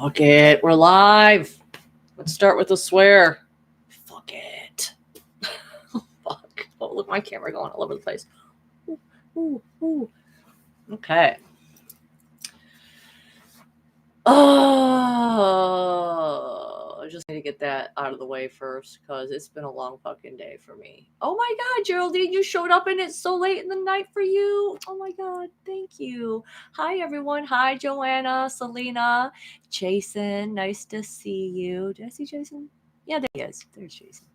Fuck it. We're live. Let's start with a swear. Fuck it. Fuck. Oh, look, my camera going all over the place. Ooh. Okay. Oh, I just need to get that out of the way first because it's been a long fucking day for me. Oh my God, Geraldine, you showed up and it's so late in the night for you. Oh my God, thank you. Hi, everyone. Hi, Joanna, Selena, Jason. Nice to see you. Did I see Jason? Yeah, there he is. There's Jason.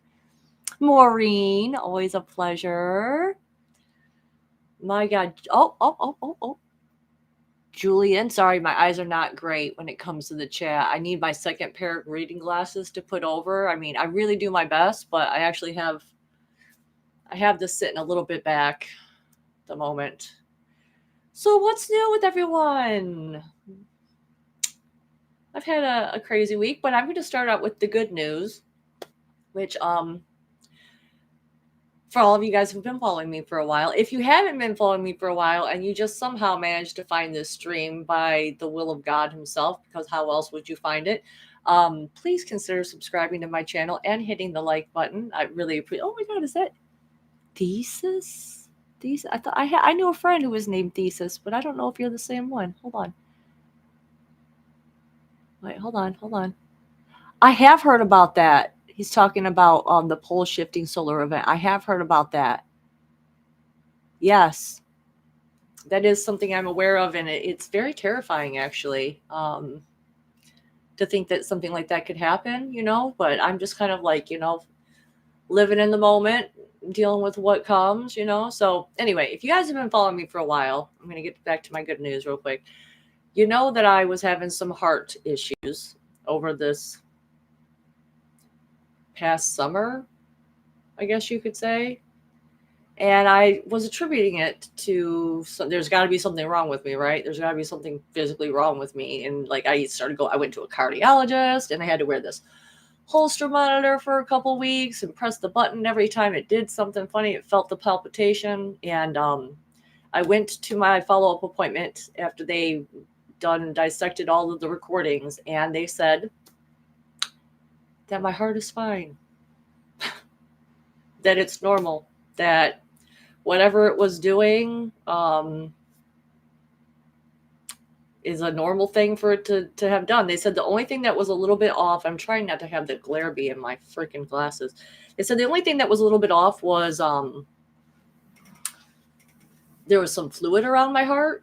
Maureen, always a pleasure. My God. Oh. Julian, sorry, my eyes are not great when it comes to the chat. I need my second pair of reading glasses to put over. I mean, I really do my best, but I actually have this sitting a little bit back at the moment. So what's new with everyone? I've had a crazy week, but I'm going to start out with the good news, which for all of you guys who've been following me for a while. If you haven't been following me for a while and you just somehow managed to find this stream by the will of God himself, because how else would you find it? Please consider subscribing to my channel and hitting the like button. I really appreciate. Oh my God, is that Thesis? I thought I knew a friend who was named Thesis, but I don't know if you're the same one. Hold on. Wait, hold on. I have heard about that. He's talking about the pole shifting solar event. I have heard about that. Yes, that is something I'm aware of, and it's very terrifying, actually, to think that something like that could happen, but I'm just kind of like, living in the moment, dealing with what comes, So anyway, if you guys have been following me for a while, I'm going to get back to my good news real quick. You know that I was having some heart issues over this past summer, I guess you could say. And I was attributing it to there's got to be something wrong with me, right? There's got to be something physically wrong with me. And like I went to a cardiologist and I had to wear this holster monitor for a couple weeks and press the button every time it did something funny. It felt the palpitation. And I went to my follow-up appointment after they dissected all of the recordings. And they said that my heart is fine, that it's normal, that whatever it was doing is a normal thing for it to have done. They said the only thing that was a little bit off, I'm trying not to have the glare be in my freaking glasses. They said the only thing that was a little bit off was there was some fluid around my heart,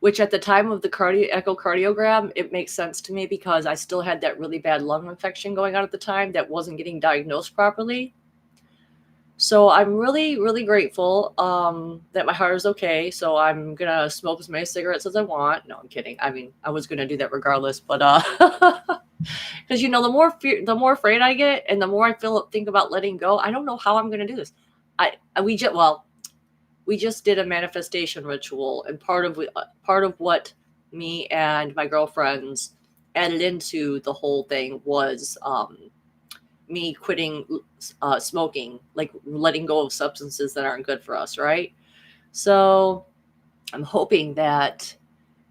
which at the time of the echocardiogram, it makes sense to me because I still had that really bad lung infection going on at the time that wasn't getting diagnosed properly. So I'm really, really grateful that my heart is okay. So I'm going to smoke as many cigarettes as I want. No, I'm kidding. I mean, I was going to do that regardless, but because, the more afraid I get and the more I think about letting go, I don't know how I'm going to do this. We just did a manifestation ritual, and part of what me and my girlfriends added into the whole thing was me quitting smoking, like letting go of substances that aren't good for us, right? So I'm hoping that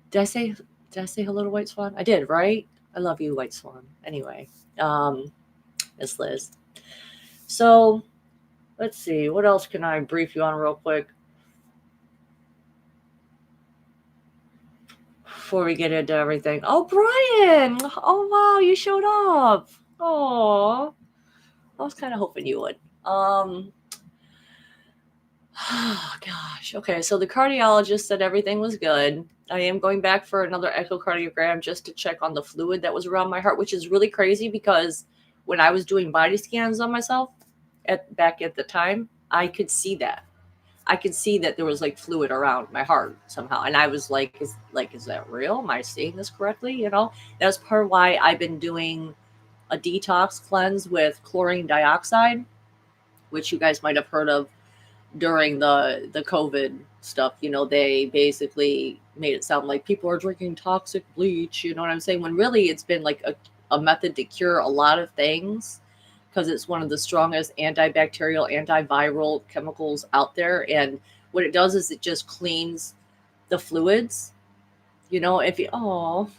did I say hello to White Swan? I did, right? I love you, White Swan. Anyway, it's Liz. So let's see, what else can I brief you on real quick before we get into everything? Oh, Brian! Oh wow, you showed up. Oh, I was kind of hoping you would. Oh gosh. Okay, so the cardiologist said everything was good. I am going back for another echocardiogram just to check on the fluid that was around my heart, which is really crazy because when I was doing body scans on myself back at the time, I could see that. I could see that there was like fluid around my heart somehow. And I was like, is that real? Am I seeing this correctly? That's part of why I've been doing a detox cleanse with chlorine dioxide, which you guys might have heard of during the COVID stuff. They basically made it sound like people are drinking toxic bleach, you know what I'm saying? When really it's been like a method to cure a lot of things because it's one of the strongest antibacterial, antiviral chemicals out there. And what it does is it just cleans the fluids if you, oh,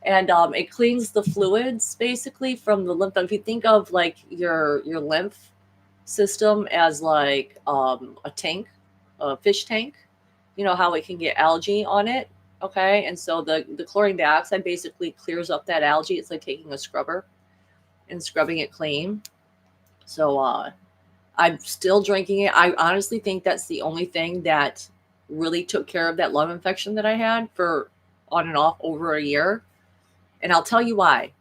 and it cleans the fluids basically from the lymph. If you think of like your lymph system as like a tank, a fish tank, you know how it can get algae on it. Okay, and so the chlorine dioxide basically clears up that algae. It's like taking a scrubber and scrubbing it clean. So I'm still drinking it. I honestly think that's the only thing that really took care of that lung infection that I had for on and off over a year. And I'll tell you why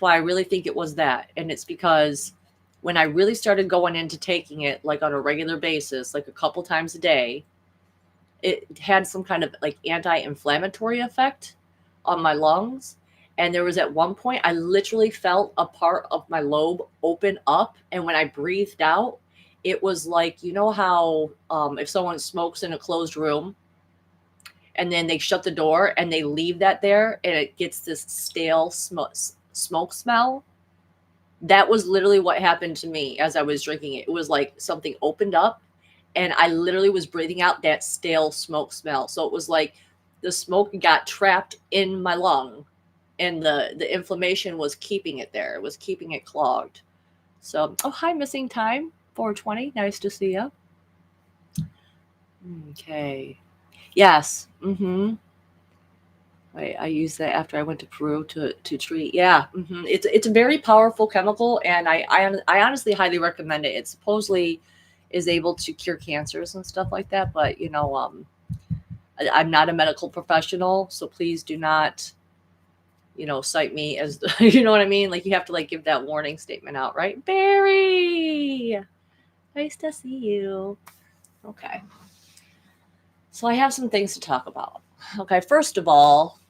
I really think it was that. And it's because when I really started going into taking it like on a regular basis, like a couple times a day, it had some kind of like anti-inflammatory effect on my lungs. And there was at one point I literally felt a part of my lobe open up, and when I breathed out, it was like, you know how if someone smokes in a closed room and then they shut the door and they leave that there and it gets this stale smoke smell. That was literally what happened to me as I was drinking it. It was like something opened up and I literally was breathing out that stale smoke smell. So it was like the smoke got trapped in my lung and the inflammation was keeping it there. It was keeping it clogged. So, oh, hi, missing time 420. Nice to see you. Okay. Yes. Mm-hmm. I used that after I went to Peru to treat. Yeah, it's a very powerful chemical, and I honestly highly recommend it. It supposedly is able to cure cancers and stuff like that, but I'm not a medical professional, so please do not cite me as you know what I mean. Like you have to like give that warning statement out, right? Barry, nice to see you. Okay, so I have some things to talk about. Okay, first of all,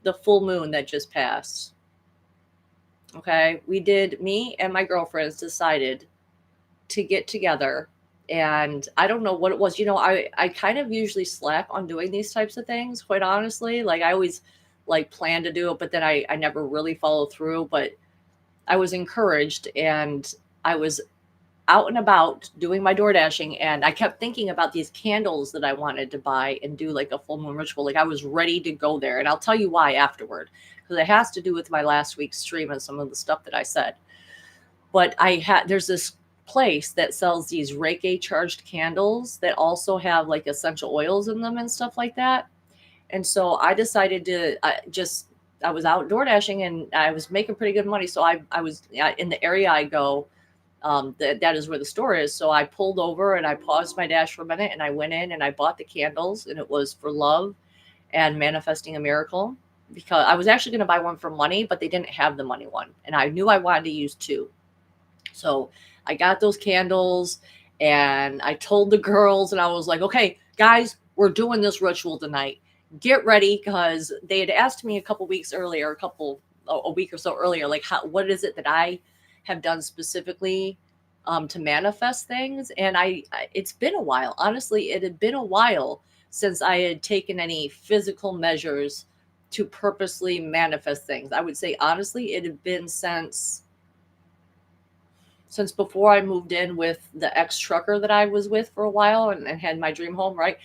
the full moon that just passed. Okay, me and my girlfriends decided to get together, and I don't know what it was. I kind of usually slack on doing these types of things, quite honestly. Like I always like plan to do it, but then I never really follow through. But I was encouraged, and I was out and about doing my door dashing, and I kept thinking about these candles that I wanted to buy and do like a full moon ritual. Like I was ready to go there, and I'll tell you why afterward, because it has to do with my last week's stream and some of the stuff that I said. But there's this place that sells these Reiki charged candles that also have like essential oils in them and stuff like that. And so I decided I was outdoor dashing and I was making pretty good money. So I was in the area I go, that is where the store is. So I pulled over and I paused my dash for a minute and I went in and I bought the candles, and it was for love and manifesting a miracle, because I was actually going to buy one for money, but they didn't have the money one. And I knew I wanted to use two. So I got those candles and I told the girls, and I was like, okay, guys, we're doing this ritual tonight. Get ready, because they had asked me a week or so earlier, like, what is it that I have done specifically to manifest things? And it's been a while. Honestly, it had been a while since I had taken any physical measures to purposely manifest things. I would say, honestly, it had been since before I moved in with the ex-trucker that I was with for a while and had my dream home, right?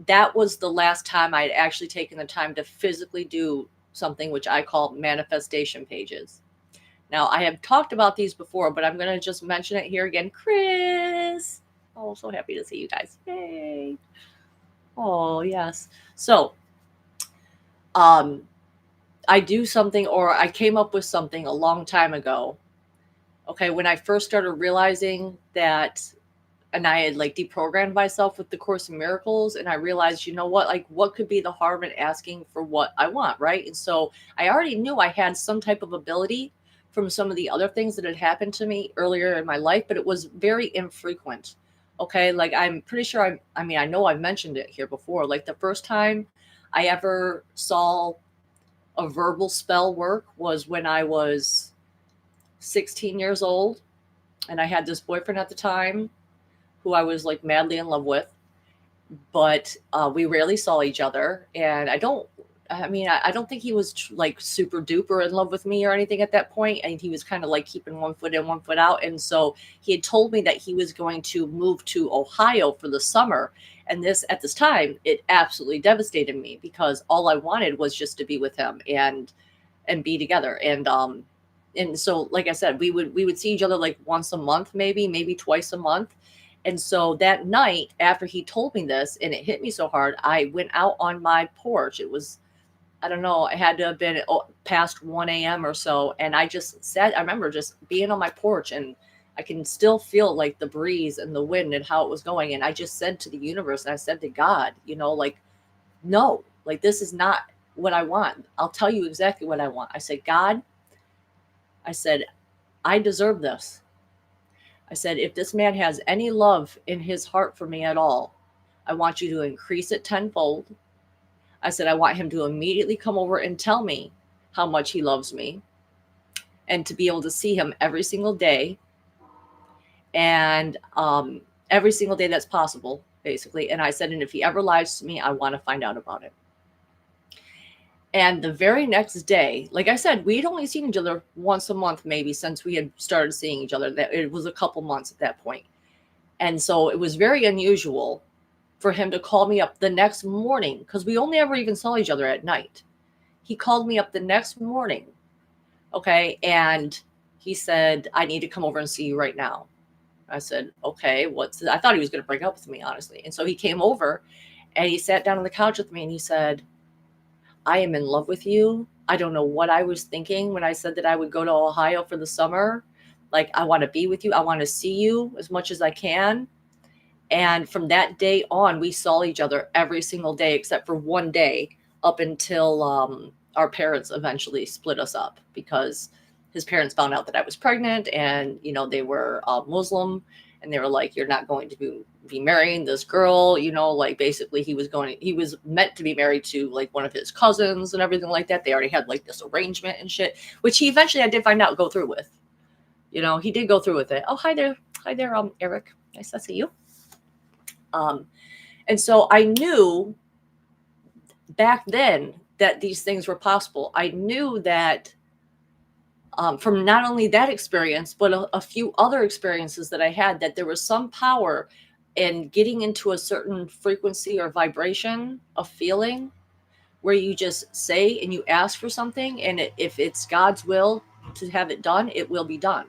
That was the last time I had actually taken the time to physically do something which I call manifestation pages. Now, I have talked about these before, but I'm going to just mention it here again. Chris! Oh, so happy to see you guys. Yay! Oh, yes. So, I do something, or I came up with something a long time ago. Okay, when I first started realizing that, and I had like deprogrammed myself with the Course in Miracles, and I realized, you know what, like what could be the harm in asking for what I want, right? And so I already knew I had some type of ability from some of the other things that had happened to me earlier in my life, but it was very infrequent. Okay, like I'm pretty sure I know I've mentioned it here before. Like the first time I ever saw a verbal spell work was when I was 16 years old, and I had this boyfriend at the time who I was like madly in love with, but we rarely saw each other. And I don't think he was like super duper in love with me or anything at that point. And he was kind of like keeping one foot in, one foot out. And so he had told me that he was going to move to Ohio for the summer. And this, at this time, it absolutely devastated me because all I wanted was just to be with him and be together. And so, like I said, we would see each other like once a month, maybe twice a month. And so that night after he told me this and it hit me so hard, I went out on my porch. It was, I don't know, it had to have been past 1 a.m. or so. And I just sat, I remember just being on my porch, and I can still feel like the breeze and the wind and how it was going. And I just said to the universe, and I said to God, like, no, like, this is not what I want. I'll tell you exactly what I want. I said, God, I said, I deserve this. I said, if this man has any love in his heart for me at all, I want you to increase it tenfold. I said, I want him to immediately come over and tell me how much he loves me, and to be able to see him every single day, and every single day that's possible, basically. And I said, and if he ever lies to me, I want to find out about it. And the very next day, like I said, we'd only seen each other once a month, maybe, since we had started seeing each other. That it was a couple months at that point. And so it was very unusual for him to call me up the next morning, because we only ever even saw each other at night. He called me up the next morning. Okay. And he said, I need to come over and see you right now. I said, okay, I thought he was going to break up with me, honestly. And so he came over and he sat down on the couch with me and he said, I am in love with you. I don't know what I was thinking when I said that I would go to Ohio for the summer. Like, I want to be with you. I want to see you as much as I can. And from that day on, we saw each other every single day, except for one day, up until our parents eventually split us up, because his parents found out that I was pregnant, and, they were Muslim, and they were like, you're not going to be marrying this girl, like, basically he was meant to be married to like one of his cousins and everything like that. They already had like this arrangement and shit, which he eventually, I did find out, go through with. He did go through with it. Oh, hi there, Eric. Nice to see you. And so I knew back then that these things were possible. I knew that from not only that experience, but a few other experiences that I had, that there was some power in getting into a certain frequency or vibration of feeling, where you just say and you ask for something, and if it's God's will to have it done, it will be done,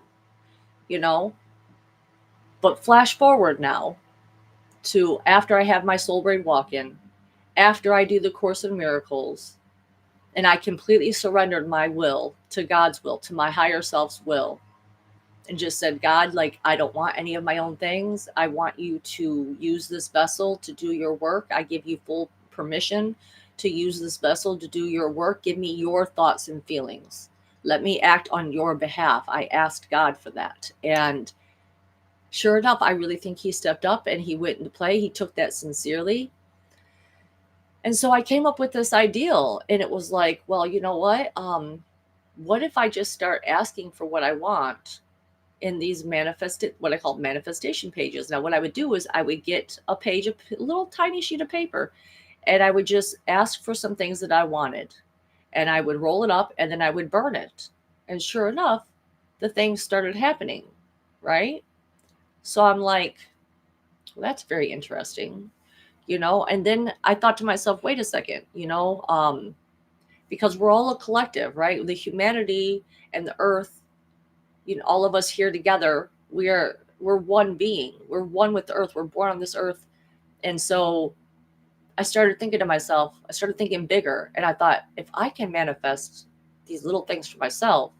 But flash forward now to after I have my soul brain walk-in, after I do the Course in Miracles, and I completely surrendered my will to God's will, to my higher self's will, and just said, God, like, I don't want any of my own things. I want you to use this vessel to do your work. I give you full permission to use this vessel to do your work. Give me your thoughts and feelings. Let me act on your behalf. I asked God for that. And sure enough, I really think he stepped up and he went into play. He took that sincerely. And so I came up with this ideal, and it was like, well, you know what? What if I just start asking for what I want in these what I call manifestation pages? Now, what I would do is I would get a page, a little tiny sheet of paper, and I would just ask for some things that I wanted, and I would roll it up, and then I would burn it. And sure enough, the things started happening, right? So I'm like, well, that's very interesting. And then I thought to myself, wait a second, because we're all a collective, right? The humanity and the earth, all of us here together, we're one being. We're one with the earth. We're born on this earth. And so I started thinking to myself, I started thinking bigger, and I thought, if I can manifest these little things for myself,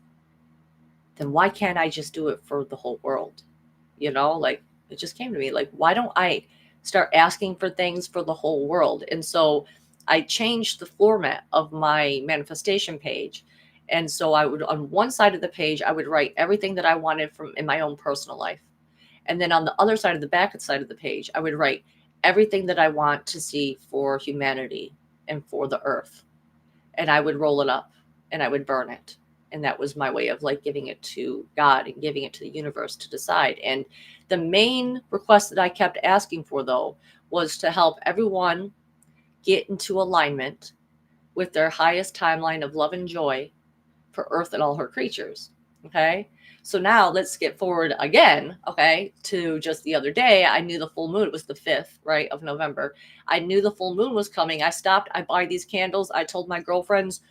then why can't I just do it for the whole world? Like, it just came to me, like, why don't I start asking for things for the whole world? And so I changed the format of my manifestation page. And so I would, on one side of the page, I would write everything that I wanted from in my own personal life. And then on the other side of the back side of the page, I would write everything that I want to see for humanity and for the earth. And I would roll it up and I would burn it. And that was my way of like giving it to God and giving it to the universe to decide. And the main request that I kept asking for, though, was to help everyone get into alignment with their highest timeline of love and joy for Earth and all her creatures. Okay. So now let's skip forward again, okay, to just the other day. I knew the full moon. It was the 5th, right, of November. I knew the full moon was coming. I stopped. I buy these candles. I told my girlfriends,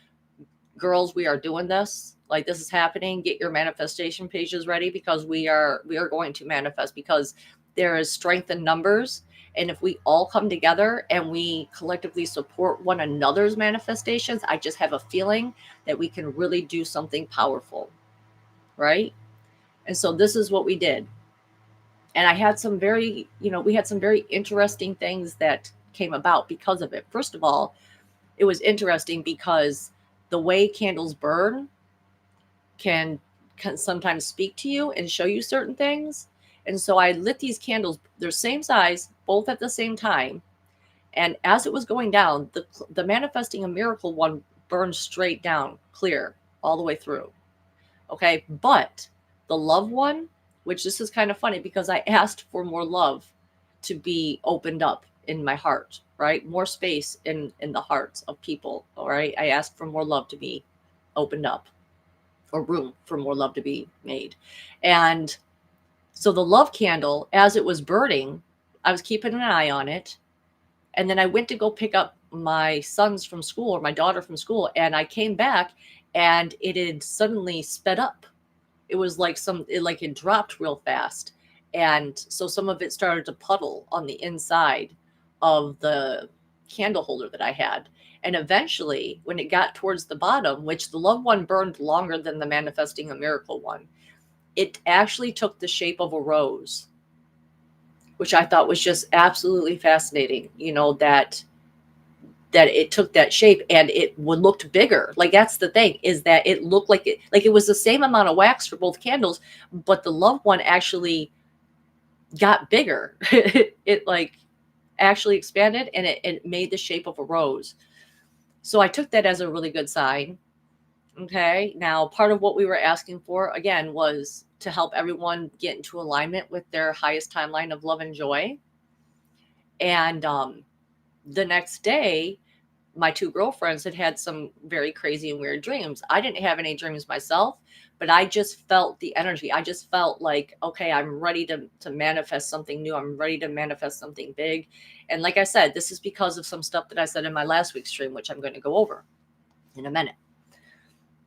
girls, we are doing this. Like, this is happening. Get your manifestation pages ready, because we are going to manifest, because there is strength in numbers. And if we all come together and we collectively support one another's manifestations, I just have a feeling that we can really do something powerful, right? And so this is what we did. And I had some very, we had some very interesting things that came about because of it. First of all, it was interesting because the way candles burn can sometimes speak to you and show you certain things. And so I lit these candles, they're same size, both at the same time. And as it was going down, the manifesting a miracle one burned straight down, clear, all the way through. Okay. But the love one, which this is kind of funny because I asked for more love to be opened up in my heart, right? More space in the hearts of people. All right. I asked for more love to be opened up, or room for more love to be made. And so the love candle, as it was burning, I was keeping an eye on it. And then I went to go pick up my sons from school, or my daughter from school. And I came back and it had suddenly sped up. It was like it dropped real fast. And so some of it started to puddle on the inside of the candle holder that I had. And eventually, when it got towards the bottom, which the love one burned longer than the manifesting a miracle one, it actually took the shape of a rose, which I thought was just absolutely fascinating. That it took that shape, and it would looked bigger. Like, that's the thing, is that it looked like it was the same amount of wax for both candles, but the love one actually got bigger. It like actually expanded, and it made the shape of a rose. So I took that as a really good sign. Okay. Now, part of what we were asking for again was to help everyone get into alignment with their highest timeline of love and joy. And the next day, my two girlfriends had some very crazy and weird dreams. I didn't have any dreams myself, but I just felt the energy. I just felt like, okay, I'm ready to manifest something new. I'm ready to manifest something big. And like I said, this is because of some stuff that I said in my last week's stream, which I'm going to go over in a minute.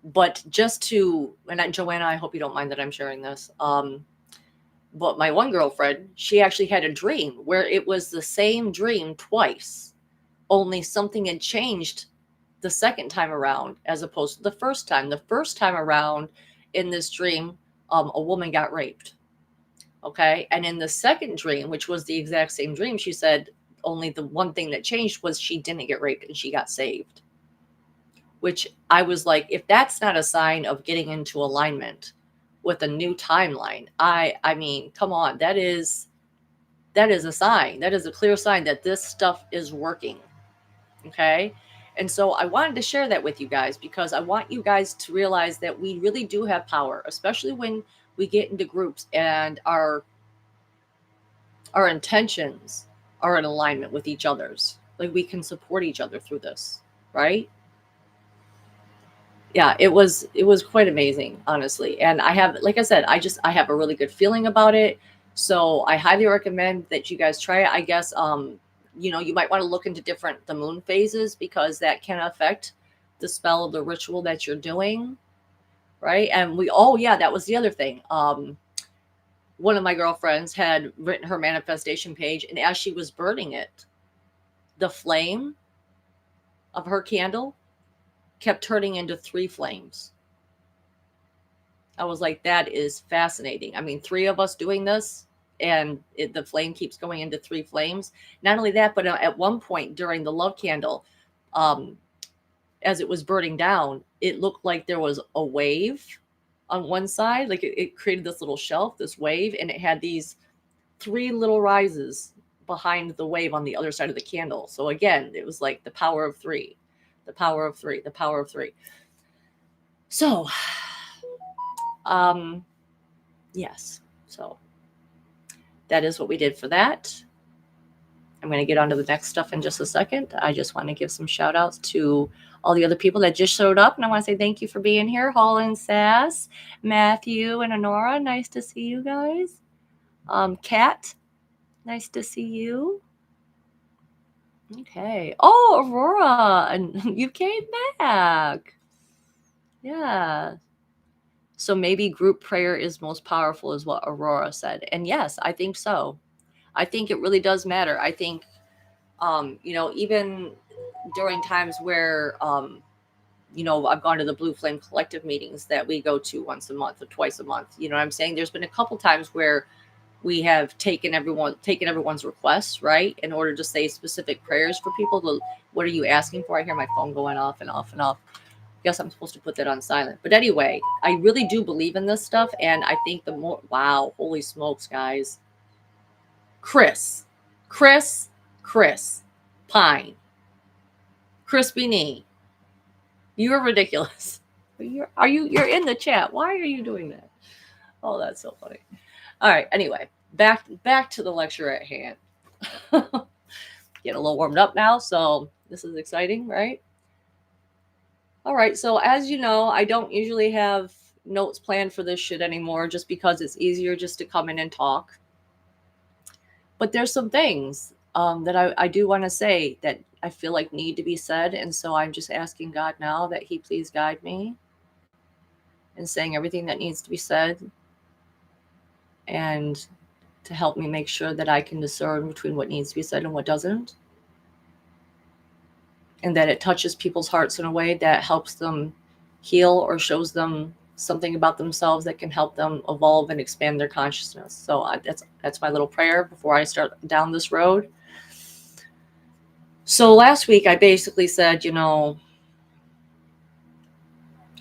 But Joanna, I hope you don't mind that I'm sharing this. But my one girlfriend, she actually had a dream where it was the same dream twice, only something had changed the second time around as opposed to the first time. The first time around in this dream, a woman got raped. Okay. And in the second dream, which was the exact same dream, she said only the one thing that changed was she didn't get raped and she got saved. Which I was like, if that's not a sign of getting into alignment with a new timeline, I mean, come on, that is a sign. That is a clear sign that this stuff is working. Okay. And so I wanted to share that with you guys because I want you guys to realize that we really do have power, especially when we get into groups and our intentions are in alignment with each other's. Like, we can support each other through this, right? Yeah, it was quite amazing, honestly. And I have, like I said, I have a really good feeling about it. So I highly recommend that you guys try it. I guess you might want to look into the moon phases, because that can affect the spell of the ritual that you're doing, right? And that was the other thing. One of my girlfriends had written her manifestation page, and as she was burning it, the flame of her candle kept turning into 3 flames. I was like, that is fascinating. I mean, 3 of us doing this, and the flame keeps going into 3 flames. Not only that, but at one point during the love candle, as it was burning down, it looked like there was a wave on one side. Like, it created this little shelf, this wave, and it had these 3 little rises behind the wave on the other side of the candle. So again, it was like the power of 3, the power of 3, the power of 3. So, yes. So that is what we did for that. I'm going to get on to the next stuff in just a second. I just want to give some shout outs to all the other people that just showed up. And I want to say thank you for being here. Holland Sass, Matthew, and Honora. Nice to see you guys. Kat, nice to see you. Okay. Oh, Aurora, and you came back. Yeah. So maybe group prayer is most powerful, is what Aurora said. And yes, I think so. I think it really does matter. I think, even during times where, I've gone to the Blue Flame Collective meetings that we go to once a month or twice a month. You know what I'm saying? There's been a couple times where we have taken everyone's requests, right, in order to say specific prayers for people. What are you asking for? I hear my phone going off and off and off. Guess I'm supposed to put that on silent. But anyway, I really do believe in this stuff, and I think the more, wow, holy smokes, guys. Chris Pine, Crispy Knee, you're ridiculous. You're in the chat. Why are you doing that? Oh, that's so funny. All right. Anyway, back to the lecture at hand. Get a little warmed up now, so this is exciting, right? All right. So as you know, I don't usually have notes planned for this shit anymore, just because it's easier just to come in and talk. But there's some things that I do want to say that I feel like need to be said, and so I'm just asking God now that He please guide me and saying everything that needs to be said, and to help me make sure that I can discern between what needs to be said and what doesn't, and that it touches people's hearts in a way that helps them heal or shows them something about themselves that can help them evolve and expand their consciousness. So that's my little prayer before I start down this road. So last week I basically said, how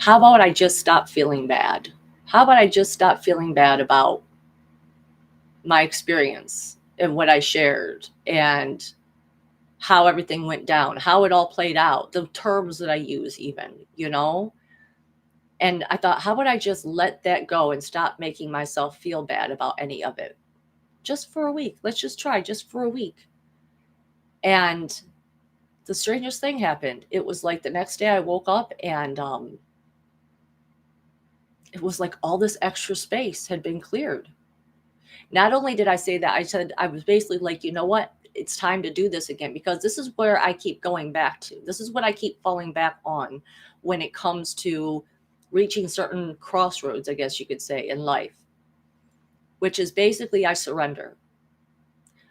about I just stop feeling bad? How about I just stop feeling bad about my experience and what I shared and how everything went down, how it all played out, the terms that I use even, And I thought, how about I just let that go and stop making myself feel bad about any of it? Just for a week. Let's just try just for a week. And the strangest thing happened. It was like the next day I woke up and it was like all this extra space had been cleared. Not only did I say that, I said, I was basically like, you know what? It's time to do this again, because this is where I keep going back to. This is what I keep falling back on when it comes to reaching certain crossroads, I guess you could say, in life, which is basically I surrender.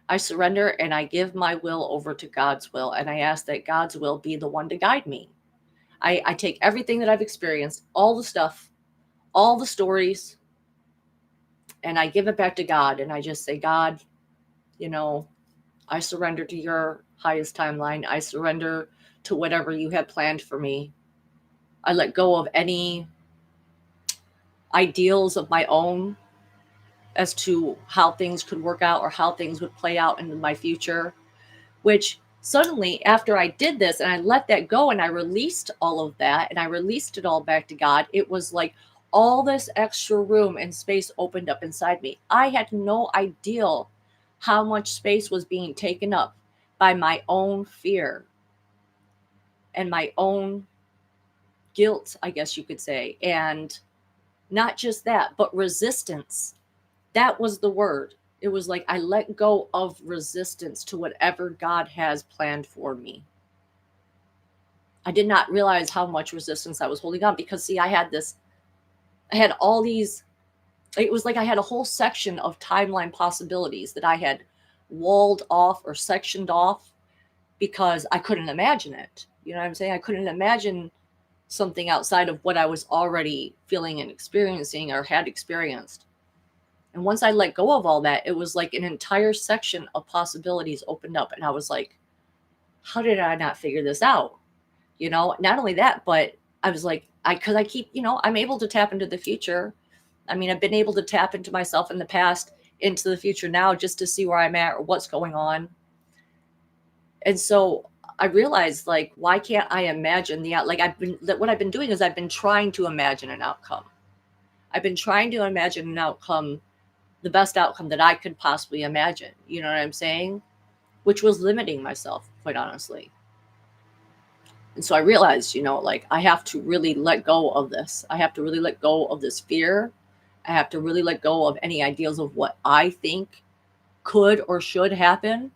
I surrender and I give my will over to God's will. And I ask that God's will be the one to guide me. I take everything that I've experienced, all the stuff, all the stories, and I give it back to God. And I just say, God, I surrender to your highest timeline. I surrender to whatever you have planned for me. I let go of any ideals of my own as to how things could work out or how things would play out in my future, which suddenly after I did this and I let that go and I released all of that and I released it all back to God, it was like all this extra room and space opened up inside me. I had no idea how much space was being taken up by my own fear and my own guilt, I guess you could say. And not just that, but resistance. That was the word. It was like I let go of resistance to whatever God has planned for me. I did not realize how much resistance I was holding on, because see, I had all these, it was like I had a whole section of timeline possibilities that I had walled off or sectioned off because I couldn't imagine it. You know what I'm saying? I couldn't imagine something outside of what I was already feeling and experiencing or had experienced. And once I let go of all that, it was like an entire section of possibilities opened up. And I was like, how did I not figure this out? Not only that, but I was like, because I keep, I'm able to tap into the future. I mean, I've been able to tap into myself in the past, into the future now, just to see where I'm at or what's going on. And so I realized, like, why can't I imagine what I've been doing is I've been trying to imagine an outcome. I've been trying to imagine an outcome, the best outcome that I could possibly imagine. You know what I'm saying? which was limiting myself, quite honestly. And so I realized, like I have to really let go of this. I have to really let go of this fear. I have to really let go of any ideals of what I think could or should happen.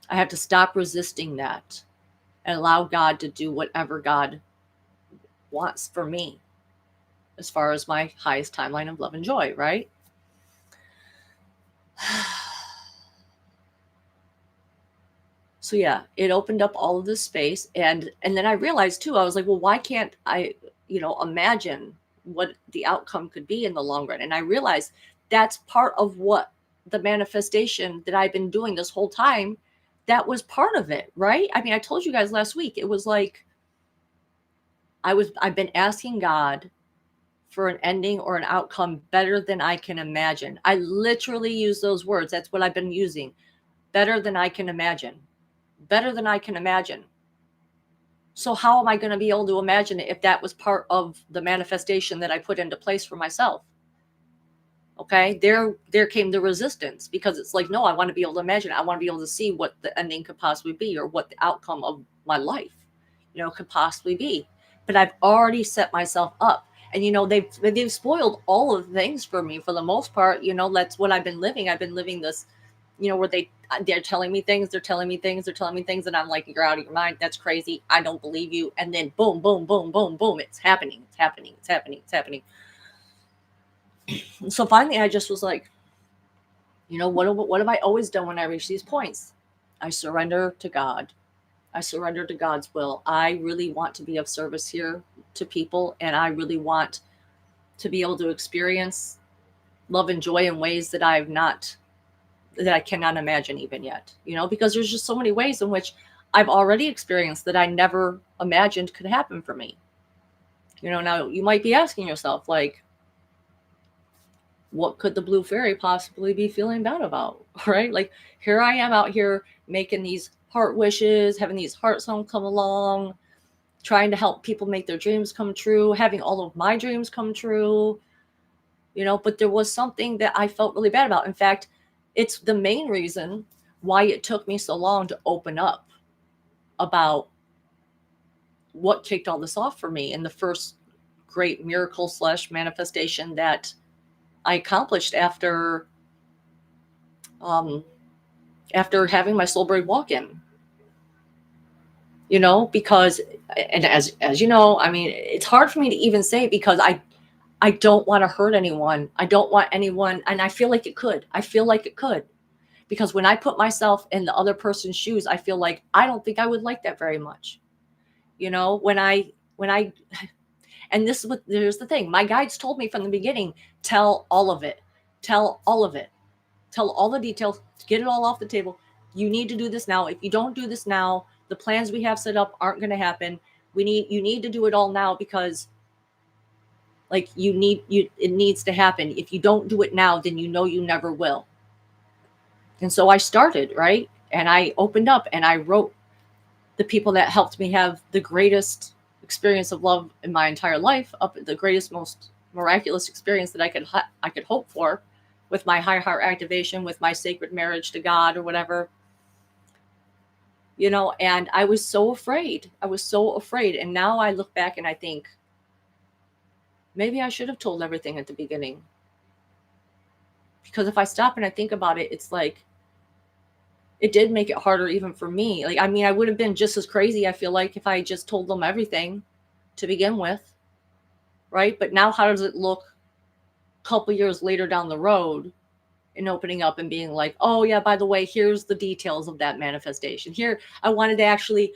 I have to stop resisting that and allow God to do whatever God wants for me as far as my highest timeline of love and joy, right? So yeah, it opened up all of this space, and then I realized too, I was like, well, why can't I, imagine what the outcome could be in the long run? And I realized that's part of what the manifestation that I've been doing this whole time, that was part of it, right? I mean, I told you guys last week, it was like I've been asking God for an ending or an outcome better than I can imagine. I literally use those words. That's what I've been using. Better than I can imagine. Better than I can imagine. So how am I going to be able to imagine it if that was part of the manifestation that I put into place for myself? Okay, there came the resistance, because it's like, no, I want to be able to imagine. I want to be able to see what the ending could possibly be, or what the outcome of my life, could possibly be. But I've already set myself up, and they've spoiled all of the things for me for the most part. That's what I've been living. I've been living this, where they're telling me things, and I'm like, you're out of your mind. That's crazy. I don't believe you. And then boom, boom, boom, boom, boom. It's happening. It's happening. It's happening. It's happening. So finally, I just was like, what have I always done when I reach these points? I surrender to God. I surrender to God's will. I really want to be of service here to people, and I really want to be able to experience love and joy in ways that I cannot imagine even yet, because there's just so many ways in which I've already experienced that I never imagined could happen for me. Now you might be asking yourself, like, what could the blue fairy possibly be feeling bad about? Right? Like, here I am out here making these heart wishes, having these heart songs come along, trying to help people make their dreams come true, having all of my dreams come true, but there was something that I felt really bad about. In fact, it's the main reason why it took me so long to open up about what kicked all this off for me, and the first great miracle / manifestation that I accomplished after having my soul bird walk in. Because, and as you know, I mean, it's hard for me to even say, because I don't want to hurt anyone. I don't want anyone, and I feel like it could. Because when I put myself in the other person's shoes, I feel like I don't think I would like that very much. When I and this is what, there's the thing. My guides told me from the beginning, tell all of it. Tell all of it. Tell all the details. Get it all off the table. You need to do this now. If you don't do this now, the plans we have set up aren't going to happen. You need to do it all now, because like it needs to happen. If you don't do it now, then you never will. And so I started, right? And I opened up and I wrote the people that helped me have the greatest experience of love in my entire life, up the greatest, most miraculous experience that I could hope for, with my high heart activation, with my sacred marriage to God or whatever. And I was so afraid. And now I look back and I think, maybe I should have told everything at the beginning. Because if I stop and I think about it, it's like, it did make it harder even for me. Like, I mean, I would have been just as crazy, I feel like, if I just told them everything to begin with. Right? But now how does it look a couple years later down the road, and opening up and being like, oh yeah, by the way, here's the details of that manifestation. Here, I wanted to actually,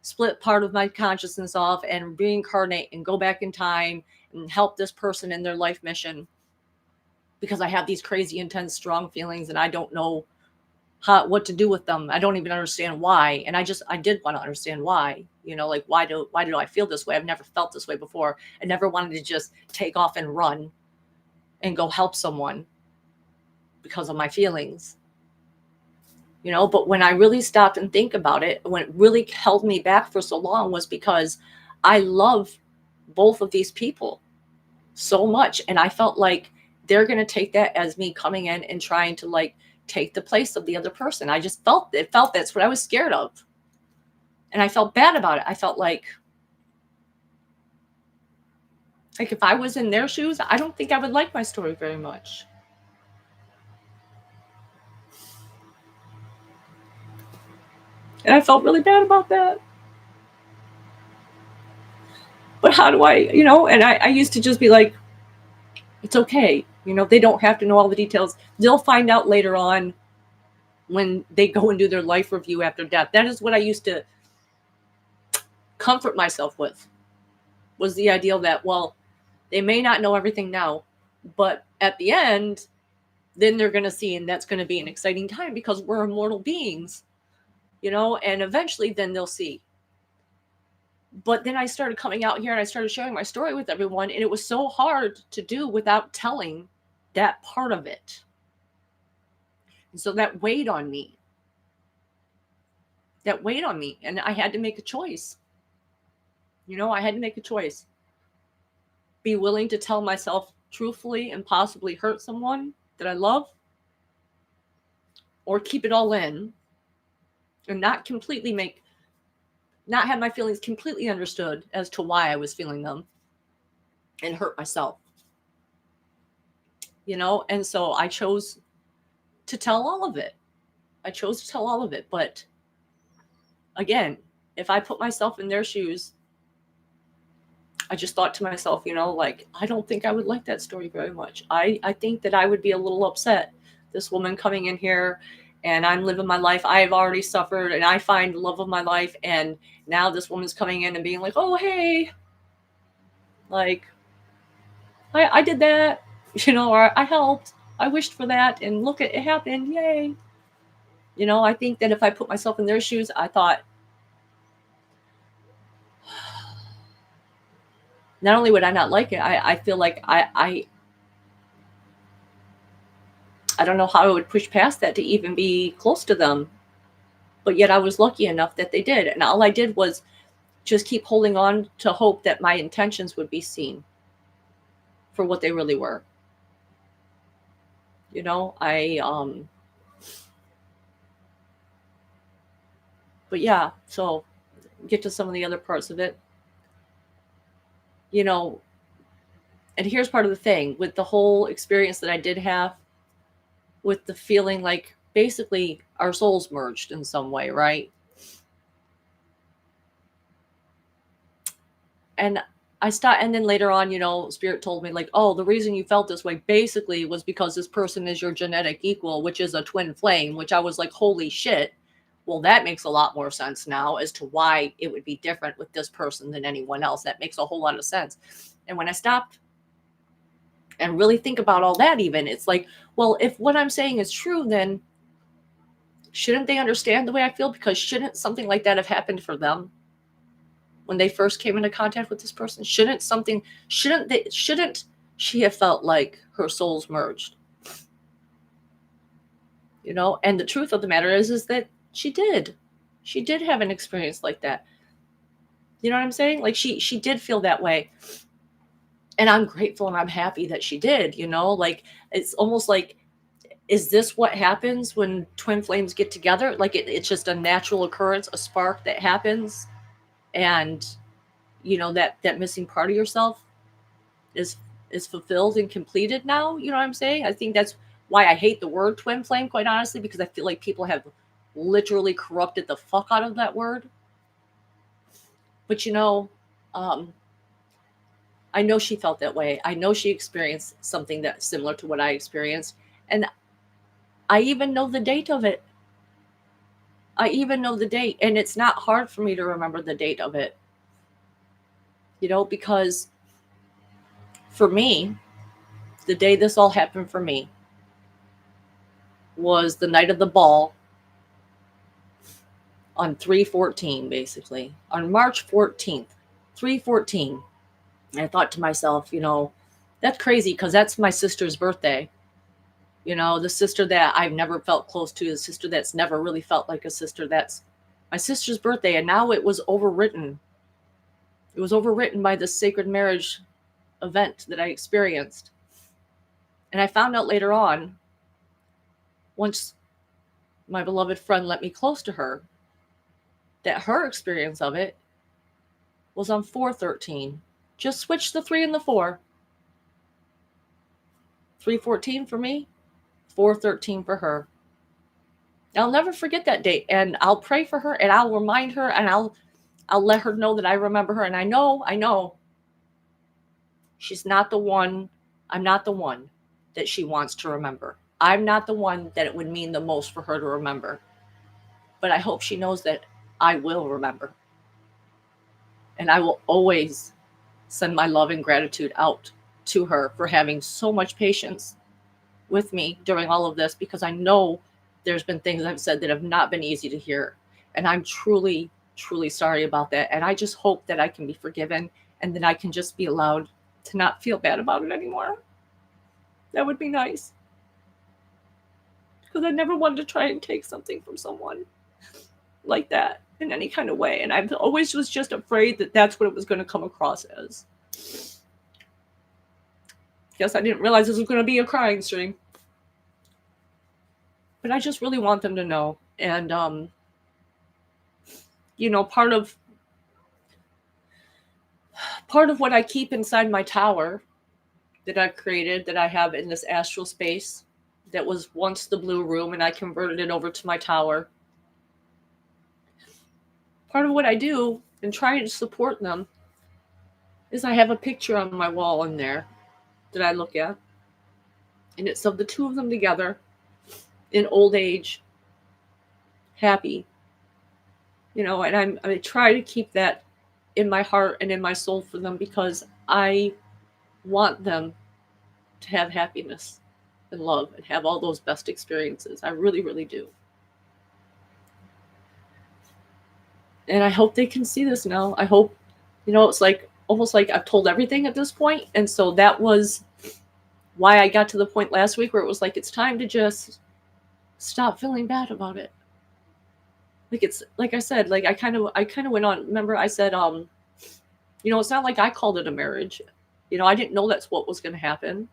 split part of my consciousness off and reincarnate and go back in time and help this person in their life mission, because I have these crazy, intense, strong feelings, and I don't know what to do with them. I don't even understand why. And I did want to understand why, like, why do I feel this way? I've never felt this way before. I never wanted to just take off and run and go help someone because of my feelings. But when I really stopped and think about it, when it really held me back for so long, was because I love both of these people so much. And I felt like they're going to take that as me coming in and trying to, like, take the place of the other person. I just felt that's what I was scared of. And I felt bad about it. I felt like if I was in their shoes, I don't think I would like my story very much. And I felt really bad about that. But how do I, and I used to just be like, it's okay. They don't have to know all the details. They'll find out later on when they go and do their life review after death. That is what I used to comfort myself with, was the idea that, well, they may not know everything now, but at the end, then they're going to see, and that's going to be an exciting time because we're immortal beings, and eventually then they'll see. But then I started coming out here and I started sharing my story with everyone, and it was so hard to do without telling that part of it. And so that weighed on me. And I had to make a choice. I had to make a choice. Be willing to tell myself truthfully and possibly hurt someone that I love, or keep it all in and not have my feelings completely understood as to why I was feeling them and hurt myself. And so I chose to tell all of it. But again, if I put myself in their shoes, I just thought to myself, I don't think I would like that story very much. I think that I would be a little upset. This woman coming in here and I'm living my life. I've already suffered and I find the love of my life. And now this woman's coming in and being like, oh, hey, like, I did that, or I helped. I wished for that. And look, it happened. Yay. I think that if I put myself in their shoes, I thought, not only would I not like it, I feel like I don't know how I would push past that to even be close to them. But yet I was lucky enough that they did. And all I did was just keep holding on to hope that my intentions would be seen for what they really were. But yeah, so get to some of the other parts of it. And here's part of the thing with the whole experience that I did have, with the feeling like basically our souls merged in some way, right? And I stopped, and then later on, Spirit told me like, oh, the reason you felt this way basically was because this person is your genetic equal, which is a twin flame, which I was like, holy shit. Well, that makes a lot more sense now as to why it would be different with this person than anyone else. That makes a whole lot of sense. And when I stopped and really think about all that, even, it's like, well, if what I'm saying is true, then shouldn't they understand the way I feel? Because shouldn't something like that have happened for them when they first came into contact with this person? Shouldn't she have felt like her souls merged? And the truth of the matter is that she did have an experience like that. You know what I'm saying? Like she did feel that way. And I'm grateful and I'm happy that she did, like, it's almost like, is this what happens when twin flames get together? Like it's just a natural occurrence, a spark that happens, and that missing part of yourself is fulfilled and completed now. You know what I'm saying? I think that's why I hate the word twin flame, quite honestly, because I feel like people have literally corrupted the fuck out of that word. But I know she felt that way. I know she experienced something that's similar to what I experienced. And I even know the date of it. And it's not hard for me to remember the date of it. Because for me, the day this all happened for me was the night of the ball on 3/14, basically. On March 14th, 3/14. And I thought to myself, that's crazy because that's my sister's birthday. The sister that I've never felt close to, the sister that's never really felt like a sister. That's my sister's birthday. And now it was overwritten. It was overwritten by this sacred marriage event that I experienced. And I found out later on, once my beloved friend let me close to her, that her experience of it was on 413. Just switch the 3 and the 4. 314 for me, 413 for her. I'll never forget that date, and I'll pray for her, and I'll remind her, and I'll let her know that I remember her. And I know she's not the one. I'm not the one that she wants to remember. I'm not the one that it would mean the most for her to remember. But I hope she knows that I will remember. And I will always send my love and gratitude out to her for having so much patience with me during all of this, because I know there's been things I've said that have not been easy to hear. And I'm truly, truly sorry about that. And I just hope that I can be forgiven and that I can just be allowed to not feel bad about it anymore. That would be nice. Because I never wanted to try and take something from someone like that in any kind of way. And I always was just afraid that that's what it was going to come across as. Guess I didn't realize this was going to be a crying stream. But I just really want them to know. And, part of what I keep inside my tower that I've created, that I have in this astral space that was once the blue room, and I converted it over to my tower. Part of what I do in trying to support them is I have a picture on my wall in there that I look at. And it's of the two of them together in old age, happy. And I try to keep that in my heart and in my soul for them, because I want them to have happiness and love and have all those best experiences. I really, really do. And I hope they can see this now. I hope, it's like almost like I've told everything at this point. And so that was why I got to the point last week where it was like, it's time to just stop feeling bad about it. Like, it's like I said, like I kind of went on. Remember I said, it's not like I called it a marriage. I didn't know that's what was going to happen.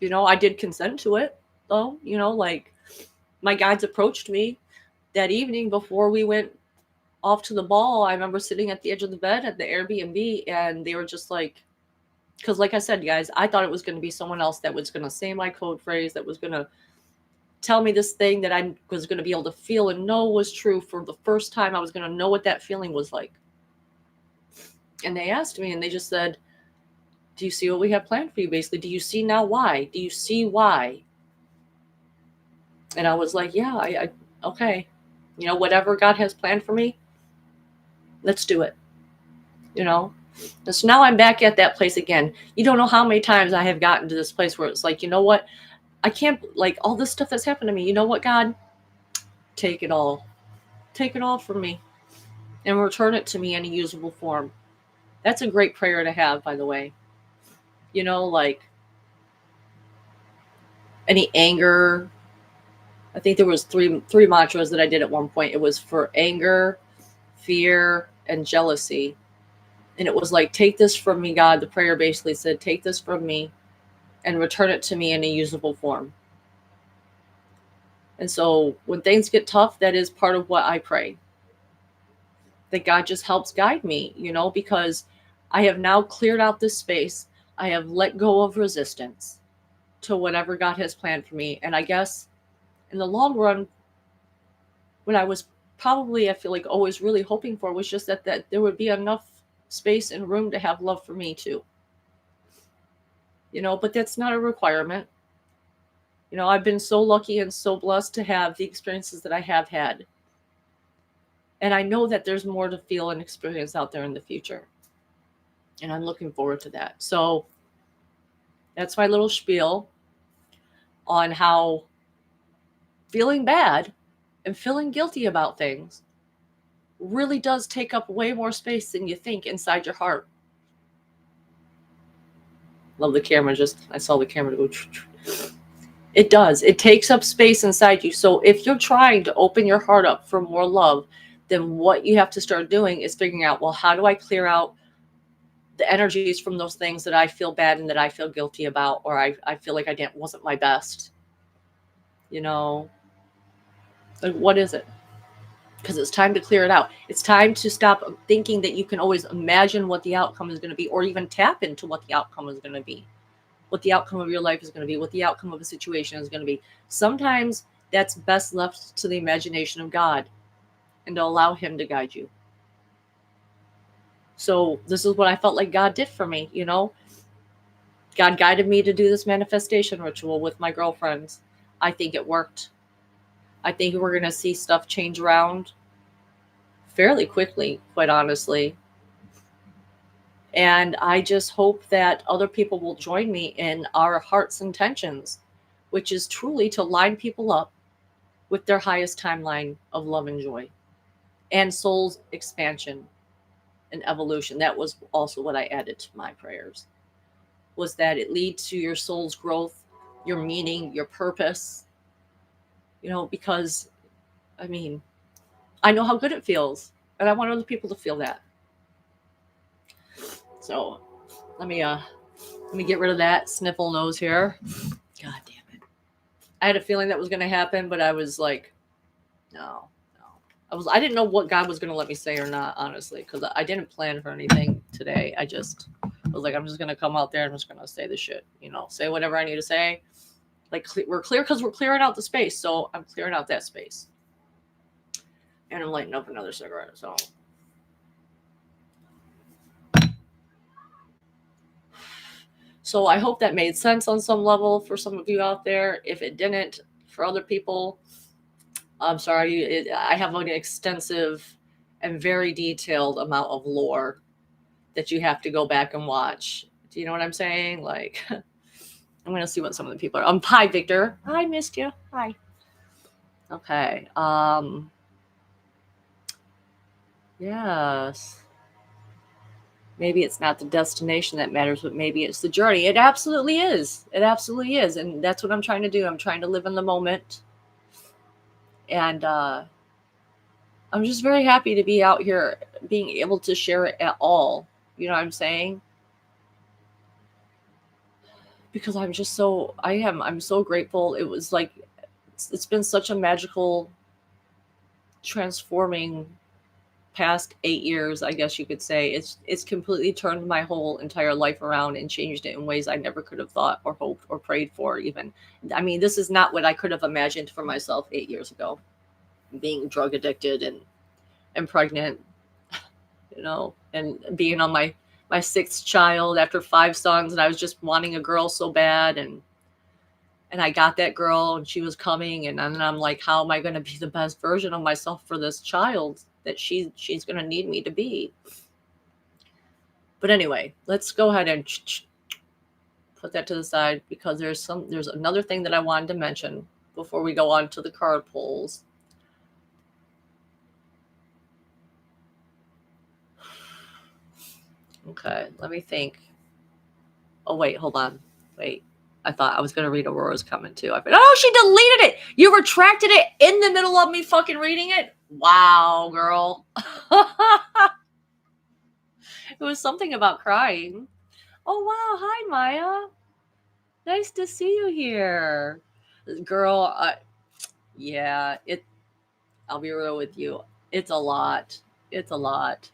I did consent to it though. Like my guides approached me that evening before we went off to the ball. I remember sitting at the edge of the bed at the Airbnb, and they were just like, because like I said, guys, I thought it was going to be someone else that was going to say my code phrase, that was going to tell me this thing that I was going to be able to feel and know was true for the first time. I was going to know what that feeling was like. And they asked me, and they just said, do you see what we have planned for you? Basically, do you see now why? Do you see why? And I was like, yeah, I okay. Whatever God has planned for me, let's do it. And so now I'm back at that place again. You don't know how many times I have gotten to this place where it's like, you know what? I can't, like, all this stuff that's happened to me. You know what, God? Take it all. Take it all from me and return it to me in a usable form. That's a great prayer to have, by the way. Like any anger. I think there was three mantras that I did at one point. It was for anger, fear, and jealousy. And it was like, take this from me, God. The prayer basically said, take this from me and return it to me in a usable form. And so when things get tough, that is part of what I pray. That God just helps guide me, because I have now cleared out this space. I have let go of resistance to whatever God has planned for me. And I guess in the long run, what I was probably, I feel like, always really hoping for was just that there would be enough space and room to have love for me too. But that's not a requirement. I've been so lucky and so blessed to have the experiences that I have had. And I know that there's more to feel and experience out there in the future. And I'm looking forward to that. So that's my little spiel on how feeling bad and feeling guilty about things really does take up way more space than you think inside your heart. Love the camera. I saw the camera go. It does. It takes up space inside you. So if you're trying to open your heart up for more love, then what you have to start doing is figuring out, well, how do I clear out the energies from those things that I feel bad and that I feel guilty about, or I feel like wasn't my best, Like, what is it? Because it's time to clear it out. It's time to stop thinking that you can always imagine what the outcome is going to be, or even tap into what the outcome is going to be, what the outcome of your life is going to be, what the outcome of a situation is going to be. Sometimes that's best left to the imagination of God and to allow Him to guide you. So this is what I felt like God did for me, you know? God guided me to do this manifestation ritual with my girlfriends. I think it worked. I think we're going to see stuff change around fairly quickly, quite honestly. And I just hope that other people will join me in our heart's intentions, which is truly to line people up with their highest timeline of love and joy and soul's expansion and evolution. That was also what I added to my prayers, was that it leads to your soul's growth, your meaning, your purpose, you know, because I mean, I know how good it feels and I want other people to feel that. So let me get rid of that sniffle nose here. God damn it. I had a feeling that was going to happen, but I was like, no. I didn't know what God was going to let me say or not, honestly, because I didn't plan for anything today. I was like, I'm just going to come out there and I'm just going to say the shit, you know, say whatever I need to say. Like, we're clear because we're clearing out the space. So I'm clearing out that space. And I'm lighting up another cigarette. So I hope that made sense on some level for some of you out there. If it didn't, for other people, I'm sorry. I have an extensive and very detailed amount of lore that you have to go back and watch. Do you know what I'm saying? Like, I'm going to see what some of the people are. Hi, Victor. I missed you. Hi. Okay. Yes. Maybe it's not the destination that matters, but maybe it's the journey. It absolutely is. It absolutely is. And that's what I'm trying to do. I'm trying to live in the moment. And I'm just very happy to be out here being able to share it at all. You know what I'm saying? Because I'm so grateful. It was like, it's been such a magical, transforming past 8 years, I guess you could say. It's completely turned my whole entire life around and changed it in ways I never could have thought or hoped or prayed for even. I mean, this is not what I could have imagined for myself 8 years ago, being drug addicted and pregnant, you know, and being on my sixth child after 5 sons, and I was just wanting a girl so bad, and I got that girl and she was coming, and then I'm like, how am I going to be the best version of myself for this child that she's going to need me to be? But anyway, let's go ahead and put that to the side, because there's another thing that I wanted to mention before we go on to the card pulls. Okay, let me think. Oh wait, hold on. Wait. I thought I was going to read Aurora's comment too. Oh, she deleted it. You retracted it in the middle of me fucking reading it. Wow, girl. It was something about crying. Oh, wow. Hi, Maya. Nice to see you here. Girl, yeah, I'll be real with you. It's a lot. It's a lot.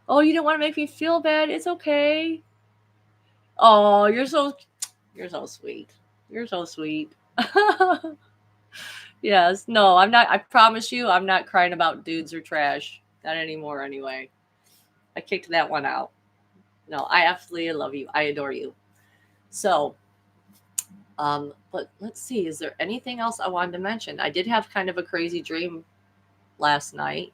Oh, you didn't want to make me feel bad. It's okay. Oh, you're so sweet. You're so sweet. Yes. No, I'm not. I promise you, I'm not crying about dudes or trash. Not anymore, anyway. I kicked that one out. No, I absolutely love you. I adore you. So, but let's see. Is there anything else I wanted to mention? I did have kind of a crazy dream last night.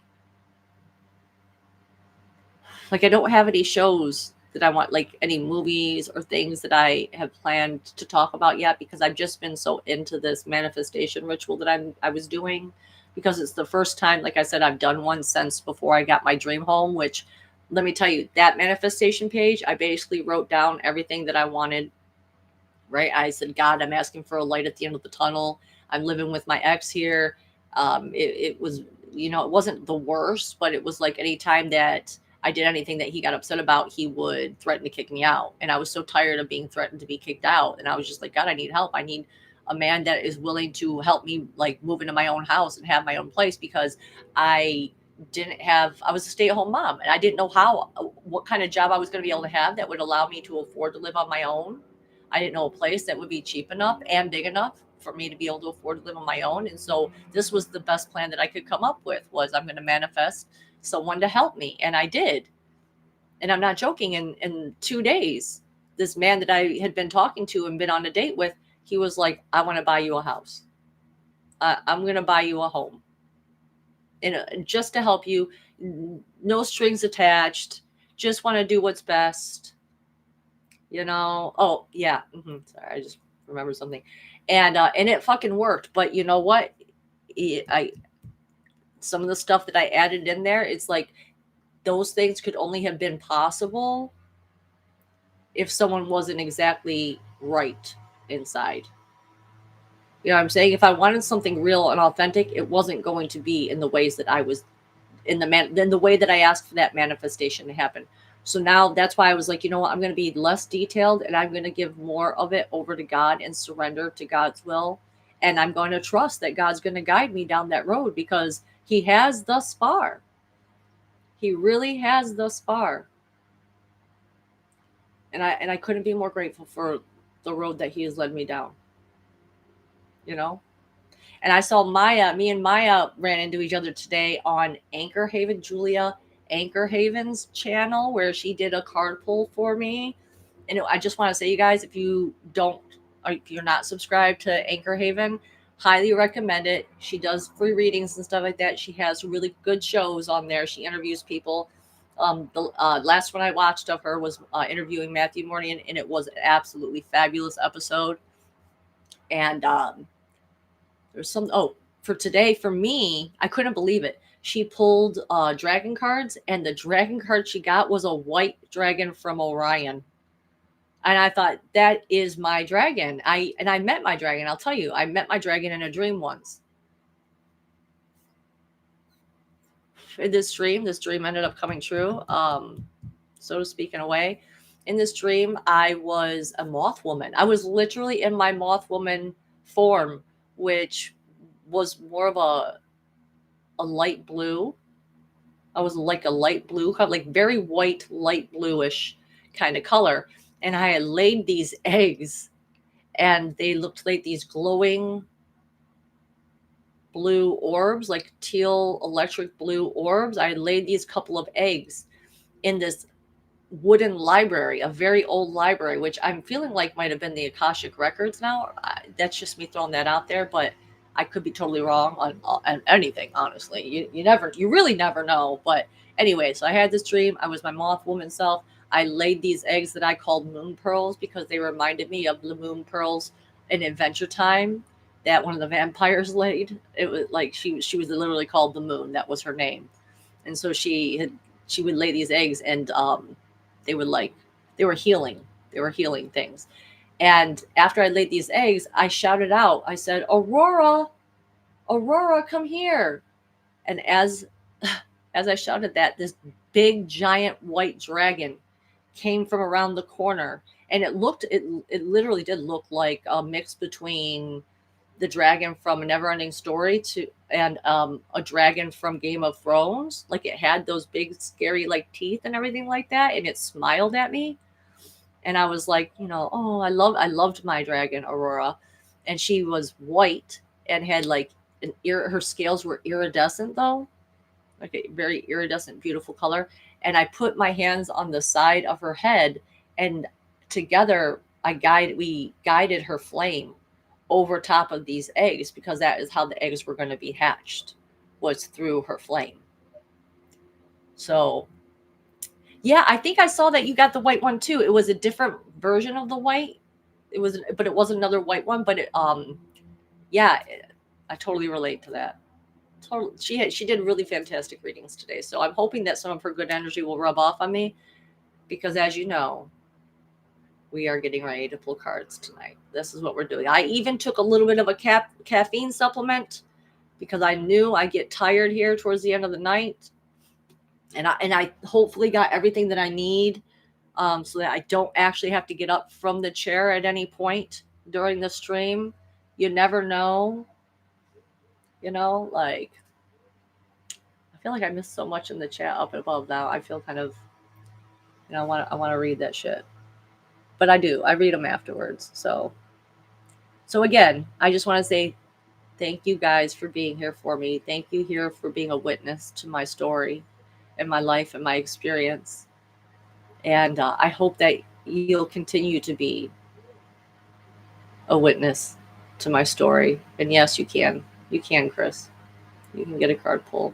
Like, I don't have any shows that I want, like any movies or things that I have planned to talk about yet, because I've just been so into this manifestation ritual that I was doing, because it's the first time, like I said, I've done one since before I got my dream home, which, let me tell you, that manifestation page, I basically wrote down everything that I wanted, right? I said, God, I'm asking for a light at the end of the tunnel. I'm living with my ex here. It was, you know, it wasn't the worst, but it was like any time that I did anything that he got upset about, he would threaten to kick me out. And I was so tired of being threatened to be kicked out. And I was just like, God, I need help. I need a man that is willing to help me like move into my own house and have my own place, because I I was a stay-at-home mom and I didn't know what kind of job I was going to be able to have that would allow me to afford to live on my own. I didn't know a place that would be cheap enough and big enough for me to be able to afford to live on my own. And so this was the best plan that I could come up with, was I'm going to manifest someone to help me. And I did. And I'm not joking. In 2 days, this man that I had been talking to and been on a date with, he was like, I want to buy you a house. I'm going to buy you a home. And just to help you, no strings attached. Just want to do what's best. Oh yeah. Sorry, I just remembered something. And it fucking worked. But you know what? Some of the stuff that I added in there, it's like those things could only have been possible if someone wasn't exactly right inside. You know what I'm saying? If I wanted something real and authentic, it wasn't going to be in the ways that I was in the way that I asked for that manifestation to happen. So now that's why I was like, you know what? I'm going to be less detailed and I'm going to give more of it over to God and surrender to God's will. And I'm going to trust that God's going to guide me down that road, because he has thus far. He really has thus far. And I couldn't be more grateful for the road that he has led me down. And I saw me and Maya ran into each other today on Anchor Haven, Julia Anchor Haven's channel, where she did a card pull for me. And I just want to say, you guys, if you're not subscribed to Anchor Haven, highly recommend it. She does free readings and stuff like that. She has really good shows on there. She interviews people. The last one I watched of her was interviewing Matthew Morgan, and it was an absolutely fabulous episode. And there's for today, for me, I couldn't believe it. She pulled dragon cards, and the dragon card she got was a white dragon from Orion. And I thought, that is my dragon. I met my dragon. I'll tell you, I met my dragon in a dream once. In this dream ended up coming true, so to speak, in a way. In this dream, I was a moth woman. I was literally in my moth woman form, which was more of a light blue. I was like a light blue, like very white, light bluish kind of color. And I had laid these eggs, and they looked like these glowing blue orbs, like teal electric blue orbs. I laid these couple of eggs in this wooden library, a very old library, which I'm feeling like might have been the Akashic Records now. That's just me throwing that out there, but I could be totally wrong on anything, honestly. You really never know. But anyway, so I had this dream. I was my moth woman self. I laid these eggs that I called moon pearls, because they reminded me of the moon pearls in Adventure Time that one of the vampires laid. It was like she was literally called the Moon. That was her name. And so she would lay these eggs, and they were healing. They were healing things. And after I laid these eggs, I shouted out. I said, "Aurora, Aurora, come here!" And as I shouted that, this big giant white dragon came from around the corner, and it literally did look like a mix between the dragon from A Never-Ending Story and a dragon from Game of Thrones. Like, it had those big scary like teeth and everything like that, and it smiled at me. And I was like, oh, I loved my dragon, Aurora. And she was white and had like her scales were iridescent, though, like a very iridescent, beautiful color. And I put my hands on the side of her head, and together we guided her flame over top of these eggs, because that is how the eggs were going to be hatched, was through her flame. So yeah, I think I saw that you got the white one too. It was a different version of the white. But it was another white one. But I totally relate to that. Totally, she did really fantastic readings today. So I'm hoping that some of her good energy will rub off on me, because as you know, we are getting ready to pull cards tonight. This is what we're doing. I even took a little bit of a caffeine supplement, because I knew I get tired here towards the end of the night. And I hopefully got everything that I need, so that I don't actually have to get up from the chair at any point during the stream, You never know, like, I feel like I missed so much in the chat up above now. I feel kind of, I want to read that shit. But I do. I read them afterwards. So again, I just want to say thank you guys for being here for me. Thank you here for being a witness to my story and my life and my experience. And I hope that you'll continue to be a witness to my story. And yes, you can. You can, Chris. You can get a card pull.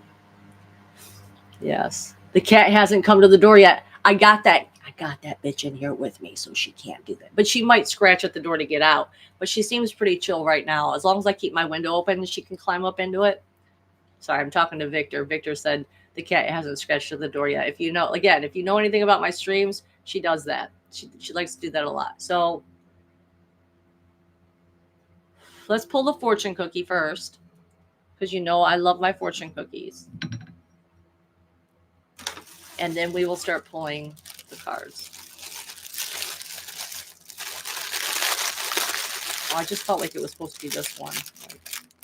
Yes. The cat hasn't come to the door yet. I got that bitch in here with me, so she can't do that. But she might scratch at the door to get out. But she seems pretty chill right now. As long as I keep my window open, she can climb up into it. Sorry, I'm talking to Victor. Victor said the cat hasn't scratched at the door yet. If you know anything about my streams, she does that. She likes to do that a lot. So let's pull the fortune cookie first, because I love my fortune cookies. And then we will start pulling the cards. Oh, I just felt like it was supposed to be this one.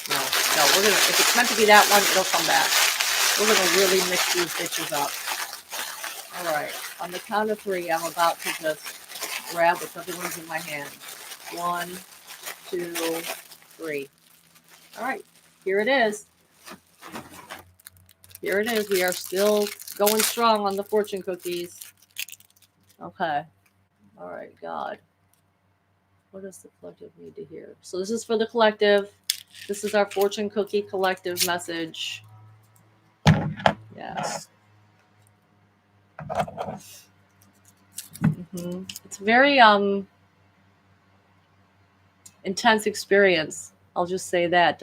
No, we're gonna. If it's meant to be that one, it'll come back. We're gonna really mix these bitches up. All right. On the count of 3, I'm about to just grab whichever one's in my hand. 1, 2, 3. All right. Here it is. Here it is. We are still going strong on the fortune cookies. Okay. All right, God. What does the collective need to hear? So this is for the collective. This is our fortune cookie collective message. Yes. It's a very intense experience. I'll just say that.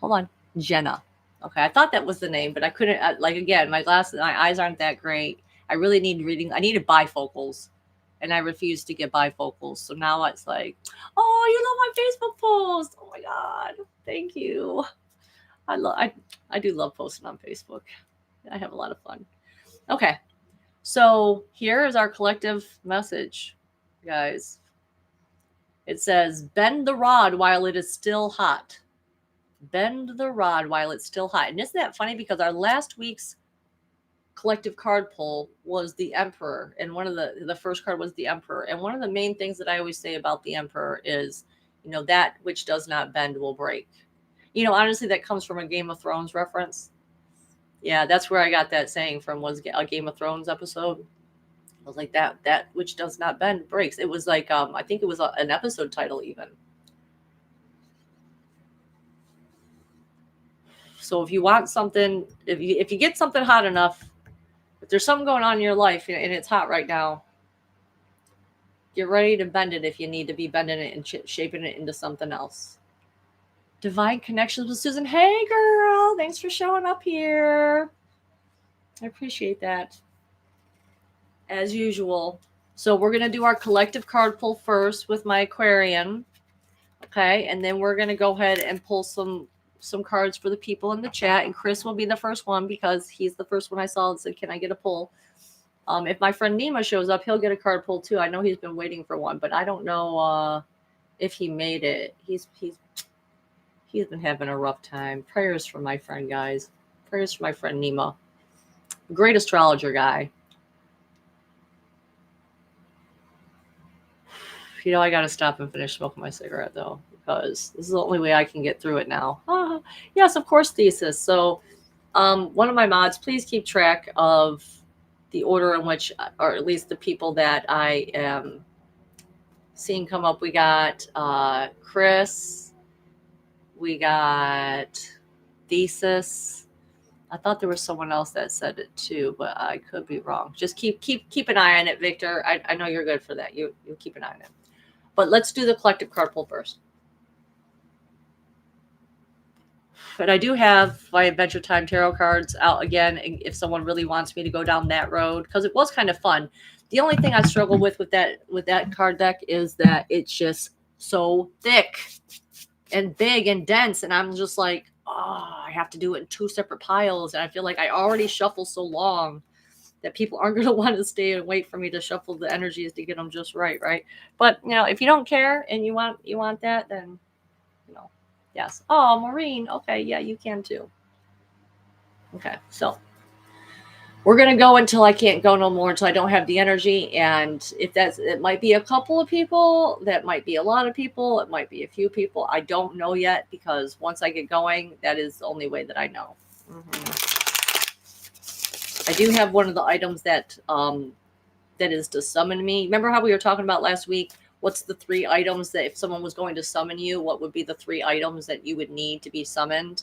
Hold on, Jenna. Okay, I thought that was the name, but I couldn't. Again, my eyes aren't that great. I really need reading. I needed bifocals, and I refused to get bifocals. So now it's like, oh, you love my Facebook post. Oh my God, thank you. I do love posting on Facebook. I have a lot of fun. Okay, so here is our collective message, guys. It says, bend the rod while it is still hot. Bend the rod while it's still hot. And isn't that funny? Because our last week's collective card pull was the Emperor. And one of the first card was the Emperor. And one of the main things that I always say about the Emperor is, that which does not bend will break. Honestly, that comes from a Game of Thrones reference. Yeah, that's where I got that saying from, was a Game of Thrones episode. I was like, that which does not bend breaks. It was like, I think it was an episode title even. So if you want something, if you get something hot enough, if there's something going on in your life and it's hot right now, get ready to bend it if you need to be bending it and shaping it into something else. Divine Connections with Susan. Hey, girl. Thanks for showing up here. I appreciate that. As usual. So we're going to do our collective card pull first with my Aquarian. Okay. And then we're going to go ahead and pull some cards for the people in the chat. And Chris will be the first one because he's the first one I saw and said, can I get a pull? If my friend Nima shows up, he'll get a card pull too. I know he's been waiting for one, but I don't know if he made it. He's been having a rough time. Prayers for my friend, guys. Prayers for my friend Nima. Great astrologer guy. I got to stop and finish smoking my cigarette, though, because this is the only way I can get through it now. Yes, of course, thesis. So one of my mods, please keep track of the order in which, or at least the people that I am seeing come up. We got Chris. We got thesis. I thought there was someone else that said it too, but I could be wrong. Just keep an eye on it, Victor. I know you're good for that. You keep an eye on it. But let's do the collective card pull first. But I do have my Adventure Time tarot cards out again if someone really wants me to go down that road, because it was kind of fun. The only thing I struggle with that card deck is that it's just so thick and big and dense, and I'm just like, I have to do it in 2 separate piles, and I feel like I already shuffle so long that people aren't going to want to stay and wait for me to shuffle the energies to get them just right? But if you don't care and you want that, then Yes. Oh, Maureen. Okay. Yeah, you can too. Okay. So we're going to go until I can't go no more, until I don't have the energy. And if it might be a couple of people, that might be a lot of people, it might be a few people. I don't know yet, because once I get going, that is the only way that I know. I do have one of the items that is to summon me. Remember how we were talking about last week? What's the 3 items that if someone was going to summon you, what would be the 3 items that you would need to be summoned?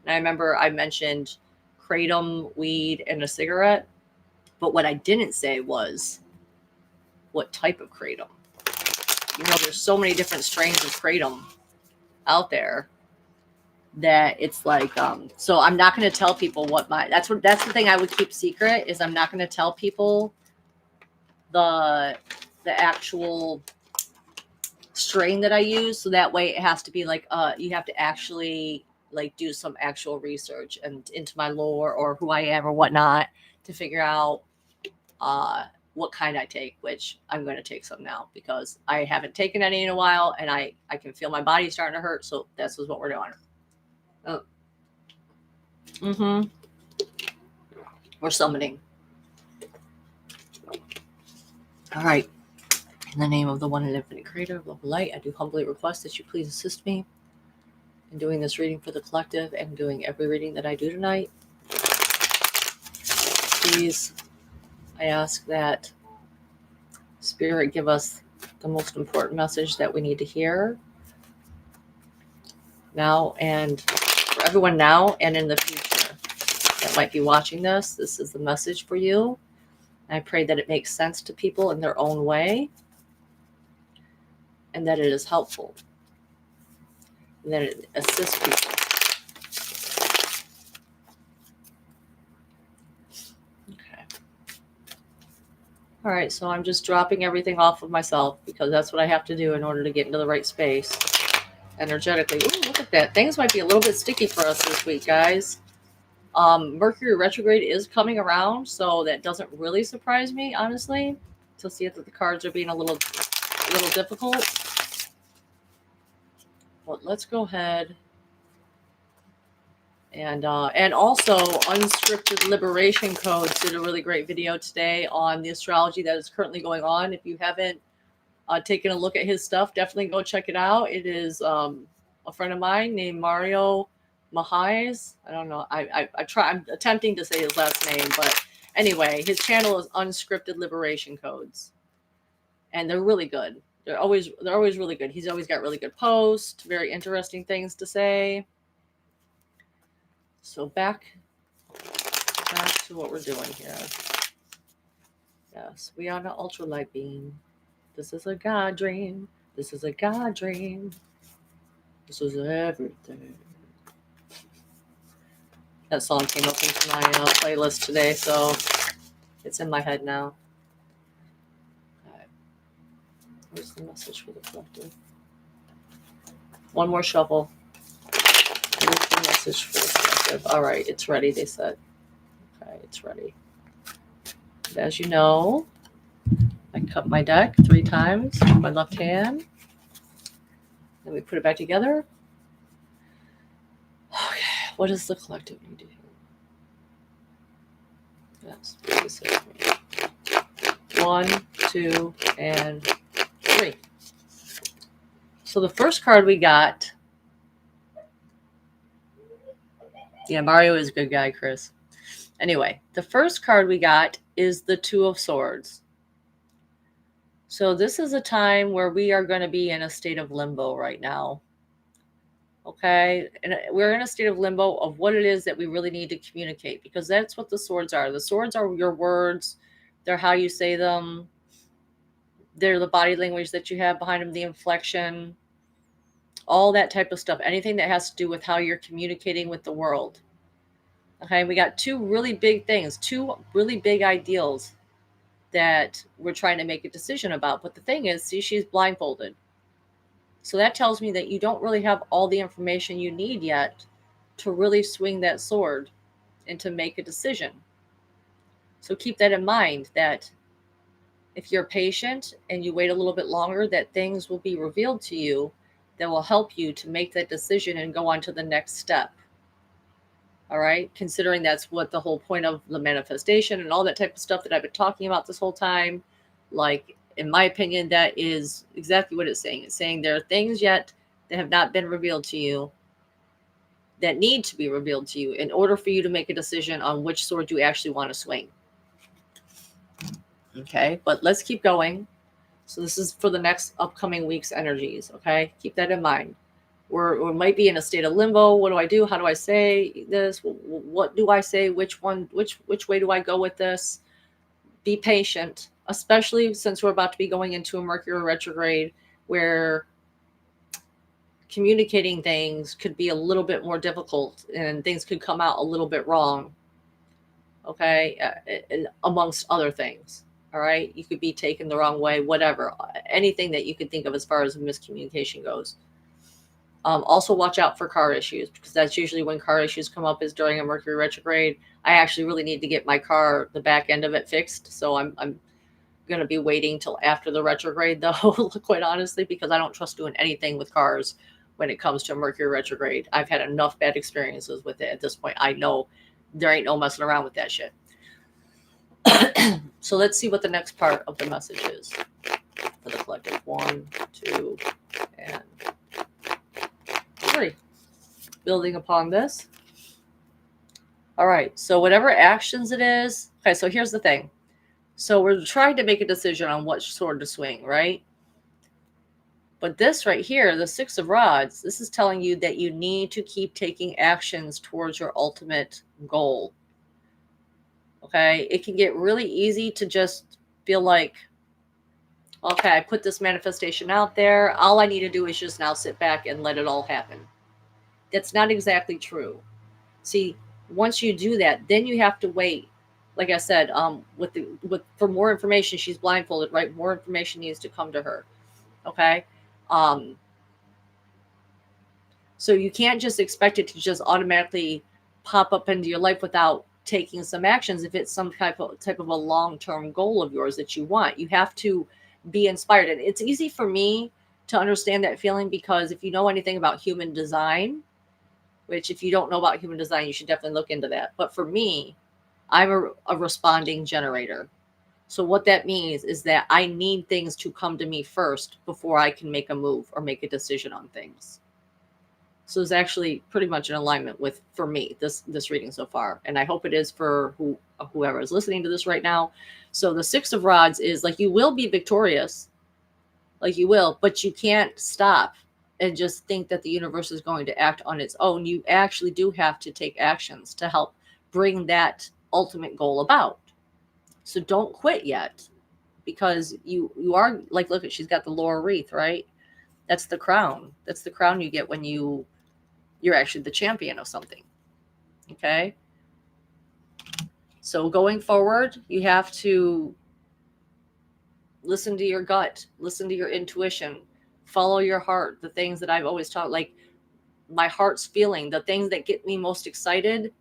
And I remember I mentioned kratom, weed, and a cigarette. But what I didn't say was what type of kratom. There's so many different strains of kratom out there that it's like, so I'm not going to tell people what that's the thing I would keep secret, is I'm not going to tell people the actual strain that I use. So that way it has to be like, you have to actually like do some actual research and into my lore or who I am or whatnot to figure out, what kind I take, which I'm going to take some now because I haven't taken any in a while and I can feel my body starting to hurt. So this is what we're doing. Oh. We're summoning. All right. In the name of the one and infinite creator of love and light, I do humbly request that you please assist me in doing this reading for the collective and doing every reading that I do tonight. Please, I ask that Spirit give us the most important message that we need to hear now, and for everyone now and in the future that might be watching this. This is the message for you. I pray that it makes sense to people in their own way and that it is helpful and that it assists people. Okay. All right, so I'm just dropping everything off of myself because that's what I have to do in order to get into the right space energetically. Ooh, look at that. Things might be a little bit sticky for us this week, guys. Mercury retrograde is coming around, so that doesn't really surprise me, honestly, to see that the cards are being a little difficult. But let's go ahead and also Unscripted Liberation Codes did a really great video today on the astrology that is currently going on. If you haven't taken a look at his stuff, definitely go check it out. It is a friend of mine named Mario Mahais. I don't know. I'm attempting to say his last name, but anyway, his channel is Unscripted Liberation Codes, and they're really good. They're always really good. He's always got really good posts, very interesting things to say. So back to what we're doing here. Yes, we are an ultralight beam. This is a God dream. This is a God dream. This is everything. That song came up into my playlist today, so it's in my head now. Okay. Where's the message for the collective? One more shuffle. Where's the message for the collective? All right, it's ready, they said. Okay, it's ready. And as you know, I cut my deck 3 times with my left hand. Then we put it back together. Okay, what does the collective need to do? Yes, this is 1, 2, and 3. So the first card we got. Yeah, Mario is a good guy, Chris. Anyway, the first card we got is the 2 of Swords. So this is a time where we are going to be in a state of limbo right now. Okay, and we're in a state of limbo of what it is that we really need to communicate, because that's what the swords are. The swords are your words. They're how you say them. They're the body language that you have behind them, the inflection, all that type of stuff. Anything that has to do with how you're communicating with the world. Okay, we got 2 really big things, 2 really big ideals that we're trying to make a decision about. But the thing is, see, she's blindfolded. So that tells me that you don't really have all the information you need yet to really swing that sword and to make a decision. So keep that in mind, that if you're patient and you wait a little bit longer, that things will be revealed to you that will help you to make that decision and go on to the next step. All right, considering that's what the whole point of the manifestation and all that type of stuff that I've been talking about this whole time. Like, in my opinion, that is exactly what it's saying. It's saying there are things yet that have not been revealed to you that need to be revealed to you in order for you to make a decision on which sword you actually want to swing. Okay, but let's keep going. So this is for the next upcoming week's energies. Okay, keep that in mind. We might be in a state of limbo. What do I do? How do I say this? What do I say? Which way do I go with this? Be patient, especially since we're about to be going into a Mercury retrograde where communicating things could be a little bit more difficult and things could come out a little bit wrong. Okay, and amongst other things. All right, you could be taken the wrong way, whatever, anything that you could think of as far as miscommunication goes. Also watch out for car issues, because that's usually when car issues come up, is during a Mercury retrograde. I actually really need to get my car, the back end of it, fixed. So I'm going to be waiting till after the retrograde, though, quite honestly, because I don't trust doing anything with cars when it comes to a Mercury retrograde. I've had enough bad experiences with it at this point. I know there ain't no messing around with that shit. So let's see what the next part of the message is for the collective. 1, 2, and 3. Building upon this. All right, so whatever actions it is. Okay, so here's the thing. So we're trying to make a decision on what sword to swing, right? But this right here, the 6 of Rods, this is telling you that you need to keep taking actions towards your ultimate goal. Okay, it can get really easy to just feel like, okay, I put this manifestation out there. All I need to do is just now sit back and let it all happen. That's not exactly true. See, once you do that, then you have to wait. Like I said, for more information, she's blindfolded, right? More information needs to come to her. Okay. So you can't just expect it to just automatically pop up into your life without taking some actions. If it's some type of a long-term goal of yours that you want, you have to be inspired. And it's easy for me to understand that feeling, because if you know anything about human design, which if you don't know about human design, you should definitely look into that. But for me, I'm a responding generator. So what that means is that I need things to come to me first before I can make a move or make a decision on things. So it's actually pretty much in alignment with, for me, this reading so far. And I hope it is for whoever is listening to this right now. So the 6 of Rods is like, you will be victorious. Like, you will, but you can't stop and just think that the universe is going to act on its own. You actually do have to take actions to help bring that ultimate goal about. So don't quit yet, because you are, like, look at, she's got the laurel wreath, right? That's the crown. That's the crown you get when you're actually the champion of something. Okay. So going forward, you have to listen to your gut, listen to your intuition, follow your heart. The things that I've always taught, like my heart's feeling, the things that get me most excited,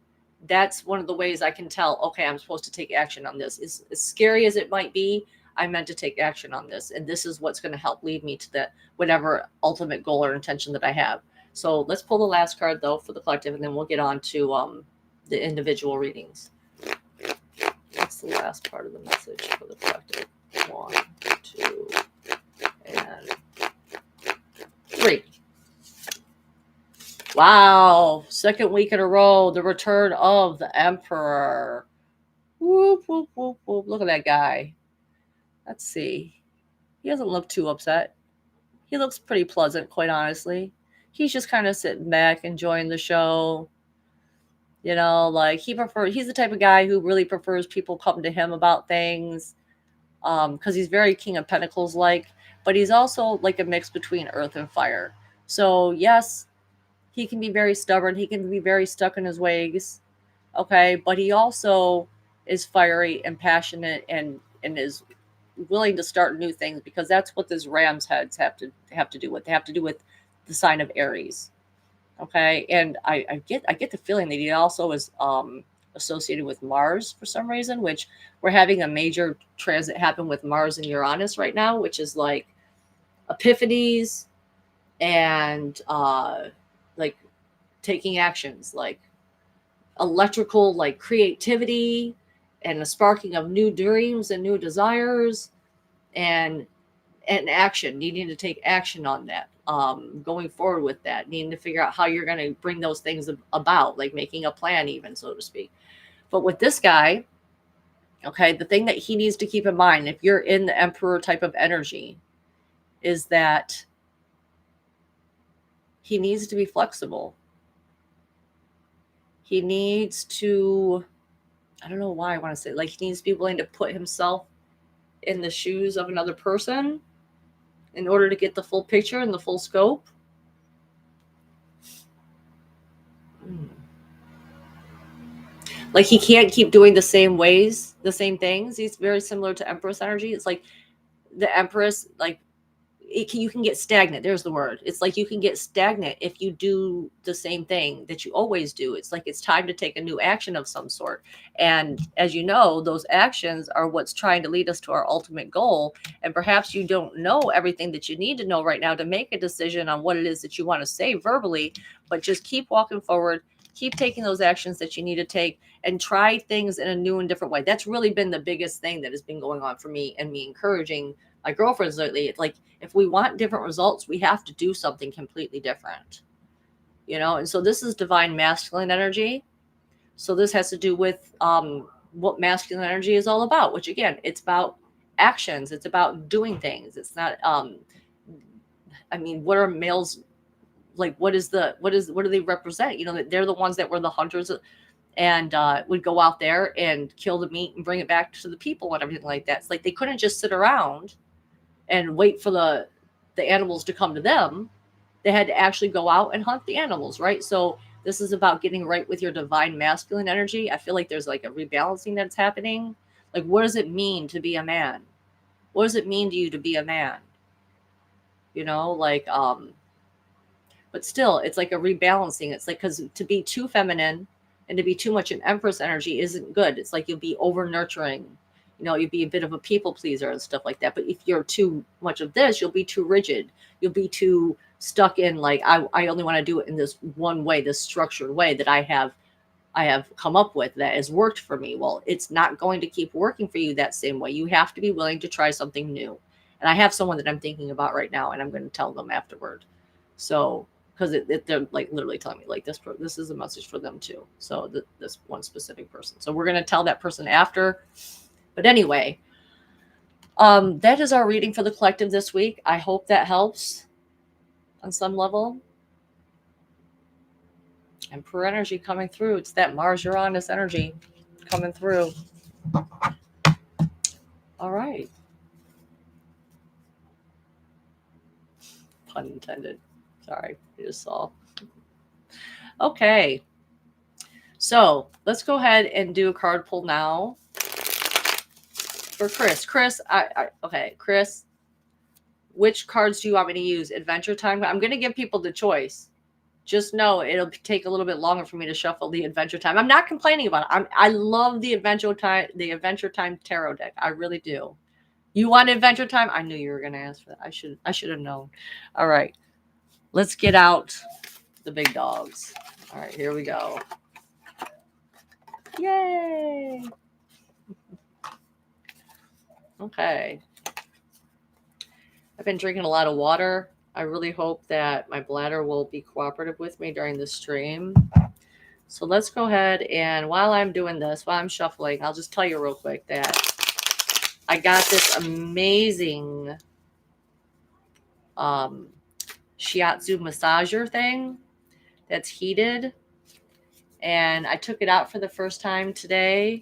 that's one of the ways I can tell, okay, I'm supposed to take action on this. As scary as it might be, I meant to take action on this. And this is what's going to help lead me to that, whatever ultimate goal or intention that I have. So let's pull the last card, though, for the collective, and then we'll get on to the individual readings. That's the last part of the message for the collective. 1, 2, and 3. Wow. Second week in a row, the return of the Emperor. Whoop, whoop, whoop, whoop. Look at that guy. Let's see. He doesn't look too upset. He looks pretty pleasant, quite honestly. He's just kind of sitting back, enjoying the show. You know, like he's the type of guy who really prefers people come to him about things, because he's very King of Pentacles like, but he's also like a mix between earth and fire. So yes, he can be very stubborn. He can be very stuck in his ways. Okay. But he also is fiery and passionate and is willing to start new things, because that's what these ram's heads have to do with. They have to do with the sign of Aries. Okay. And I get the feeling that he also is associated with Mars for some reason, which we're having a major transit happen with Mars and Uranus right now, which is like epiphanies and like taking actions, like electrical, like creativity and a sparking of new dreams and new desires, and action, needing to take action on that, going forward with that, needing to figure out how you're going to bring those things about, like making a plan, even, so to speak. But with this guy, okay, the thing that he needs to keep in mind, if you're in the emperor type of energy, is that he needs to be flexible. He needs to, I don't know why I want to say, like, he needs to be willing to put himself in the shoes of another person in order to get the full picture and the full scope. Like, he can't keep doing the same ways, the same things. He's very similar to Empress energy. It's like the Empress, like, you can get stagnant. There's the word. It's like you can get stagnant if you do the same thing that you always do. It's like it's time to take a new action of some sort. And as you know, those actions are what's trying to lead us to our ultimate goal. And perhaps you don't know everything that you need to know right now to make a decision on what it is that you want to say verbally, but just keep walking forward, keep taking those actions that you need to take, and try things in a new and different way. That's really been the biggest thing that has been going on for me, and me encouraging my girlfriends lately. It's like, if we want different results, we have to do something completely different, and so this is divine masculine energy. So this has to do with what masculine energy is all about, which, again, it's about actions. It's about doing things. It's not I mean, what are males like? What do they represent? They're the ones that were the hunters and would go out there and kill the meat and bring it back to the people and everything like that. It's like they couldn't just sit around and wait for the animals to come to them. They had to actually go out and hunt the animals, right? So this is about getting right with your divine masculine energy. I feel like there's like a rebalancing that's happening. Like, what does it mean to be a man? What does it mean to you to be a man? Like, but still, it's like a rebalancing. It's like, because to be too feminine and to be too much an Empress energy isn't good. It's like you'll be over nurturing. You'd be a bit of a people pleaser and stuff like that. But if you're too much of this, you'll be too rigid. You'll be too stuck in, like, I only want to do it in this one way, this structured way that I have come up with that has worked for me. Well, it's not going to keep working for you that same way. You have to be willing to try something new. And I have someone that I'm thinking about right now, and I'm going to tell them afterward. So, because they're like literally telling me, like, this is a message for them too. So this one specific person. So we're going to tell that person after. But anyway, that is our reading for the collective this week. I hope that helps on some level. Emperor energy coming through. It's that Mars-Uranus energy coming through. All right. Pun intended. Sorry, I just saw. Okay. So let's go ahead and do a card pull now for Chris. Okay, Chris, which cards do you want me to use? Adventure Time? I'm going to give people the choice. Just know it'll take a little bit longer for me to shuffle the Adventure Time. I'm not complaining about it. I love the Adventure Time tarot deck. I really do. You want Adventure Time? I knew you were going to ask for that. I should have known. All right. Let's get out the big dogs. All right, here we go. Yay. Okay. I've been drinking a lot of water. I really hope that my bladder will be cooperative with me during the stream. So let's go ahead, and while I'm doing this, while I'm shuffling, I'll just tell you real quick that I got this amazing shiatsu massager thing that's heated, and I took it out for the first time today,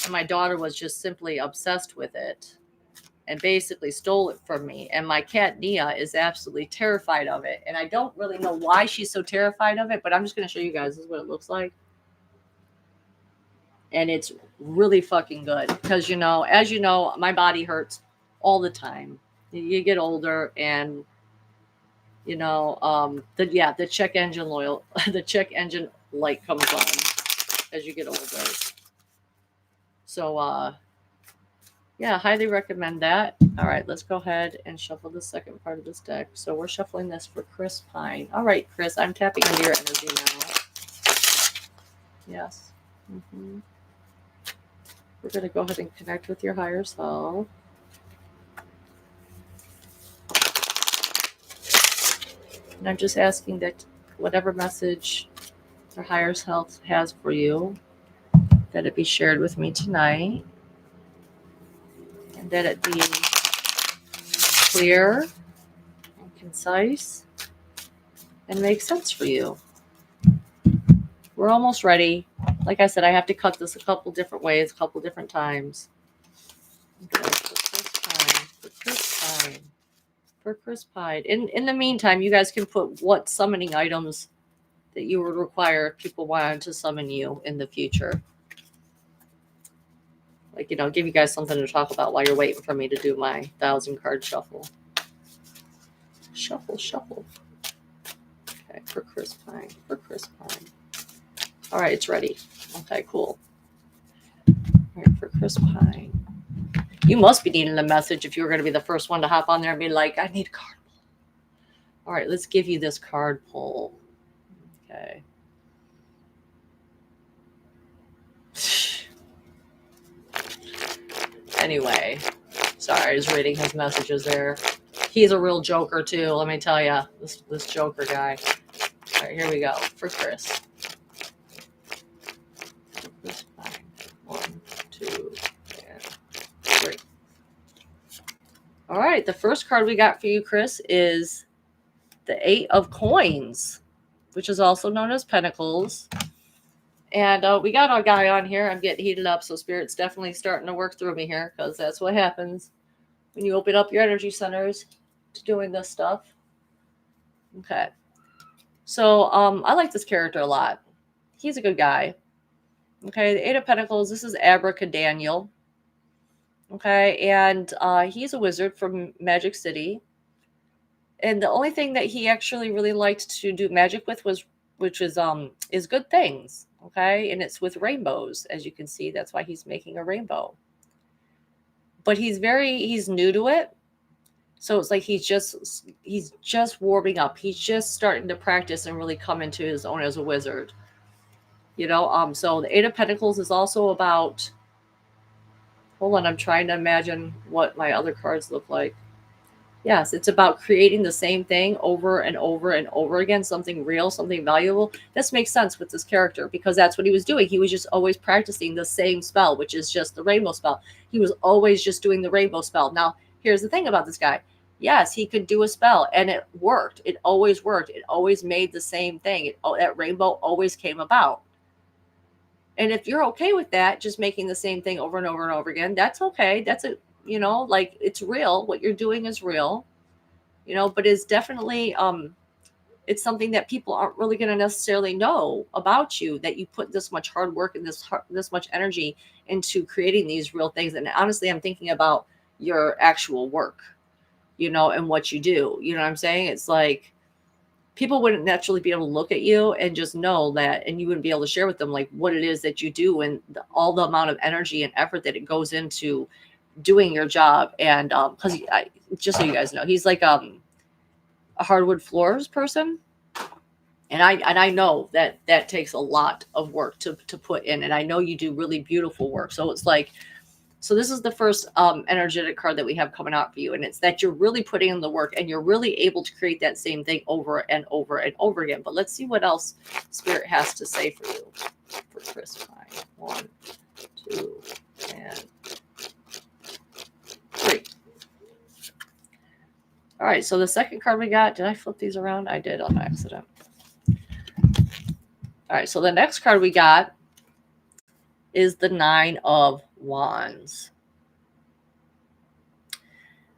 and my daughter was just simply obsessed with it and basically stole it from me. And my cat Nia is absolutely terrified of it, and I don't really know why she's so terrified of it, but I'm just going to show you guys. This is what it looks like. And it's really fucking good because, as you know, my body hurts all the time. You get older, and the check engine light comes on as you get older. So Yeah, highly recommend that. All right, let's go ahead and shuffle the second part of this deck. So we're shuffling this for Chris Pine. All right, Chris, I'm tapping into your energy now. Yes. Mm-hmm. We're going to go ahead and connect with your higher self. And I'm just asking that whatever message your higher self has for you, that it be shared with me tonight. And that it be clear and concise and make sense for you. We're almost ready. Like I said, I have to cut this a couple different ways, a couple different times. Okay, for Chris Pine. In the meantime, you guys can put what summoning items that you would require if people wanted to summon you in the future. Like, give you guys something to talk about while you're waiting for me to do my 1,000 card shuffle. Shuffle. Okay, for Chris Pine. All right, it's ready. Okay, cool. All right, for Chris Pine. You must be needing a message if you were going to be the first one to hop on there and be like, I need a card pull. All right, let's give you this card pull. Okay. Anyway, sorry, I was reading his messages there. He's a real joker too, let me tell you. This joker guy. All right, here we go for Chris. Chris Pine. 1, 2, and 3. All right, the first card we got for you, Chris, is the 8 of Coins, which is also known as Pentacles. And we got our guy on here. I'm getting heated up, so Spirit's definitely starting to work through me here, because that's what happens when you open up your energy centers to doing this stuff. Okay. So I like this character a lot. He's a good guy. Okay, the 8 of Pentacles, this is Abracadaniel. Okay, and he's a wizard from Magic City. And the only thing that he actually really liked to do magic with is good things. Okay, and it's with rainbows, as you can see. That's why he's making a rainbow. But he's new to it. So it's like he's just warming up. He's just starting to practice and really come into his own as a wizard. So the 8 of Pentacles is also about, hold on, I'm trying to imagine what my other cards look like. Yes, it's about creating the same thing over and over and over again, something real, something valuable. This makes sense with this character because that's what he was doing. He was just always practicing the same spell, which is just the rainbow spell. He was always just doing the rainbow spell. Now, here's the thing about this guy. Yes, he could do a spell and it worked. It always worked. It always made the same thing. That rainbow always came about. And if you're okay with that, just making the same thing over and over and over again, that's okay. That's it's real. What you're doing is real, but it's definitely, it's something that people aren't really going to necessarily know about you, that you put this much hard work and this much energy into creating these real things. And honestly, I'm thinking about your actual work, and what you do. You know what I'm saying? It's like, people wouldn't naturally be able to look at you and just know that, and you wouldn't be able to share with them like what it is that you do and all the amount of energy and effort that it goes into doing your job. And because just so you guys know, he's like a hardwood floors person, and I know that takes a lot of work to put in, and I know you do really beautiful work. So it's like, so this is the first energetic card that we have coming out for you. And it's that you're really putting in the work and you're really able to create that same thing over and over and over again. But let's see what else Spirit has to say for you for Chris Pine. 1, 2, and 3. All right, so the second card we got, did I flip these around? I did on accident. All right, so the next card we got is the 9 of Wands.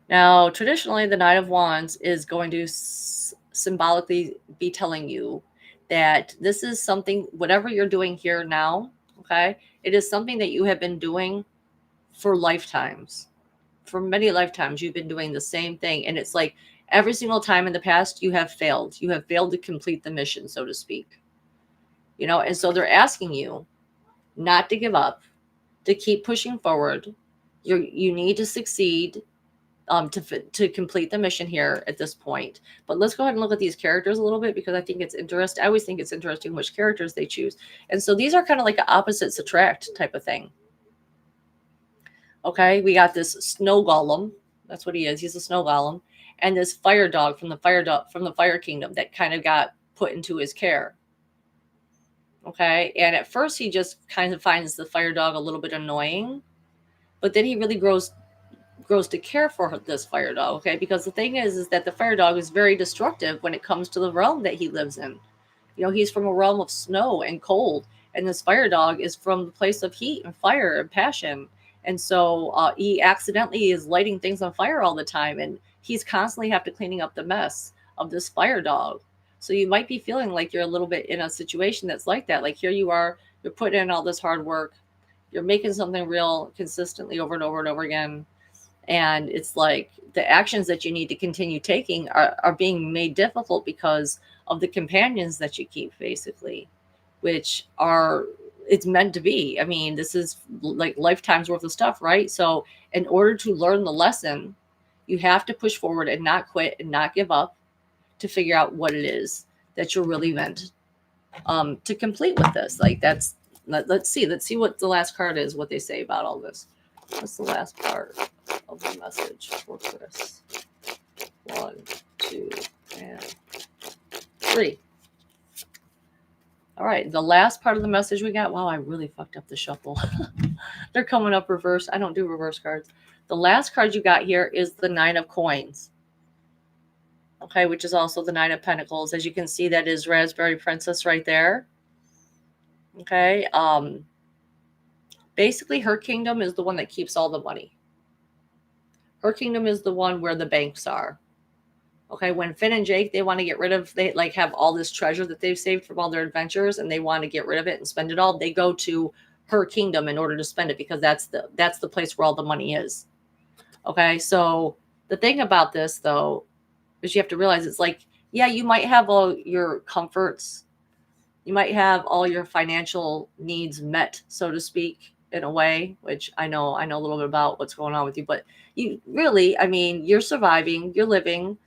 Now, traditionally, the 9 of Wands is going to symbolically be telling you that this is something, whatever you're doing here now, okay, it is something that you have been doing for lifetimes. For many lifetimes, you've been doing the same thing. And it's like every single time in the past, you have failed. You have failed to complete the mission, so to speak. And so they're asking you not to give up, to keep pushing forward. You need to succeed to complete the mission here at this point. But let's go ahead and look at these characters a little bit, because I think it's interesting. I always think it's interesting which characters they choose. And so these are kind of like an opposites attract type of thing. Okay, we got this snow golem. That's what he is. He's a snow golem. And this fire dog from the fire kingdom that kind of got put into his care. Okay, and at first he just kind of finds the fire dog a little bit annoying, but then he really grows to care for this fire dog. Okay, because the thing is that the fire dog is very destructive when it comes to the realm that he lives in. You know, he's from a realm of snow and cold, and this fire dog is from the place of heat and fire and passion. And so he accidentally is lighting things on fire all the time, and he's constantly have to cleaning up the mess of this fire dog. So you might be feeling like you're a little bit in a situation that's like that. Like here you are, you're putting in all this hard work, you're making something real consistently over and over and over again. And it's like the actions that you need to continue taking are being made difficult because of the companions that you keep, basically, which are, it's meant to be. I mean, this is like lifetimes worth of stuff, right? So in order to learn the lesson, you have to push forward and not quit and not give up to figure out what it is that you're really meant to complete with this. Like let's see what the last card is, what they say about all this. What's the last part of the message for Chris? 1, 2, and 3. All right, the last part of the message we got. Wow, I really fucked up the shuffle. They're coming up reverse. I don't do reverse cards. The last card you got here is the 9 of Coins. Okay, which is also the 9 of Pentacles. As you can see, that is Raspberry Princess right there. Okay, basically her kingdom is the one that keeps all the money. Her kingdom is the one where the banks are. Okay, when Finn and Jake, they want to get rid of, they like have all this treasure that they've saved from all their adventures, and they want to get rid of it and spend it all. They go to her kingdom in order to spend it, because that's the place where all the money is. Okay, so the thing about this though is you have to realize it's like, yeah, you might have all your comforts, you might have all your financial needs met, so to speak, in a way, which I know a little bit about what's going on with you, but you really, I mean, you're surviving, you're living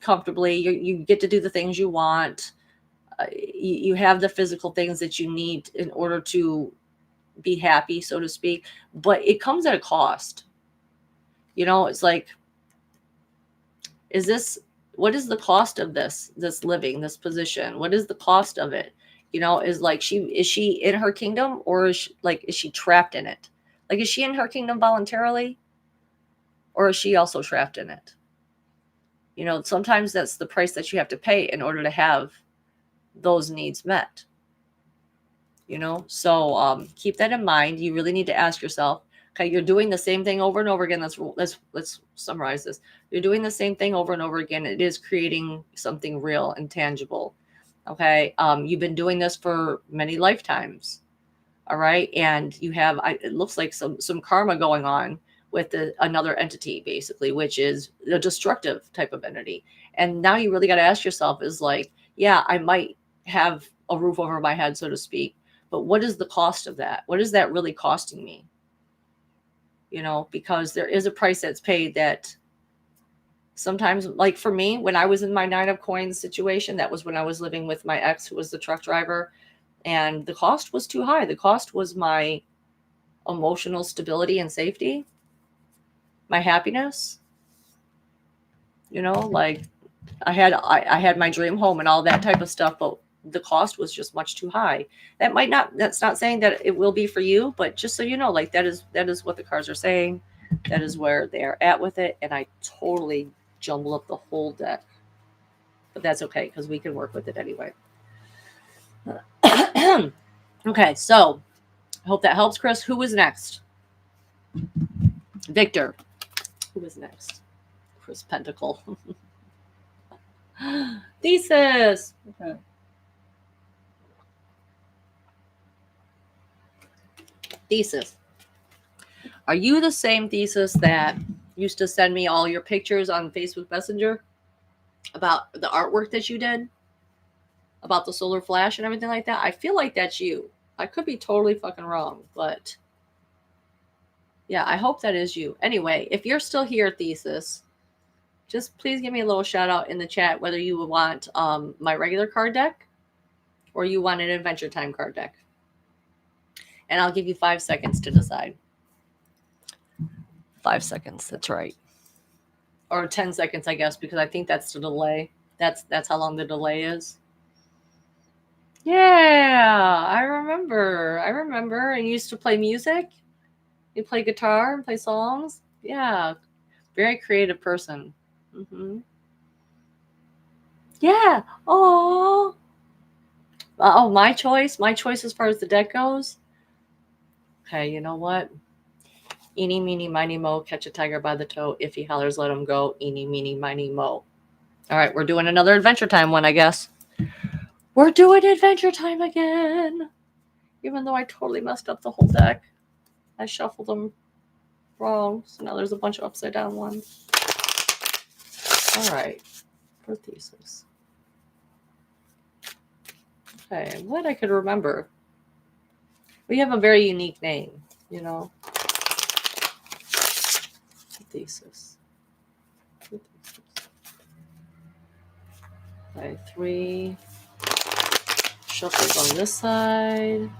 comfortably, you get to do the things you want, you have the physical things that you need in order to be happy, so to speak, but it comes at a cost. You know, it's like, what is the cost of this living, this position? What is the cost of it? You know, is she in her kingdom, or is she trapped in it? Like, is she in her kingdom voluntarily, or is she also trapped in it? You know, sometimes that's the price that you have to pay in order to have those needs met. You know, so keep that in mind. You really need to ask yourself, okay, you're doing the same thing over and over again. Let's summarize this. You're doing the same thing over and over again. It is creating something real and tangible. Okay, you've been doing this for many lifetimes. All right, and you have, it looks like some karma going on with another entity, basically, which is a destructive type of entity. And now you really got to ask yourself, is like, yeah, I might have a roof over my head, so to speak, but what is the cost of that? What is that really costing me? You know, because there is a price that's paid that sometimes, like for me, when I was in my 9 of Coins situation, that was when I was living with my ex, who was the truck driver, and the cost was too high. The cost was my emotional stability and safety, my happiness. You know, like I had my dream home and all that type of stuff, but the cost was just much too high. That's not saying that it will be for you, but just so you know, like that is what the cards are saying. That is where they're at with it. And I totally jumble up the whole deck, but that's okay, because we can work with it anyway. Okay, so I hope that helps, Chris. Who was next? Victor. Who was next? Chris Pentacle. Thesis. Okay. Thesis. Are you the same Thesis that used to send me all your pictures on Facebook Messenger about the artwork that you did, about the solar flash and everything like that? I feel like that's you. I could be totally fucking wrong, but Yeah, I hope that is you. Anyway, if you're still here, Thesis, just please give me a little shout out in the chat whether you would want my regular card deck or you want an Adventure Time card deck. And I'll give you 5 seconds to decide. 5 seconds, that's right. Or 10 seconds, I guess, because I think that's the delay. That's how long the delay is. Yeah, I remember. And you used to play music? You play guitar and play songs? Yeah, very creative person. Mm-hmm. Yeah. Oh. Oh, my choice as far as the deck goes. Okay, you know what? Eeny, meeny, miny, mo, catch a tiger by the toe. If he hollers, let him go. Eeny, meeny, miny, mo. All right, we're doing another Adventure Time one, I guess. We're doing Adventure Time again. Even though I totally messed up the whole deck. I shuffled them wrong. So now there's a bunch of upside down ones. All right. For Thesis. Okay, I'm glad I could remember. We have a very unique name, you know. Thesis. Okay, 3 shuffles on this side.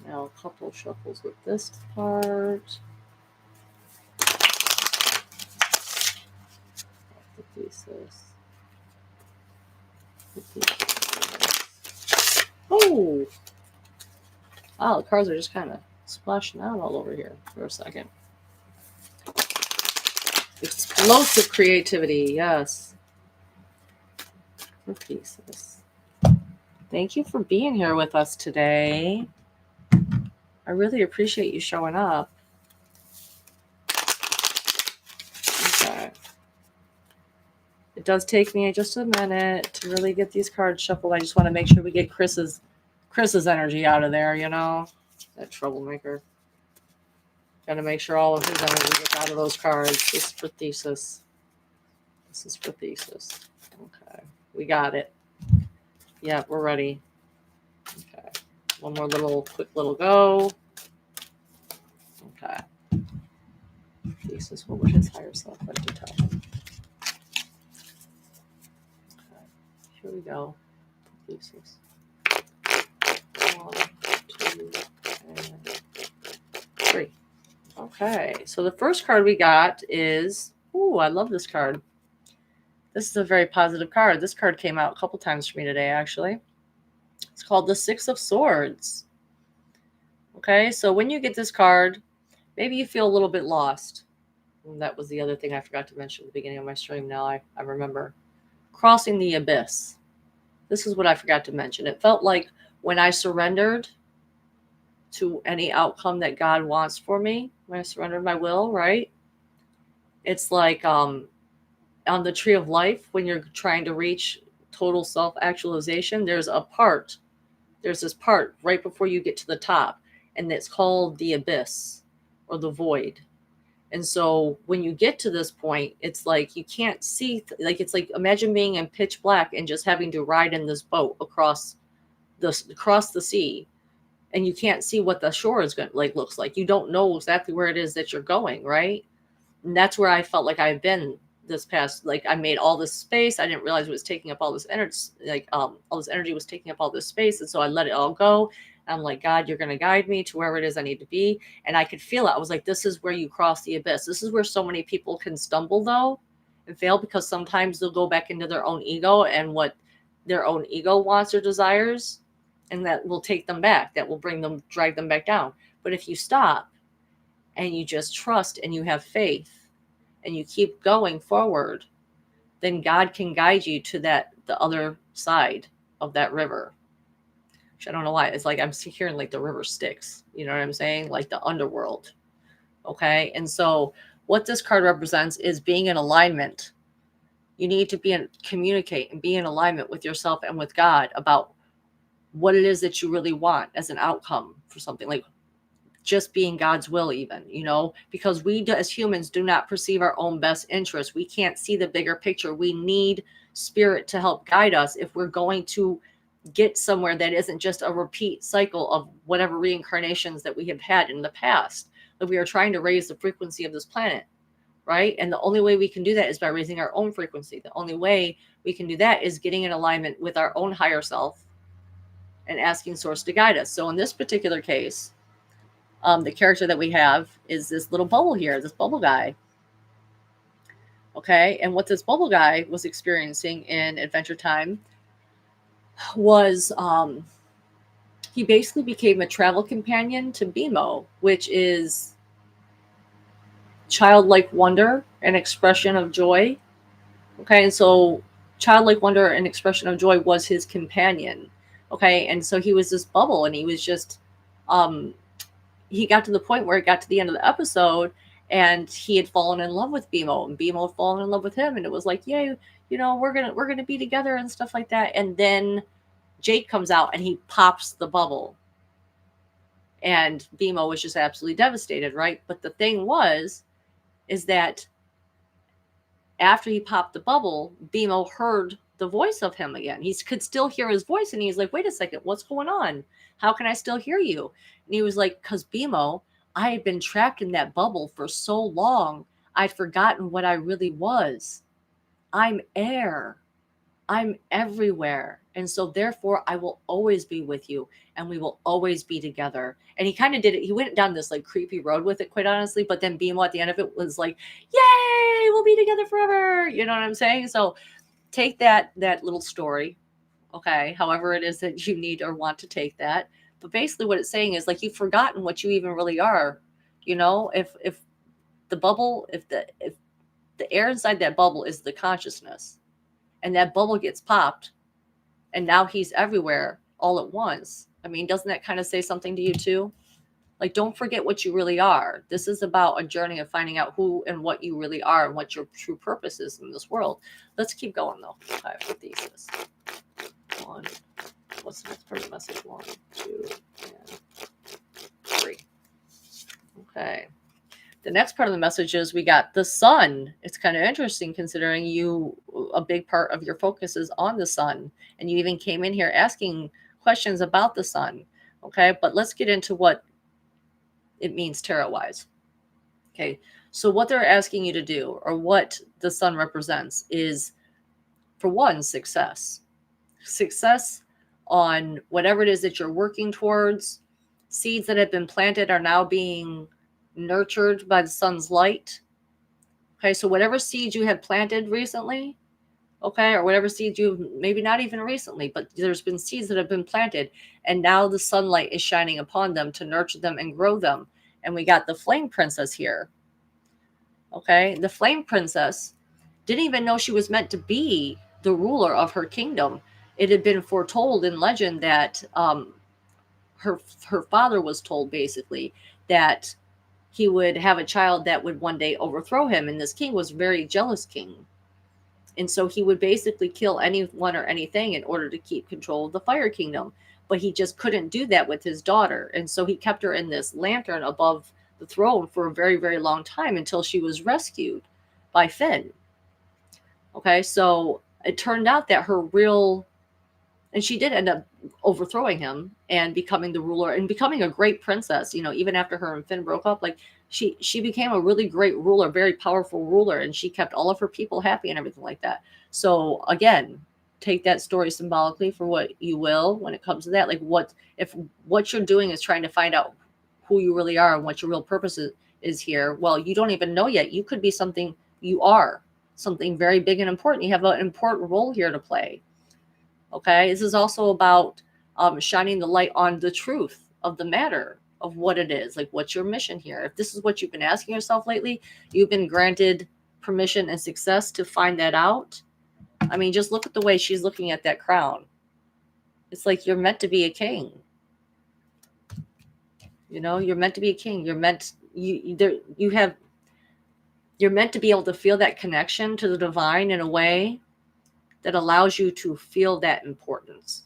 Now a couple shuffles with this part. The Thesis. Oh! Wow, the cards are just kind of splashing out all over here for a second. Explosive creativity, yes. For Thesis. Thank you for being here with us today. I really appreciate you showing up. Okay. It does take me just a minute to really get these cards shuffled. I just want to make sure we get Chris's energy out of there, you know? That troublemaker. Got to make sure all of his energy gets out of those cards. This is for Thesis. This is for Thesis. Okay. We got it. Yeah, we're ready. Okay. One more quick little go. Okay. Thesis, what would his higher self like to tell him? Okay. Here we go. Thesis. 1, 2, and 3. Okay, so the first card we got is, ooh, I love this card. This is a very positive card. This card came out a couple times for me today, actually. It's called the 6 of Swords. Okay, so when you get this card, maybe you feel a little bit lost. And that was the other thing I forgot to mention at the beginning of my stream. Now I remember. Crossing the abyss. This is what I forgot to mention. It felt like when I surrendered to any outcome that God wants for me, when I surrendered my will, right? It's like on the tree of life, when you're trying to reach total self-actualization, there's this part right before you get to the top, and it's called the abyss or the void. And so when you get to this point, it's like you can't see, like it's like imagine being in pitch black and just having to ride in this boat across the sea, and you can't see what the shore is going to looks like. You don't know exactly where it is that you're going, right? And that's where I felt like I've been this past, like I made all this space. I didn't realize it was taking up all this energy, all this energy was taking up all this space. And so I let it all go. I'm like, God, you're going to guide me to wherever it is I need to be. And I could feel it. I was like, this is where you cross the abyss. This is where so many people can stumble though and fail, because sometimes they'll go back into their own ego and what their own ego wants or desires. And that will take them back. That will drag them back down. But if you stop and you just trust and you have faith and you keep going forward, then God can guide you to the other side of that river. Which I don't know why. It's like I'm hearing like the river Styx. You know what I'm saying? Like the underworld. Okay. And so what this card represents is being in alignment. You need to communicate and be in alignment with yourself and with God about what it is that you really want as an outcome for something, like just being God's will, even, because we as humans do not perceive our own best interest. We can't see the bigger picture. We need spirit to help guide us if we're going to, get somewhere that isn't just a repeat cycle of whatever reincarnations that we have had in the past. That we are trying to raise the frequency of this planet, right? And the only way we can do that is by raising our own frequency. The only way we can do that is getting in alignment with our own higher self and asking Source to guide us. So in this particular case, the character that we have is this little bubble here, this bubble guy. Okay, and what this bubble guy was experiencing in Adventure Time was he basically became a travel companion to BMO, which is childlike wonder and expression of joy. Okay, and so childlike wonder and expression of joy was his companion. Okay, and so he was this bubble, and he was just he got to the point where it got to the end of the episode, and he had fallen in love with BMO, and BMO had fallen in love with him, and it was like, yay, we're gonna be together and stuff like that. And then Jake comes out and he pops the bubble, and BMO was just absolutely devastated, right? But the thing is that after he popped the bubble, BMO heard the voice of him again. He could still hear his voice, and he's like, wait a second, what's going on? How can I still hear you? And he was like, because BMO, I had been trapped in that bubble for so long, I'd forgotten what I really was. I'm air. I'm everywhere. And so therefore I will always be with you, and we will always be together. And he kind of did it. He went down this like creepy road with it, quite honestly. But then BMO at the end of it was like, yay, we'll be together forever. You know what I'm saying? So take that little story, okay, however it is that you need or want to take that. But basically what it's saying is like, you've forgotten what you even really are. If the bubble, if the air inside that bubble is the consciousness, and that bubble gets popped, and now he's everywhere all at once. I mean, doesn't that kind of say something to you too? Like, don't forget what you really are. This is about a journey of finding out who and what you really are and what your true purpose is in this world. Let's keep going though. Okay, for thesis. 1. What's the next part of the message? 1, 2, and 3. Okay. The next part of the message is we got the sun. It's kind of interesting considering a big part of your focus is on the sun. And you even came in here asking questions about the sun. Okay, but let's get into what it means tarot-wise. Okay, so what they're asking you to do, or what the sun represents, is, for one, success. Success on whatever it is that you're working towards. Seeds that have been planted are now being nurtured by the sun's light. Okay, so whatever seeds you have planted recently, okay, or whatever seeds you've, maybe not even recently, but there's been seeds that have been planted, and now the sunlight is shining upon them to nurture them and grow them. And we got the flame princess here. Okay, the flame princess didn't even know she was meant to be the ruler of her kingdom. It had been foretold in legend that her father was told basically that he would have a child that would one day overthrow him. And this king was a very jealous king. And so he would basically kill anyone or anything in order to keep control of the fire kingdom. But he just couldn't do that with his daughter. And so he kept her in this lantern above the throne for a very, very long time until she was rescued by Finn. Okay, so it turned out that and she did end up overthrowing him and becoming the ruler and becoming a great princess. Even after her and Finn broke up, like she became a really great ruler, very powerful ruler, and she kept all of her people happy and everything like that. So again, take that story symbolically for what you will when it comes to that. Like, if what you're doing is trying to find out who you really are and what your real purpose is here, well, you don't even know yet. You could be something, you are something very big and important. You have an important role here to play. Okay, this is also about shining the light on the truth of the matter of what it is. Like, what's your mission here? If this is what you've been asking yourself lately, you've been granted permission and success to find that out. I mean, just look at the way she's looking at that crown. It's like you're meant to be a king. You're meant to be a king. You're meant to be able to feel that connection to the divine in a way that allows you to feel that importance.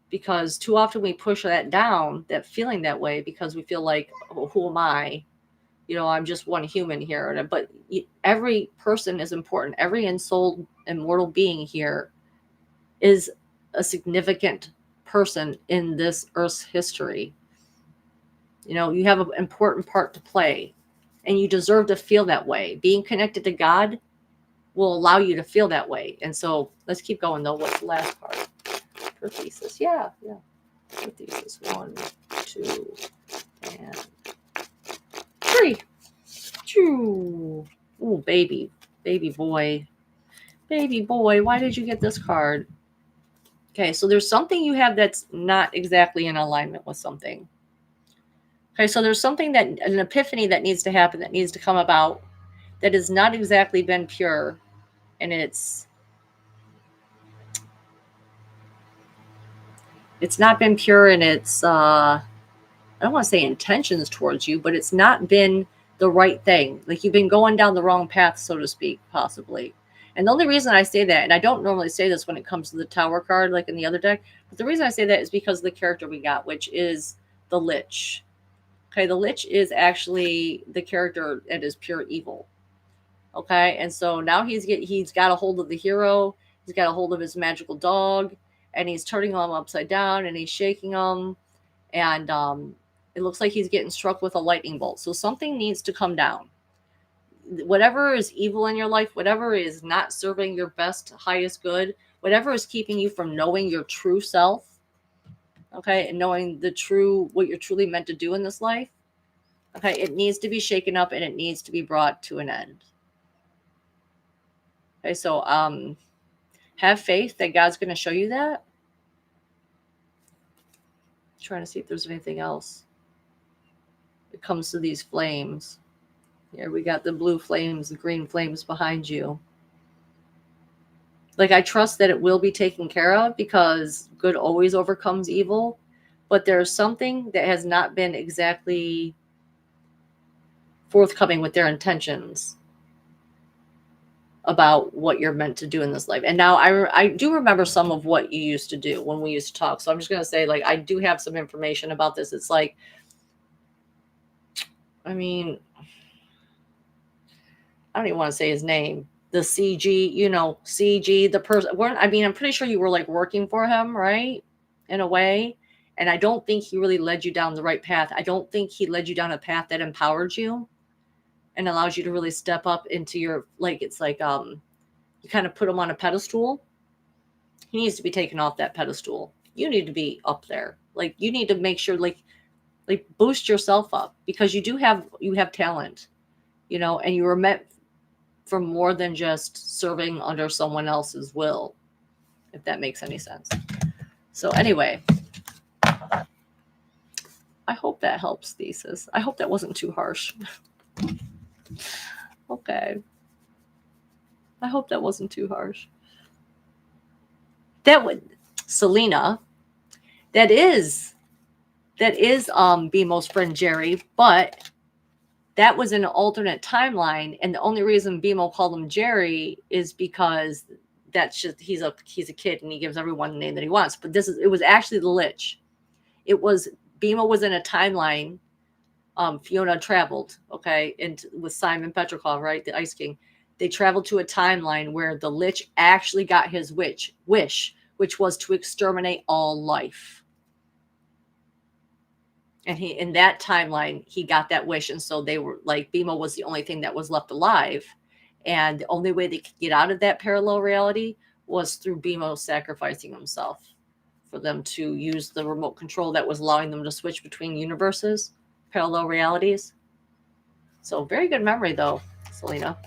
Because too often we push that down, that feeling that way, because we feel like, oh, who am I? I'm just one human here. But every person is important. Every ensouled, immortal being here is a significant person in this Earth's history. You know, you have an important part to play, and you deserve to feel that way. Being connected to God will allow you to feel that way. And so let's keep going though. What's the last part? For thesis. Yeah. For thesis. 1, 2, and 3. Choo. Ooh, baby boy. Baby boy, why did you get this card? Okay, so there's something you have that's not exactly in alignment with something. Okay, so there's something that, an epiphany that needs to happen, that needs to come about, that has not exactly been pure. And it's not been pure in its, I don't want to say intentions towards you, but it's not been the right thing. Like you've been going down the wrong path, so to speak, possibly. And the only reason I say that, and I don't normally say this when it comes to the Tower card, like in the other deck, but the reason I say that is because of the character we got, which is the Lich. Okay, the Lich is actually the character that is pure evil. Okay, and so now he's got a hold of the hero. He's got a hold of his magical dog, and he's turning him upside down, and he's shaking him, and it looks like he's getting struck with a lightning bolt. So something needs to come down. Whatever is evil in your life, whatever is not serving your best, highest good, whatever is keeping you from knowing your true self, okay, and knowing what you're truly meant to do in this life, okay, it needs to be shaken up and it needs to be brought to an end. Okay, so have faith that God's going to show you that. I'm trying to see if there's anything else. It comes to these flames. Here we got the blue flames, the green flames behind you. Like I trust that it will be taken care of because good always overcomes evil. But there's something that has not been exactly forthcoming with their intentions about what you're meant to do in this life. And now I do remember some of what you used to do when we used to talk. So I'm just going to say, like, I do have some information about this. It's like, I mean, I don't even want to say his name. The CG, CG, the person. I'm pretty sure you were like working for him, right? In a way. And I don't think he really led you down the right path. I don't think he led you down a path that empowered you and allows you to really step up into your, like, it's like, you kind of put him on a pedestal. He needs to be taken off that pedestal. You need to be up there. Like, you need to make sure, like boost yourself up because you have talent, and you were meant for more than just serving under someone else's will, if that makes any sense. So anyway, I hope that helps, Thesis. I hope that wasn't too harsh. Okay. I hope that wasn't too harsh. Selena, that is BMO's friend Jerry, but that was an alternate timeline, and the only reason BMO called him Jerry is because that's just he's a kid and he gives everyone the name that he wants. But it was actually the Lich. It was BMO was in a timeline. Fiona traveled, okay, and with Simon Petrikov, right, the Ice King. They traveled to a timeline where the Lich actually got his wish, which was to exterminate all life. And in that timeline, he got that wish. And so they were like, BMO was the only thing that was left alive. And the only way they could get out of that parallel reality was through BMO sacrificing himself for them to use the remote control that was allowing them to switch between universes, parallel realities. So very good memory, though, Selena.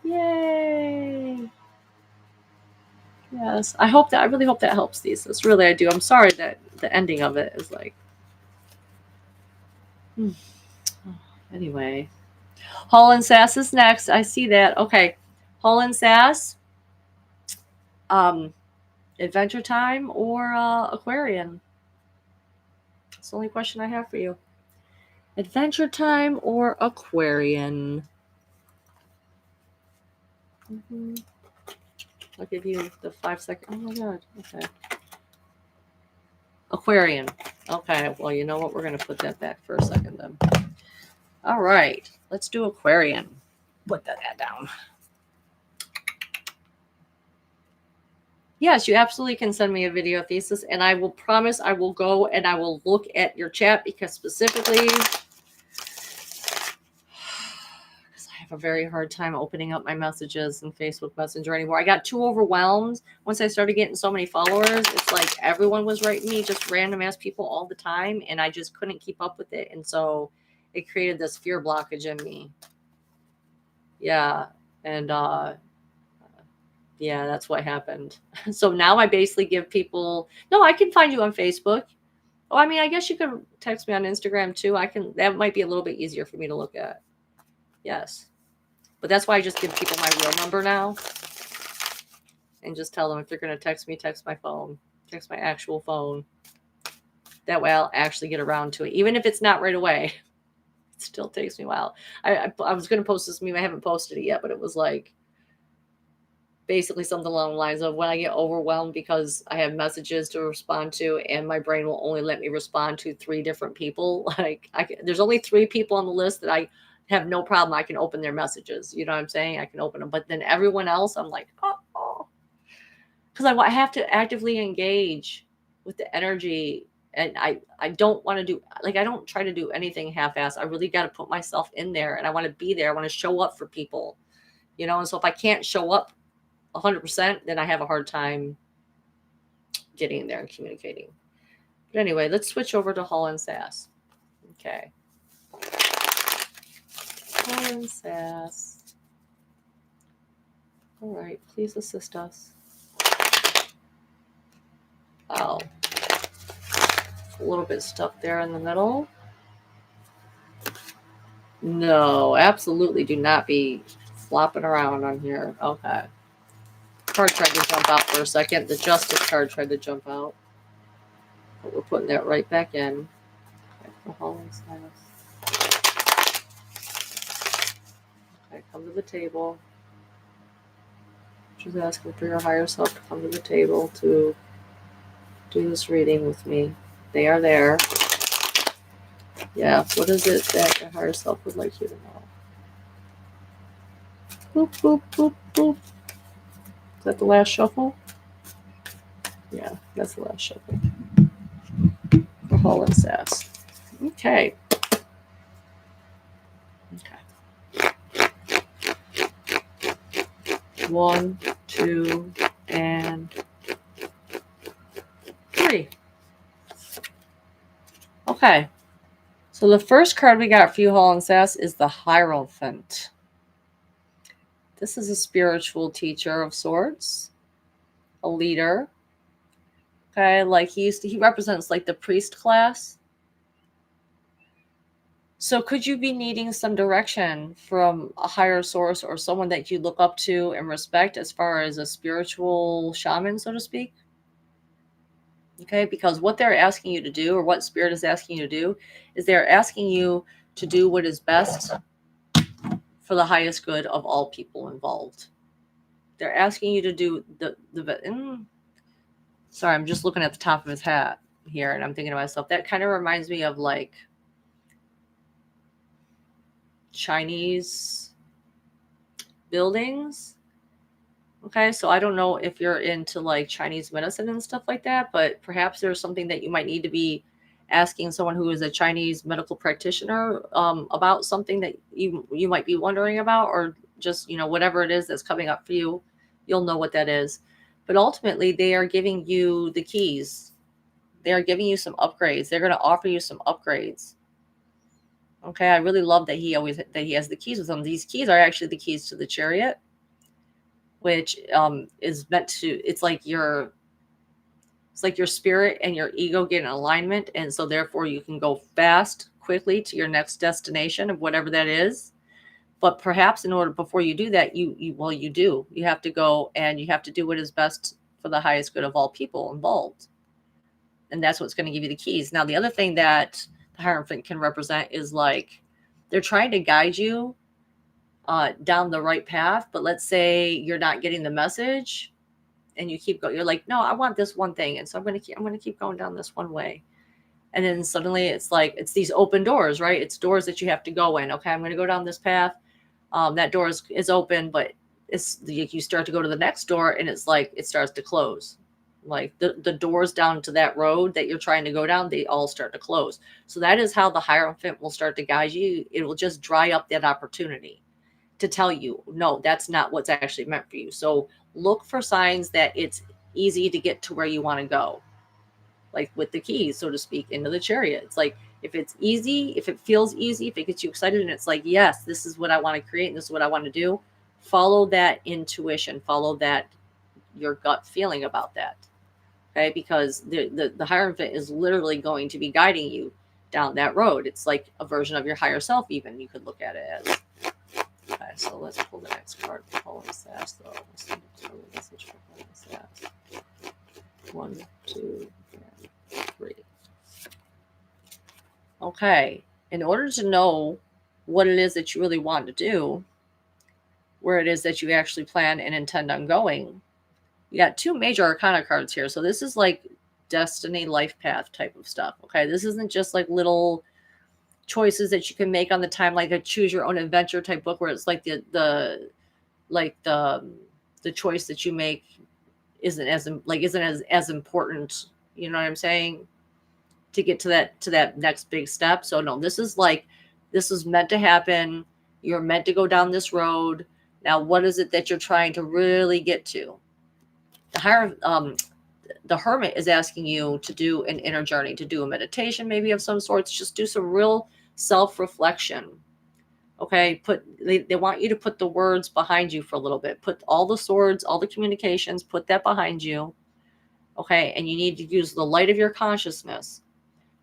Yay. Yes, I really hope that helps, Thesis. Really, I do. I'm sorry that the ending of it is like... Anyway. Hull and Sass is next. I see that. Okay. Hull and Sass. Adventure Time or Aquarian? That's the only question I have for you. Adventure Time or Aquarian? I'll give you the 5 second. Oh my God. Okay. Aquarian. Okay. Well, you know what? We're going to put that back for a second then. All right. Let's do Aquarian. Put that down. Yes, you absolutely can send me a video thesis, and I will promise I will go and I will look at your chat, because specifically, because I have a very hard time opening up my messages in Facebook Messenger anymore. I got too overwhelmed once I started getting so many followers. It's like everyone was writing me, just random ass people all the time, and I just couldn't keep up with it. And so it created this fear blockage in me. Yeah. And yeah, that's what happened. So now I basically give people, no, I can find you on Facebook. Oh, I mean, I guess you could text me on Instagram too. That might be a little bit easier for me to look at. Yes. But that's why I just give people my real number now. And just tell them, if they're going to text me, text my phone, text my actual phone. That way I'll actually get around to it. Even if it's not right away, it still takes me a while. I was going to post this meme. I haven't posted it yet, but it was like, basically something along the lines of, when I get overwhelmed because I have messages to respond to and my brain will only let me respond to 3 different people. Like there's only 3 people on the list that I have no problem. I can open their messages. You know what I'm saying? I can open them. But then everyone else, I'm like, oh, because I have to actively engage with the energy. And I don't want to do, like, I don't try to do anything half-assed. I really got to put myself in there, and I want to be there. I want to show up for people, and so if I can't show up 100%, then I have a hard time getting there and communicating. But anyway, let's switch over to Hall and Sass. Okay. Hall and Sass. All right, please assist us. Oh. A little bit stuck there in the middle. No, absolutely do not be flopping around on here. Okay. Card tried to jump out for a second. The Justice card tried to jump out. But we're putting that right back in. Okay, for Hall and Sass. Okay, come to the table. Just asking for your higher self to come to the table to do this reading with me. They are there. Yeah, what is it that your higher self would like you to know? Boop, boop, boop, boop. Is that the last shuffle? Yeah, that's the last shuffle. For Hall and Sass. Okay. Okay. 1, 2, and 3. Okay. So the first card we got for you, Hall and Sass, is the Hierophant. This is a spiritual teacher of sorts, a leader. Okay, like he represents like the priest class. So could you be needing some direction from a higher source or someone that you look up to and respect as far as a spiritual shaman, so to speak? Okay, because what they're asking you to do, or what Spirit is asking you to do, is they're asking you to do what is best for the highest good of all people involved. They're asking you to do sorry, I'm just looking at the top of his hat here, and I'm thinking to myself, that kind of reminds me of like Chinese buildings. Okay, so I don't know if you're into like Chinese medicine and stuff like that, but perhaps there's something that you might need to be asking someone who is a Chinese medical practitioner about something that you might be wondering about, or just, whatever it is that's coming up for you, you'll know what that is. But ultimately, they are giving you the keys. They are giving you some upgrades. They're going to offer you some upgrades. Okay, I really love that he has the keys with him. These keys are actually the keys to the Chariot, which is meant to, it's like your spirit and your ego get in alignment, and so therefore you can go fast, quickly to your next destination of whatever that is. But perhaps before you do that, you have to go and you have to do what is best for the highest good of all people involved, and that's what's going to give you the keys. Now, the other thing that the Hierophant can represent is like they're trying to guide you down the right path, but let's say you're not getting the message and you keep going. You're like, no, I want this one thing, and so I'm going to keep going down this one way. And then suddenly it's like it's these open doors, right? It's doors that you have to go in. Okay, I'm going to go down this path. That door is open, but you start to go to the next door and it's like it starts to close. Like the doors down to that road that you're trying to go down, they all start to close. So that is how the Hierophant will start to guide you. It will just dry up that opportunity to tell you, no, that's not what's actually meant for you. So look for signs that it's easy to get to where you want to go. Like with the keys, so to speak, into the chariot. It's like, if it's easy, if it feels easy, if it gets you excited and it's like, yes, this is what I want to create and this is what I want to do, follow that intuition, follow that, your gut feeling about that. Okay, because the Hierophant is literally going to be guiding you down that road. It's like a version of your higher self, even, you could look at it as. Okay, so let's pull the next card for Holy Sass, though. Let's see the message for Holy Sass. 1, 2, and 3. Okay, in order to know what it is that you really want to do, where it is that you actually plan and intend on going, you got 2 major arcana cards here. So this is like destiny, life path type of stuff. Okay, this isn't just like little choices that you can make on the time, like a choose your own adventure type book, where it's like the choice that you make isn't as important. You know what I'm saying? To get to that next big step. So no, this is meant to happen. You're meant to go down this road. Now, what is it that you're trying to really get to? The Hermit is asking you to do an inner journey, to do a meditation, maybe of some sorts. Just do some real self-reflection. Okay, they want you to put the words behind you for a little bit. Put all the swords, all the communications, put that behind you. Okay, and you need to use the light of your consciousness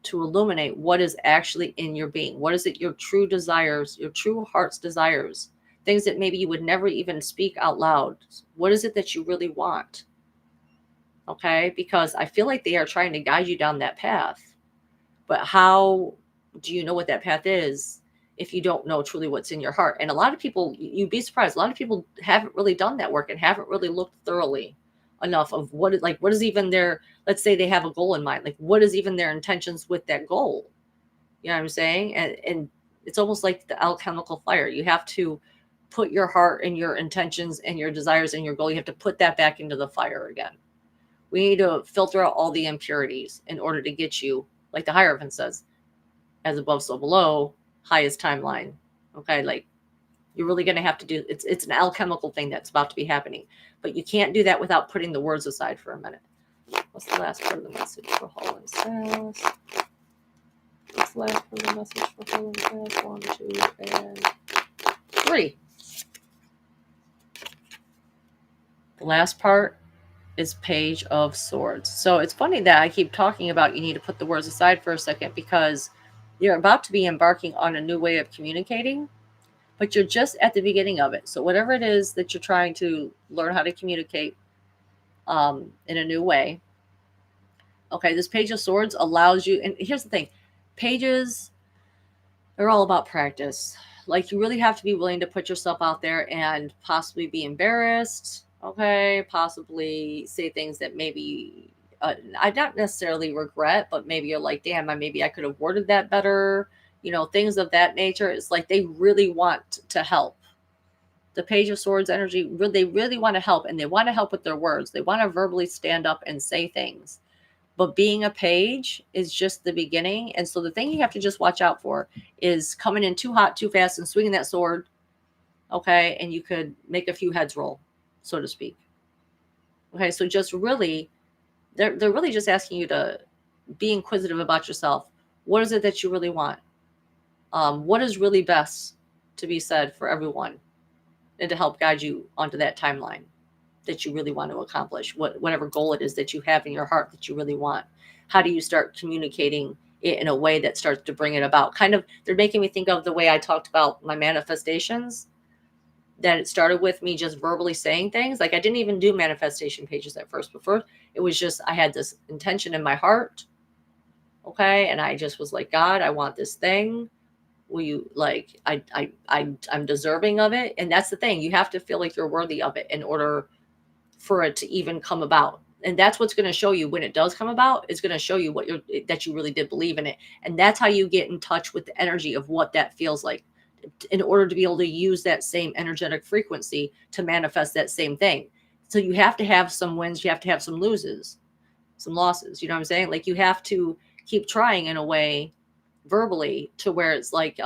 to illuminate what is actually in your being. What is it, your true desires, your true heart's desires, things that maybe you would never even speak out loud. What is it that you really want? Okay, because I feel like they are trying to guide you down that path. But how do you know what that path is if you don't know truly what's in your heart? And a lot of people, you'd be surprised, a lot of people haven't really done that work and haven't really looked thoroughly enough of what is even their, let's say they have a goal in mind, like what is even their intentions with that goal? You know what I'm saying? And it's almost like the alchemical fire. You have to put your heart and your intentions and your desires and your goal, you have to put that back into the fire again. We need to filter out all the impurities in order to get you, like the Hierophant says, as above, so below, highest timeline. Okay, like you're really going to have to do, it's an alchemical thing that's about to be happening. But you can't do that without putting the words aside for a minute. What's the last part of the message for Holy Sass? What's the last part of the message for Holy Sass? 1, 2, and 3. The last part is Page of Swords. So it's funny that I keep talking about you need to put the words aside for a second, because you're about to be embarking on a new way of communicating, but you're just at the beginning of it. So whatever it is that you're trying to learn how to communicate in a new way. Okay, this Page of Swords allows you, and here's the thing, pages, they're all about practice. Like you really have to be willing to put yourself out there and possibly be embarrassed. Okay, possibly say things that maybe I don't necessarily regret, but maybe you're like, damn, maybe I could have worded that better. You know, things of that nature. It's like they really want to help. The Page of Swords energy, they really want to help, and they want to help with their words. They want to verbally stand up and say things. But being a page is just the beginning. And so the thing you have to just watch out for is coming in too hot, too fast, and swinging that sword. Okay, and you could make a few heads roll, so to speak. Okay, so just really, they're really just asking you to be inquisitive about yourself. What is it that you really want? What is really best to be said for everyone, and to help guide you onto that timeline that you really want to accomplish, whatever goal it is that you have in your heart that you really want. How do you start communicating it in a way that starts to bring it about? Kind of, they're making me think of the way I talked about my manifestations, that it started with me just verbally saying things. Like I didn't even do manifestation pages at first. Before, it was just, I had this intention in my heart. Okay. And I just was like, God, I want this thing. Will you, like, I'm deserving of it. And that's the thing. You have to feel like you're worthy of it in order for it to even come about. And that's what's going to show you when it does come about. It's going to show you that you really did believe in it. And that's how you get in touch with the energy of what that feels like in order to be able to use that same energetic frequency to manifest that same thing. So you have to have some wins, you have to have some losses, some losses. You know what I'm saying? Like you have to keep trying in a way verbally to where it's like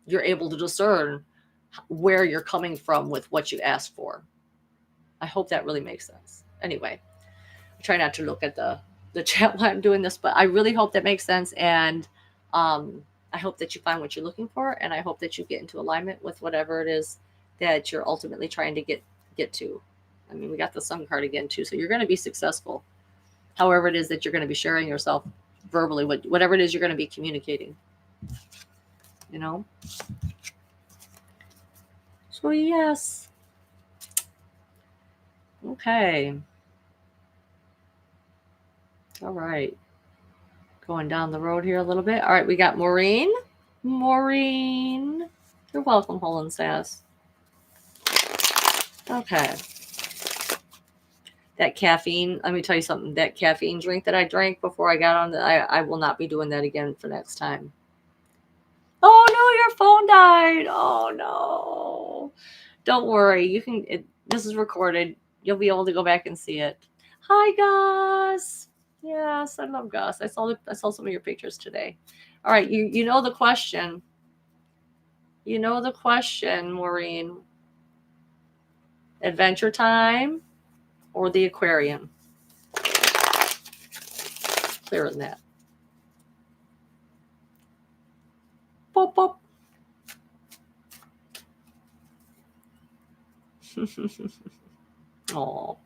you're able to discern where you're coming from with what you asked for. I hope that really makes sense. Anyway, I try not to look at the chat while I'm doing this, but I really hope that makes sense. And I hope that you find what you're looking for, and I hope that you get into alignment with whatever it is that you're ultimately trying to get to. I mean, we got the Sun card again too, so you're going to be successful. However it is that you're going to be sharing yourself verbally, whatever it is you're going to be communicating. You know. So yes. Okay. All right. Going down the road here a little bit. All right, we got Maureen. Maureen. You're welcome, Holland Sass. Okay. That caffeine, let me tell you something. That caffeine drink that I drank before I got on, I will not be doing that again for next time. Oh, no, your phone died. Oh, no. Don't worry. You can, this is recorded. You'll be able to go back and see it. Hi, Gus. Yes, I love Gus. I saw some of your pictures today. All right, you know the question. You know the question, Maureen. Adventure Time or the aquarium? Clearer than that. Pop, pop. Oh.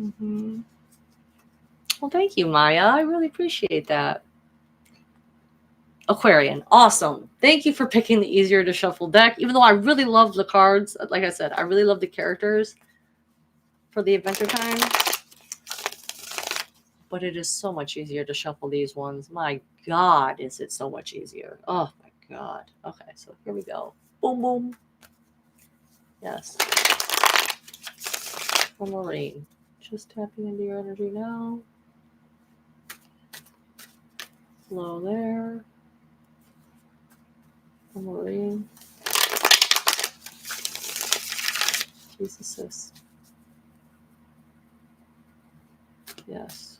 Mm-hmm. Well, thank you, Maya. I really appreciate that. Aquarian. Awesome. Thank you for picking the easier to shuffle deck. Even though I really love the cards, like I said, I really love the characters for the Adventure Time. But it is so much easier to shuffle these ones. My God, is it so much easier. Oh, my God. Okay, so here we go. Boom, boom. Yes. For Maureen. Just tapping into your energy now. Flow there. For Maureen. Jesus, sis. Yes.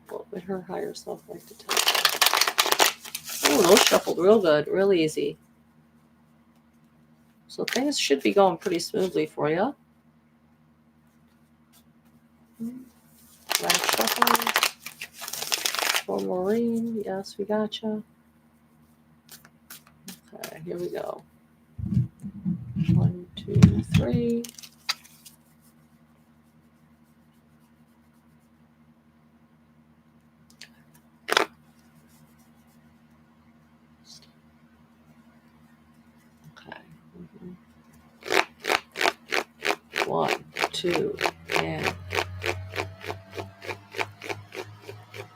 What would her higher self like to tell her? Oh, those shuffled real good, real easy. So things should be going pretty smoothly for you. Last shuffle. For Maureen. Yes, we gotcha. Okay, here we go. 1, 2, 3. Okay. 1, 2, and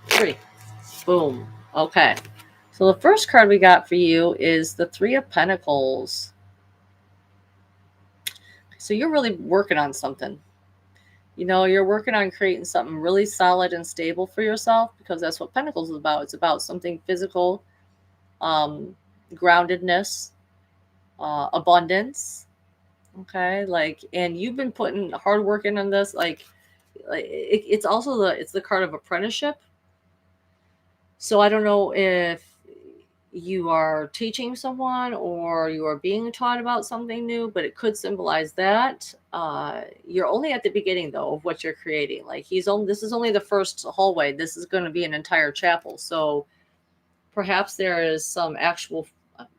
3. Boom. Okay. So the first card we got for you is the 3 of Pentacles. So you're really working on something. You know, you're working on creating something really solid and stable for yourself, because that's what Pentacles is about. It's about something physical, groundedness, abundance. Okay, like, and you've been putting hard work in on this. Like it's also it's the card of apprenticeship. So I don't know if you are teaching someone or you are being taught about something new, but it could symbolize that. You're only at the beginning though of what you're creating. Like this is only the first hallway. This is going to be an entire chapel. So perhaps there is some actual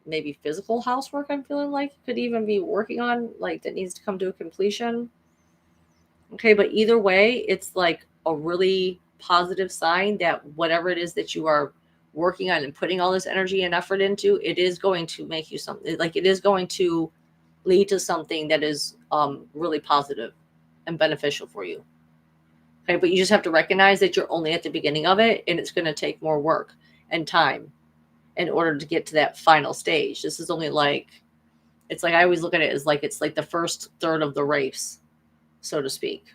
maybe physical housework I'm feeling like could even be working on, like that needs to come to a completion. Okay, but either way, it's like a really positive sign that whatever it is that you are working on and putting all this energy and effort into, it is going to make you something, like it is going to lead to something that is really positive and beneficial for you. Okay, but you just have to recognize that you're only at the beginning of it, and it's going to take more work and time in order to get to that final stage. This is only like, it's like I always look at it as like it's like the first third of the race, so to speak.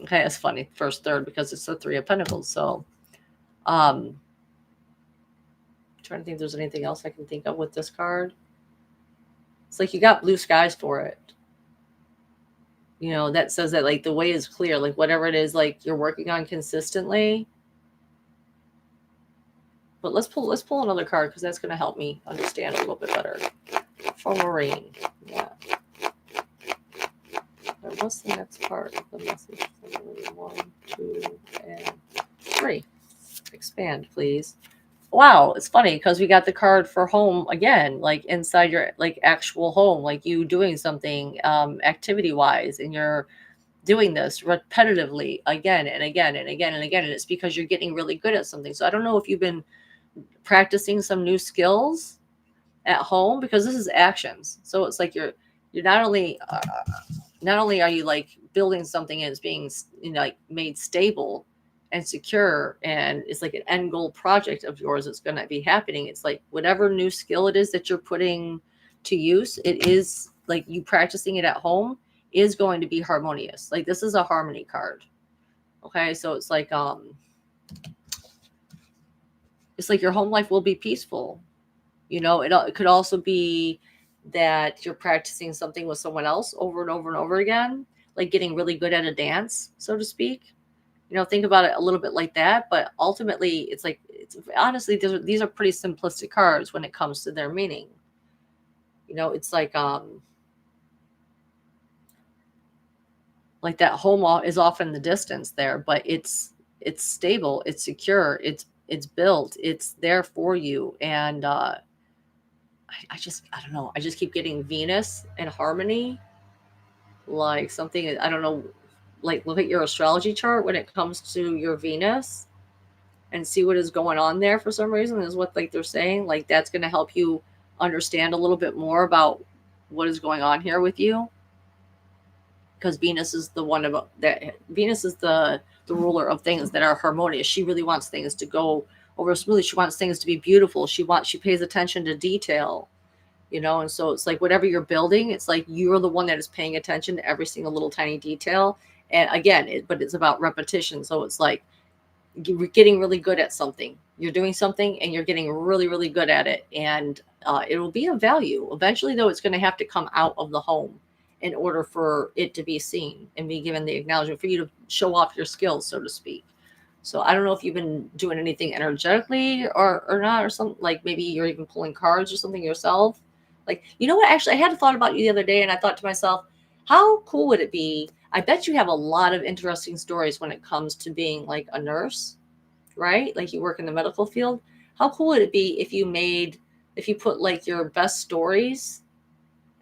Okay, that's funny. First, third, because it's the Three of Pentacles. So, trying to think if there's anything else I can think of with this card. It's like you got blue skies for it. You know, that says that like the way is clear, like whatever it is like you're working on consistently. But let's pull another card because that's going to help me understand a little bit better. For Marine. Yeah. What's the next part of the message? 1, 2, and 3. Expand, please. Wow, it's funny because we got the card for home again, like inside your like actual home, like you doing something activity wise, and you're doing this repetitively again and again and again and again, and it's because you're getting really good at something. So I don't know if you've been practicing some new skills at home, because this is actions. So it's like you're not only are you like building something and it's being, you know, like made stable and secure, and it's like an end goal project of yours that's going to be happening. It's like whatever new skill it is that you're putting to use, it is like you practicing it at home is going to be harmonious. Like this is a harmony card. Okay, so it's like your home life will be peaceful. You know, it could also be that you're practicing something with someone else over and over and over again, like getting really good at a dance, so to speak. You know, think about it a little bit like that. But ultimately, it's like, honestly, these are pretty simplistic cards when it comes to their meaning. You know, it's like that home is off in the distance there, but it's stable, it's secure, it's built, it's there for you. And I don't know. I just keep getting Venus and harmony, like something, I don't know, like look at your astrology chart when it comes to your Venus and see what is going on there for some reason, is what like they're saying. Like that's going to help you understand a little bit more about what is going on here with you. Because Venus is the one about that. Venus is the ruler of things that are harmonious. She really wants things to go over smoothly. She wants things to be beautiful. She pays attention to detail. You know, and so it's like whatever you're building, it's like you're the one that is paying attention to every single little tiny detail. And again, but it's about repetition. So it's like you're getting really good at something. You're doing something and you're getting really, really good at it. And it will be of value. Eventually, though, it's going to have to come out of the home in order for it to be seen and be given the acknowledgement, for you to show off your skills, so to speak. So I don't know if you've been doing anything energetically or not, or something, like maybe you're even pulling cards or something yourself. Like, you know what? Actually, I had a thought about you the other day, and I thought to myself, how cool would it be? I bet you have a lot of interesting stories when it comes to being like a nurse, right? Like you work in the medical field. How cool would it be if you put like your best stories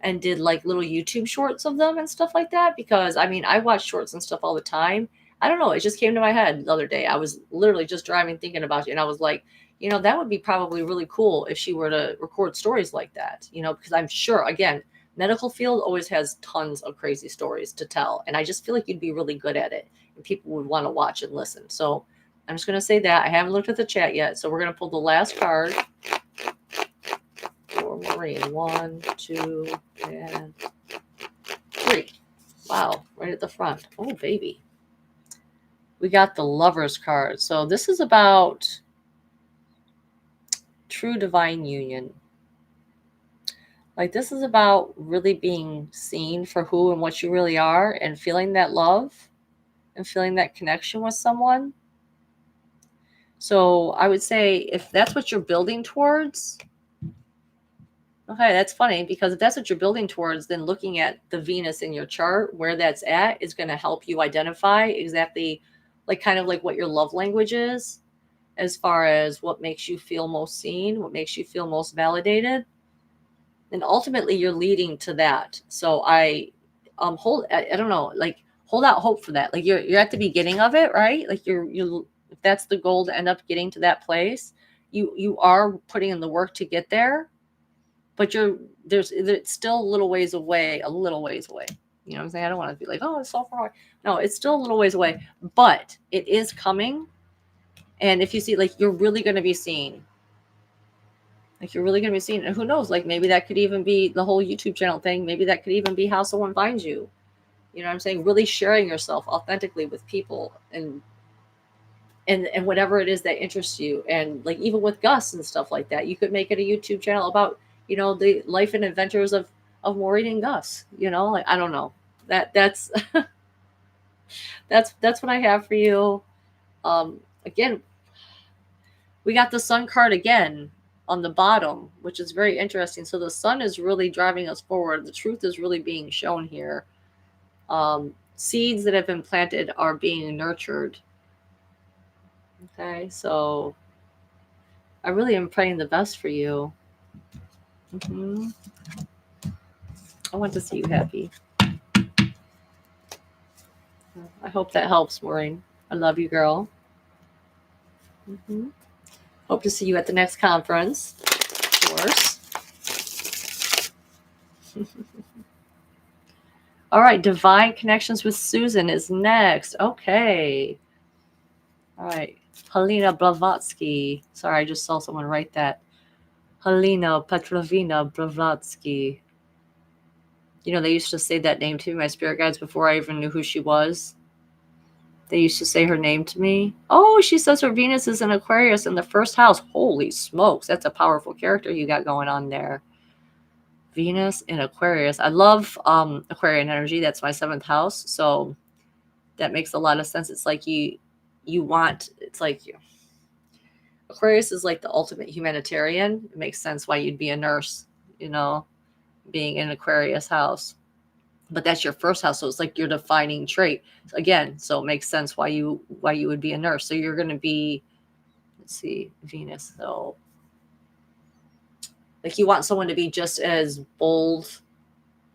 and did like little YouTube shorts of them and stuff like that? Because I mean, I watch shorts and stuff all the time. I don't know. It just came to my head the other day. I was literally just driving thinking about you, and I was like, you know, that would be probably really cool if she were to record stories like that, you know, because I'm sure, again, medical field always has tons of crazy stories to tell. And I just feel like you'd be really good at it and people would want to watch and listen. So I'm just going to say that. I haven't looked at the chat yet. So we're going to pull the last card for Marine. 1, 2, and 3. Wow, right at the front. Oh, baby. We got the Lovers card. So this is about true divine union. Like this is about really being seen for who and what you really are, and feeling that love and feeling that connection with someone. So I would say if that's what you're building towards, okay, that's funny, because if that's what you're building towards, then looking at the Venus in your chart, where that's at, is going to help you identify exactly like kind of like what your love language is, as far as what makes you feel most seen, what makes you feel most validated. And ultimately you're leading to that. So I don't know, like hold out hope for that. Like you're at the beginning of it, right? Like you're if that's the goal, to end up getting to that place, you are putting in the work to get there, but it's still a little ways away. You know what I'm saying? I don't want to be like, oh, it's so far away. No, it's still a little ways away, but it is coming. And if you see, like, you're really going to be seen. Like you're really going to be seen. And who knows, like maybe that could even be the whole YouTube channel thing. Maybe that could even be how someone finds you. You know what I'm saying? Really sharing yourself authentically with people and whatever it is that interests you. And like even with Gus and stuff like that, you could make it a YouTube channel about, you know, the life and adventures of Maureen and Gus. You know, like I don't know. That's that's what I have for you. Again, we got the sun card again on the bottom, which is very interesting. So the sun is really driving us forward. The truth is really being shown here. Seeds that have been planted are being nurtured. Okay, so I really am praying the best for you. Mm-hmm. I want to see you happy. I hope that helps, Maureen. I love you, girl. Mm-hmm. Hope to see you at the next conference, of course. All right, Divine Connections with Susan is next. Okay. All right. Helena Blavatsky. Sorry, I just saw someone write that. Helena Petrovina Blavatsky. You know, they used to say that name to me, my spirit guides, before I even knew who she was. They used to say her name to me. Oh, she says her Venus is in Aquarius in the first house. Holy smokes, that's a powerful character you got going on there. Venus in Aquarius. I love Aquarian energy. That's my 7th house. So that makes a lot of sense. It's like you want, it's like you. Aquarius is like the ultimate humanitarian. It makes sense why you'd be a nurse, you know, being in Aquarius house. But that's your first house, so it's like your defining trait again. So it makes sense why you would be a nurse. So you're going to be, let's see, Venus. So like you want someone to be just as bold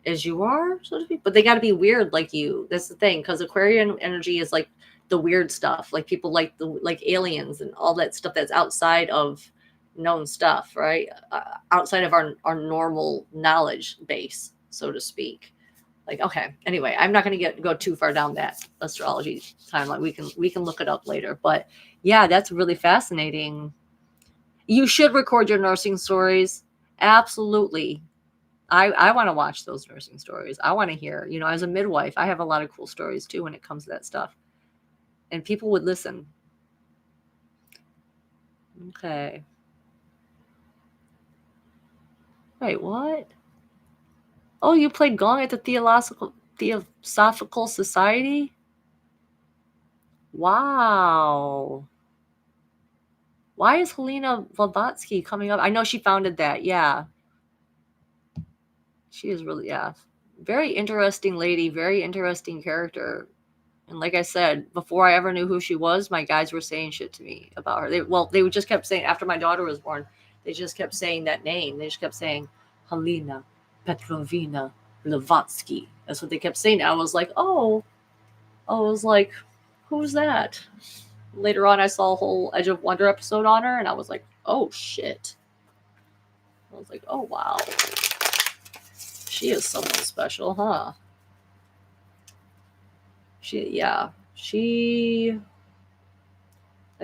as you are, so to speak, but they got to be weird like you. That's the thing, because Aquarian energy is like the weird stuff, like people like aliens and all that stuff that's outside of known stuff, right? Outside of our normal knowledge base, so to speak. Like, okay, anyway, I'm not going to go too far down that astrology timeline. We can look it up later. But yeah, that's really fascinating. You should record your nursing stories. Absolutely. I want to watch those nursing stories. I want to hear, you know, as a midwife, I have a lot of cool stories too when it comes to that stuff. And people would listen. Okay. Wait, what? Oh, you played gong at the Theosophical Society? Wow. Why is Helena Blavatsky coming up? I know she founded that. Yeah. She is really, yeah. Very interesting lady, very interesting character. And like I said, before I ever knew who she was, my guides were saying shit to me about her. They just kept saying, after my daughter was born, they just kept saying that name. They just kept saying Helena Petrovina Blavatsky. That's what they kept saying. I was like, oh, I was like, who's that? Later on, I saw a whole Edge of Wonder episode on her, and I was like, oh shit. I was like, oh wow. She is someone special, huh? I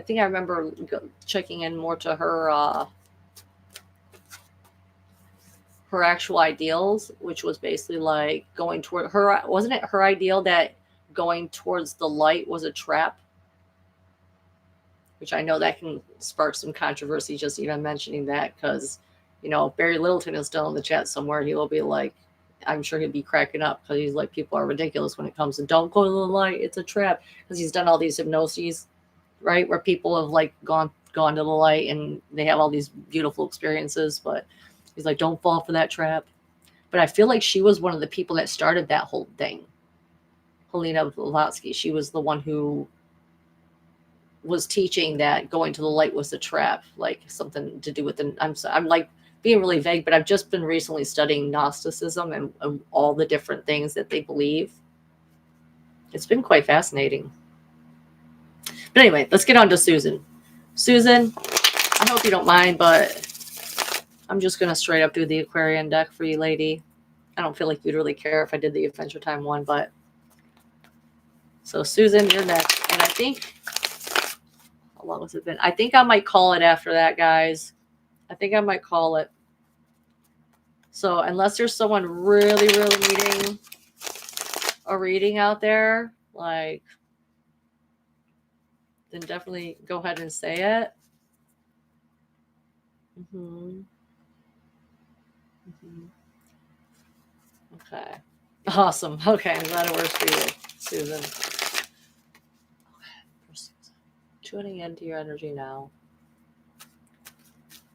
think I remember checking in more to her her actual ideals, which was basically like going toward her. Wasn't it her ideal that going towards the light was a trap? Which I know that can spark some controversy just even mentioning that, because, you know, if Barry Littleton is still in the chat somewhere, he will be like, I'm sure he'd be cracking up because he's like, people are ridiculous when it comes to don't go to the light, it's a trap. Because he's done all these hypnoses, right, where people have like gone to the light and they have all these beautiful experiences, but he's like, don't fall for that trap. But I feel like she was one of the people that started that whole thing. Helena Blavatsky, she was the one who was teaching that going to the light was a trap, like something to do with the, I'm like being really vague, but I've just been recently studying Gnosticism and all the different things that they believe. It's been quite fascinating. But anyway, let's get on to Susan. Susan, I hope you don't mind, but I'm just going to straight up do the Aquarian deck for you, lady. I don't feel like you'd really care if I did the Adventure Time one, but so Susan, you're next. And I think, how long has it been? I think I might call it after that, guys. I think I might call it. So unless there's someone really, really needing a reading out there, like, then definitely go ahead and say it. Mm-hmm. Mm-hmm. Okay. Awesome. Okay, I'm glad it works for you, Susan. Tuning into your energy now.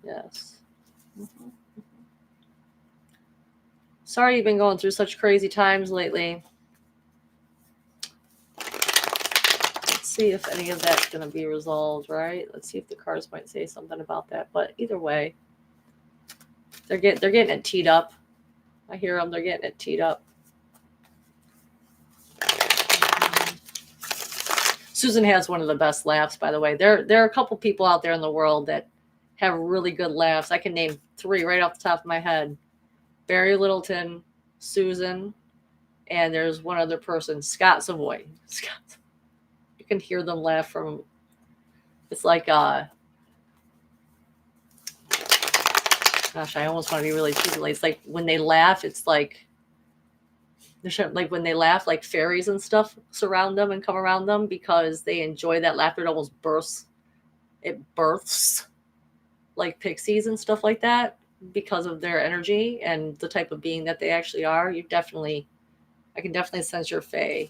Yes. Mm-hmm. Sorry you've been going through such crazy times lately. Let's see if any of that's going to be resolved, right? Let's see if the cards might say something about that. But either way, they're getting it teed up. I hear them. They're getting it teed up. Susan has one of the best laughs, by the way. There are a couple people out there in the world that have really good laughs. I can name 3 right off the top of my head. Barry Littleton, Susan, and there's one other person, Scott Savoy. Scott, you can hear them laugh from. It's like gosh, I almost want to be really cheesy. It's like when they laugh, it's like when they laugh, like fairies and stuff surround them and come around them because they enjoy that laughter. It almost bursts. It births like pixies and stuff like that because of their energy and the type of being that they actually are. I can definitely sense your fae,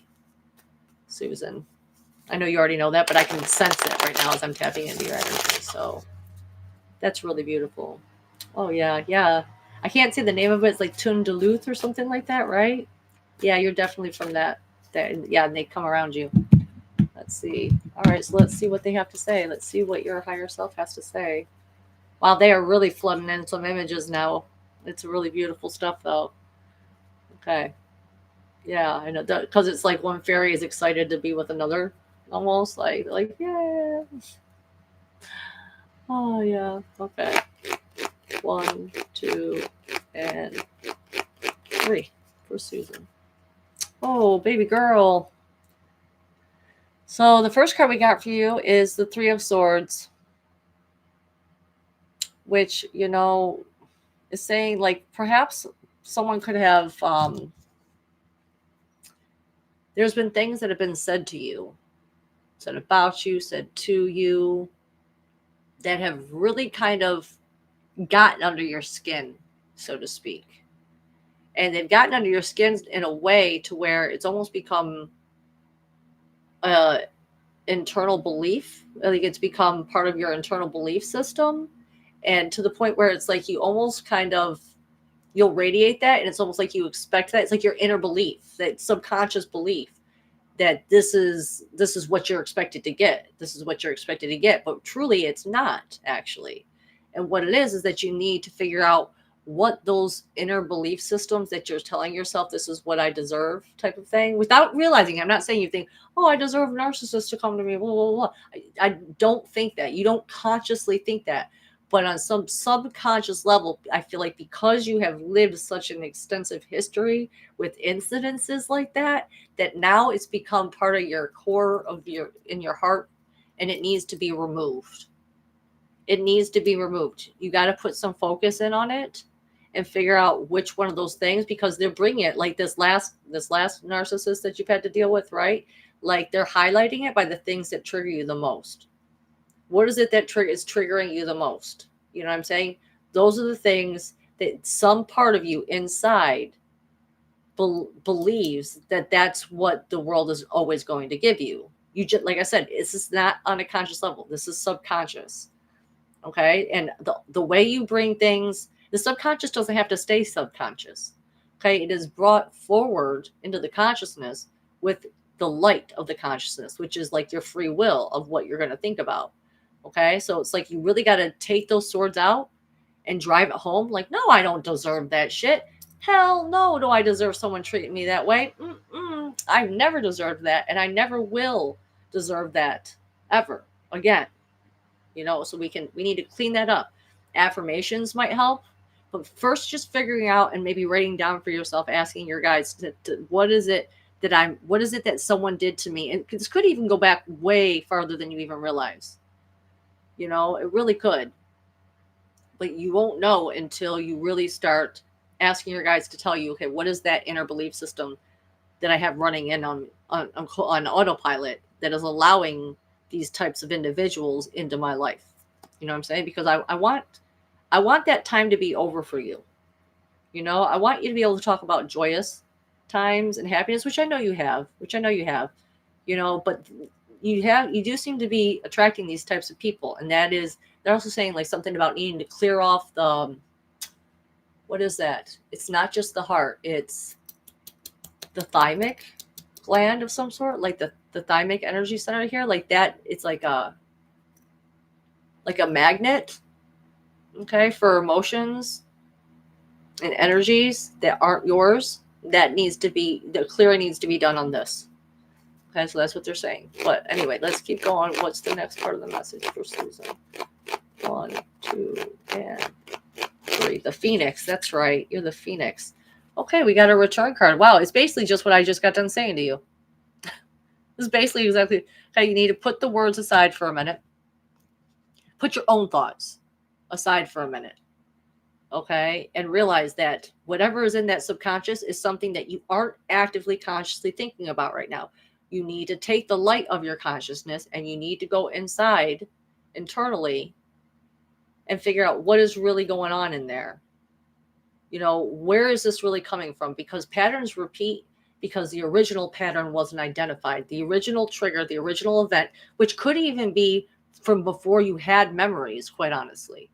Susan. I know you already know that, but I can sense it right now as I'm tapping into your energy. So that's really beautiful. Oh yeah, yeah. I can't say the name of it. It's like Tun Duluth or something like that, right? Yeah, you're definitely from that. Yeah, and they come around you. Let's see. All right, so let's see what they have to say. Let's see what your higher self has to say. Wow, they are really flooding in some images now. It's really beautiful stuff, though. Okay. Yeah, I know. Because it's like one fairy is excited to be with another, almost like yeah. Oh yeah. Okay. 1, 2, and 3 for Susan. Oh, baby girl. So the first card we got for you is the 3 of Swords, which, is saying like perhaps someone could have, there's been things that have been said to you, said about you, said to you, that have really kind of gotten under your skin, so to speak. And they've gotten under your skin in a way to where it's almost become internal belief. Like it's become part of your internal belief system. And to the point where it's like you almost kind of, you'll radiate that. And it's almost like you expect that. It's like your inner belief, that subconscious belief that this is what you're expected to get. This is what you're expected to get. But truly it's not actually. And what it is that you need to figure out what those inner belief systems that you're telling yourself, this is what I deserve type of thing, without realizing. I'm not saying you think, oh, I deserve a narcissist to come to me, blah, blah, blah. I don't think that. You don't consciously think that. But on some subconscious level, I feel like because you have lived such an extensive history with incidences like that, that now it's become part of your core of in your heart, and it needs to be removed. It needs to be removed. You got to put some focus in on it and figure out which one of those things, because they're bringing it like this last narcissist that you've had to deal with, right? Like they're highlighting it by the things that trigger you the most. What is it that is triggering you the most? You know what I'm saying? Those are the things that some part of you inside believes that that's what the world is always going to give you. You just, like I said, this is not on a conscious level. This is subconscious. Okay. And the way you bring things, the subconscious doesn't have to stay subconscious. Okay. It is brought forward into the consciousness with the light of the consciousness, which is like your free will of what you're going to think about. Okay. So it's like you really got to take those swords out and drive it home. Like, no, I don't deserve that shit. Hell no, do I deserve someone treating me that way? I've never deserved that, and I never will deserve that ever again. So we need to clean that up. Affirmations might help, but first just figuring out and maybe writing down for yourself, asking your guides what is it that someone did to me? And this could even go back way farther than you even realize. It really could. But you won't know until you really start asking your guides to tell you, okay, what is that inner belief system that I have running in on autopilot that is allowing these types of individuals into my life. You know what I'm saying? Because I want that time to be over for you. You know, I want you to be able to talk about joyous times and happiness, which I know you have, you know, but you do seem to be attracting these types of people. And that is, they're also saying like something about needing to clear off the, what is that? It's not just the heart, it's the thymic gland of some sort, like the thymic energy center here, like that. It's like a magnet, okay, for emotions and energies that aren't yours. That needs to be, the clearing needs to be done on this. Okay, so that's what they're saying. But anyway, let's keep going. What's the next part of the message for Susan? 1, 2, and 3. The Phoenix. That's right. You're the Phoenix. Okay, we got a return card. Wow, it's basically just what I just got done saying to you. This is basically exactly, okay, you need to put the words aside for a minute. Put your own thoughts aside for a minute. Okay, and realize that whatever is in that subconscious is something that you aren't actively consciously thinking about right now. You need to take the light of your consciousness and you need to go inside internally and figure out what is really going on in there. You know, where is this really coming from? Because patterns repeat because the original pattern wasn't identified. The original trigger, the original event, which could even be from before you had memories, quite honestly.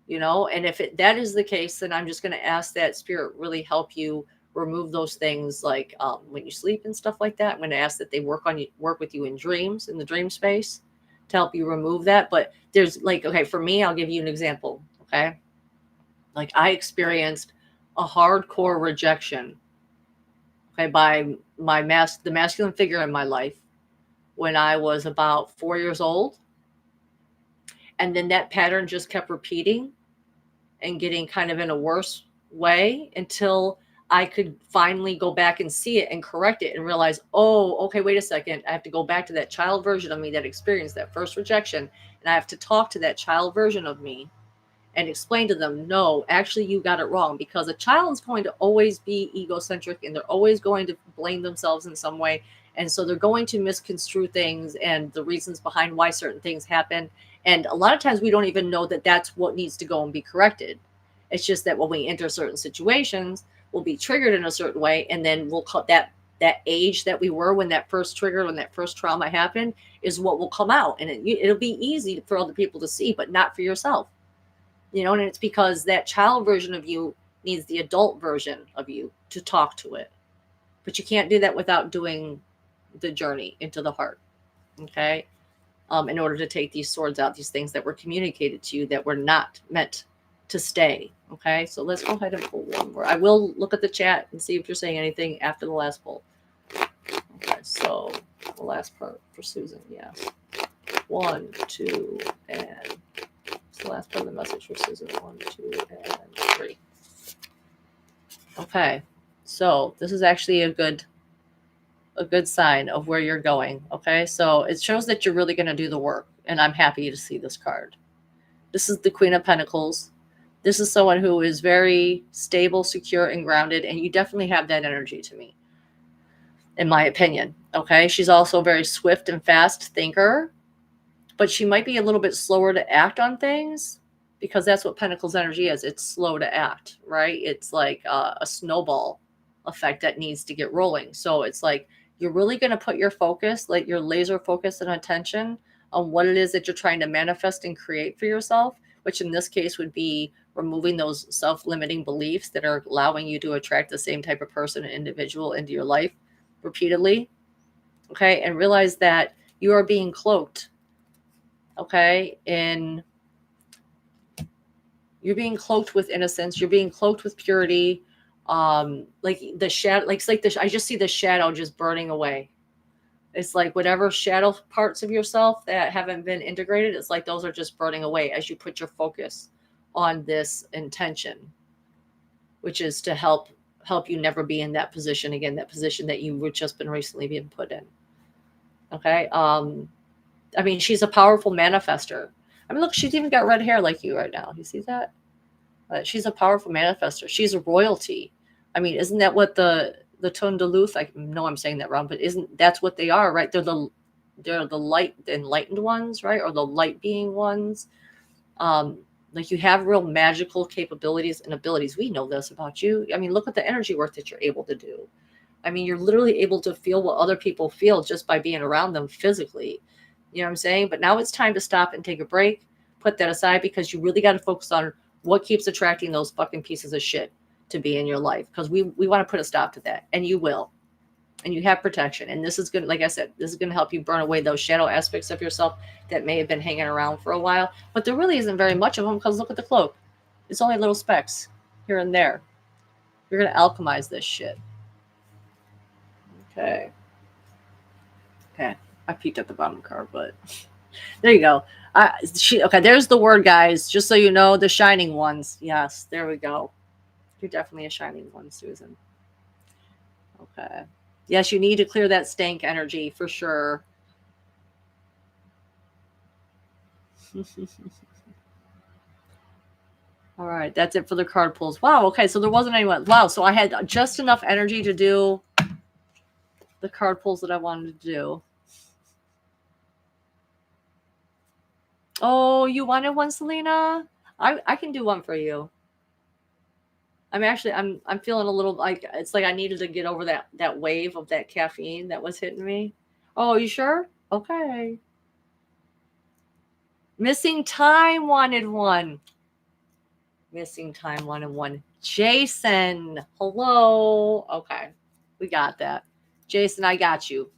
You know, and if that is the case, then I'm just going to ask that spirit really help you remove those things, like when you sleep and stuff like that. I'm going to ask that they work with you in dreams, in the dream space, to help you remove that. But there's like, okay, for me, I'll give you an example. Okay, like I experienced a hardcore rejection, okay, by the masculine figure in my life when I was about 4 years old, and then that pattern just kept repeating and getting kind of in a worse way until I could finally go back and see it and correct it and realize, oh, okay, wait a second. I have to go back to that child version of me that experienced that first rejection. And I have to talk to that child version of me and explain to them, no, actually, you got it wrong. Because a child is going to always be egocentric and they're always going to blame themselves in some way. And so they're going to misconstrue things and the reasons behind why certain things happen. And a lot of times we don't even know that that's what needs to go and be corrected. It's just that when we enter certain situations, we'll be triggered in a certain way. And then we'll cut that age that we were when that first trigger, when that first trauma happened, is what will come out. And it'll be easy for other people to see, but not for yourself. You know, and it's because that child version of you needs the adult version of you to talk to it. But you can't do that without doing the journey into the heart. Okay. In order to take these swords out, these things that were communicated to you that were not meant to stay. Okay. So let's go ahead and pull one more. I will look at the chat and see if you're saying anything after the last pull. Okay. So the last part for Susan. Yes. 1, 2, and the last part of the message for Susan. 1, 2, and 3. Okay, so this is actually a good sign of where you're going. Okay, so it shows that you're really going to do the work, and I'm happy to see this card. This is the Queen of Pentacles. This is someone who is very stable, secure, and grounded, and you definitely have that energy to me, in my opinion. Okay, she's also a very swift and fast thinker, but she might be a little bit slower to act on things because that's what Pentacles energy is. It's slow to act, right? It's like a snowball effect that needs to get rolling. So it's like you're really going to put your focus, like your laser focus and attention on what it is that you're trying to manifest and create for yourself, which in this case would be removing those self-limiting beliefs that are allowing you to attract the same type of person and individual into your life repeatedly. Okay, and realize that you are being cloaked. Okay, you're being cloaked with innocence. You're being cloaked with purity. Like the shadow, like it's like I just see the shadow just burning away. It's like whatever shadow parts of yourself that haven't been integrated, it's like those are just burning away as you put your focus on this intention, which is to help you never be in that position again, that position that you were just been recently being put in. Okay. I mean, she's a powerful manifester. I mean, look, she's even got red hair like you right now. You see that? She's a powerful manifester. She's a royalty. I mean, isn't that what the the Tundaluth. I know I'm saying that wrong, but that's what they are, right? They're the light, the enlightened ones, right? Or the light being ones. Like you have real magical capabilities and abilities. We know this about you. I mean, look at the energy work that you're able to do. I mean, you're literally able to feel what other people feel just by being around them physically. You know what I'm saying? But now it's time to stop and take a break, put that aside, because you really got to focus on what keeps attracting those fucking pieces of shit to be in your life. Because we want to put a stop to that. And you will. And you have protection. And this is good. Like I said, this is going to help you burn away those shadow aspects of yourself that may have been hanging around for a while. But there really isn't very much of them, because look at the cloak. It's only little specks here and there. You're going to alchemize this shit. Okay. I peeked at the bottom card, but there you go. Okay, there's the word, guys. Just so you know, the shining ones. Yes, there we go. You're definitely a shining one, Susan. Okay. Yes, you need to clear that stank energy for sure. All right, that's it for the card pulls. Wow, okay, so there wasn't anyone. Wow, so I had just enough energy to do the card pulls that I wanted to do. Oh, you wanted one, Selena? I can do one for you. I'm feeling a little like it's like I needed to get over that wave of that caffeine that was hitting me. Oh, you sure? Okay. Missing Time wanted one. Missing Time wanted one. Jason, hello. Okay, we got that. Jason, I got you.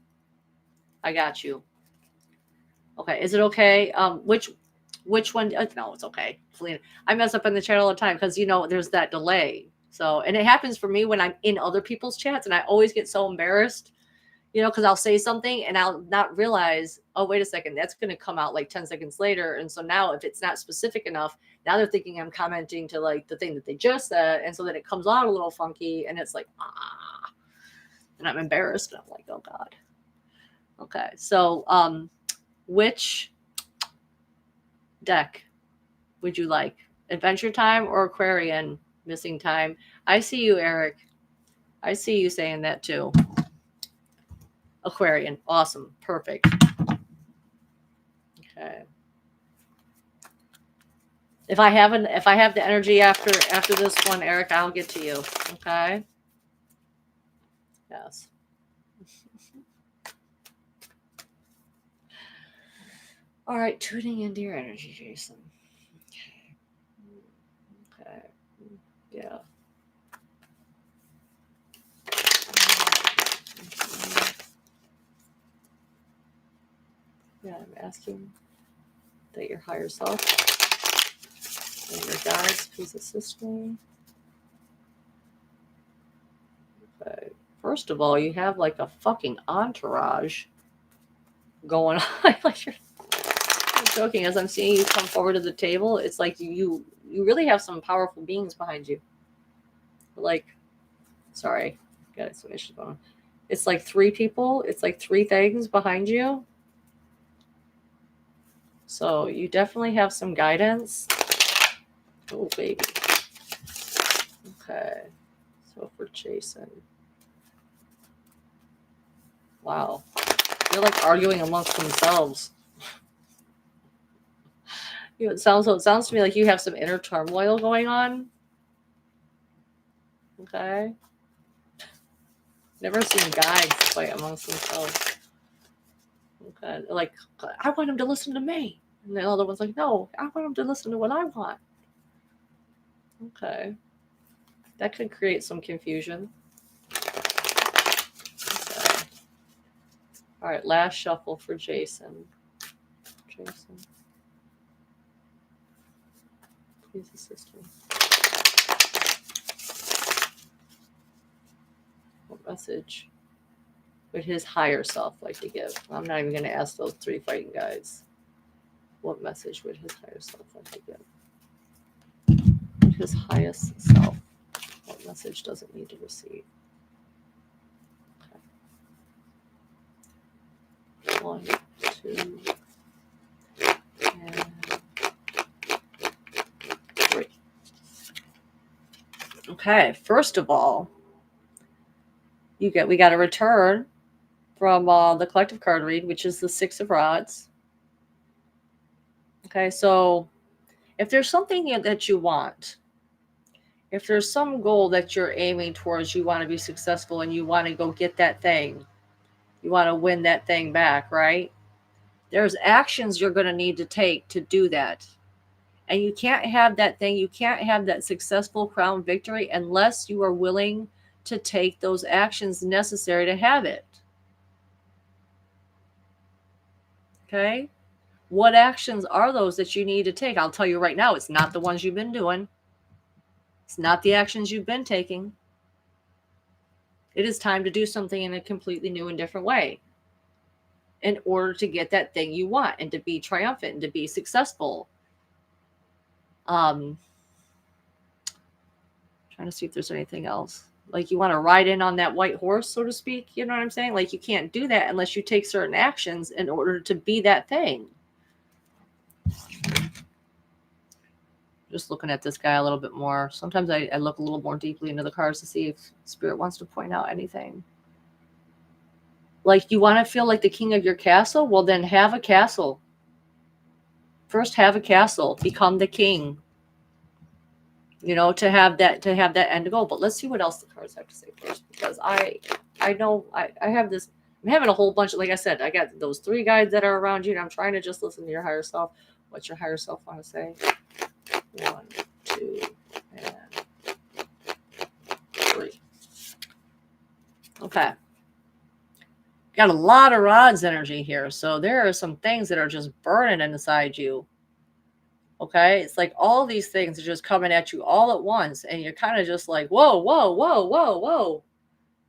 Okay, is it okay? Which one? No, it's okay. Selena, I mess up in the chat all the time because there's that delay. So, and it happens for me when I'm in other people's chats, and I always get so embarrassed, because I'll say something and I'll not realize, oh, wait a second, that's going to come out like 10 seconds later. And so now if it's not specific enough, now they're thinking I'm commenting to like the thing that they just said. And so then it comes out a little funky and it's like, and I'm embarrassed. And I'm like, oh God. Okay. So, which deck would you like? Adventure Time or Aquarian? Missing Time. I see you, Eric. I see you saying that too. Aquarian. Awesome. Perfect. Okay. If I have the energy after this one, Eric, I'll get to you. Okay. Yes. All right. Tuning into your energy, Jason. Okay. Yeah. Yeah, I'm asking that your higher self and your guides please assist me. Okay. First of all, you have like a fucking entourage going on. Like you're joking. As I'm seeing you come forward to the table, it's like you really have some powerful beings behind you. Like, sorry, got some issues going on. It's like 3 people. It's like 3 things behind you. So you definitely have some guidance. Oh, baby. Okay. So for Jason. Wow. They're like arguing amongst themselves. It sounds to me like you have some inner turmoil going on. Okay. Never seen guys fight amongst themselves. Okay. They're like, I want him to listen to me. And the other one's like, no, I want him to listen to what I want. Okay. That could create some confusion. Okay. All right, last shuffle for Jason. Jason. Please assist me. What message would his higher self like to give? I'm not even going to ask those 3 fighting guys. What message would his higher self like to give? His highest self. What message does it need to receive? Okay. 1, 2, and 3. Okay, first of all, we got a return from the collective card read, which is the Six of Rods. Okay, so if there's something that you want, if there's some goal that you're aiming towards, you want to be successful and you want to go get that thing, you want to win that thing back, right? There's actions you're going to need to take to do that. And you can't have that thing, you can't have that successful crown victory unless you are willing to take those actions necessary to have it. Okay? What actions are those that you need to take? I'll tell you right now, it's not the ones you've been doing. It's not the actions you've been taking. It is time to do something in a completely new and different way in order to get that thing you want and to be triumphant and to be successful. Trying to see if there's anything else. Like you want to ride in on that white horse, so to speak. You know what I'm saying? Like you can't do that unless you take certain actions in order to be that thing. Just looking at this guy a little bit more. Sometimes I look a little more deeply into the cards to see if Spirit wants to point out anything. Like you want to feel like the king of your castle? Well, then have a castle. First, have a castle. Become the king. You know, to have that end goal. But let's see what else the cards have to say first, because I know I have this. I'm having a whole bunch of, like I said, I got those 3 guides that are around you, and I'm trying to just listen to your higher self. What's your higher self want to say? 1, 2, and 3. Okay. Got a lot of rods energy here, so there are some things that are just burning inside you. Okay, it's like all these things are just coming at you all at once, and you're kind of just like, whoa, whoa, whoa, whoa, whoa.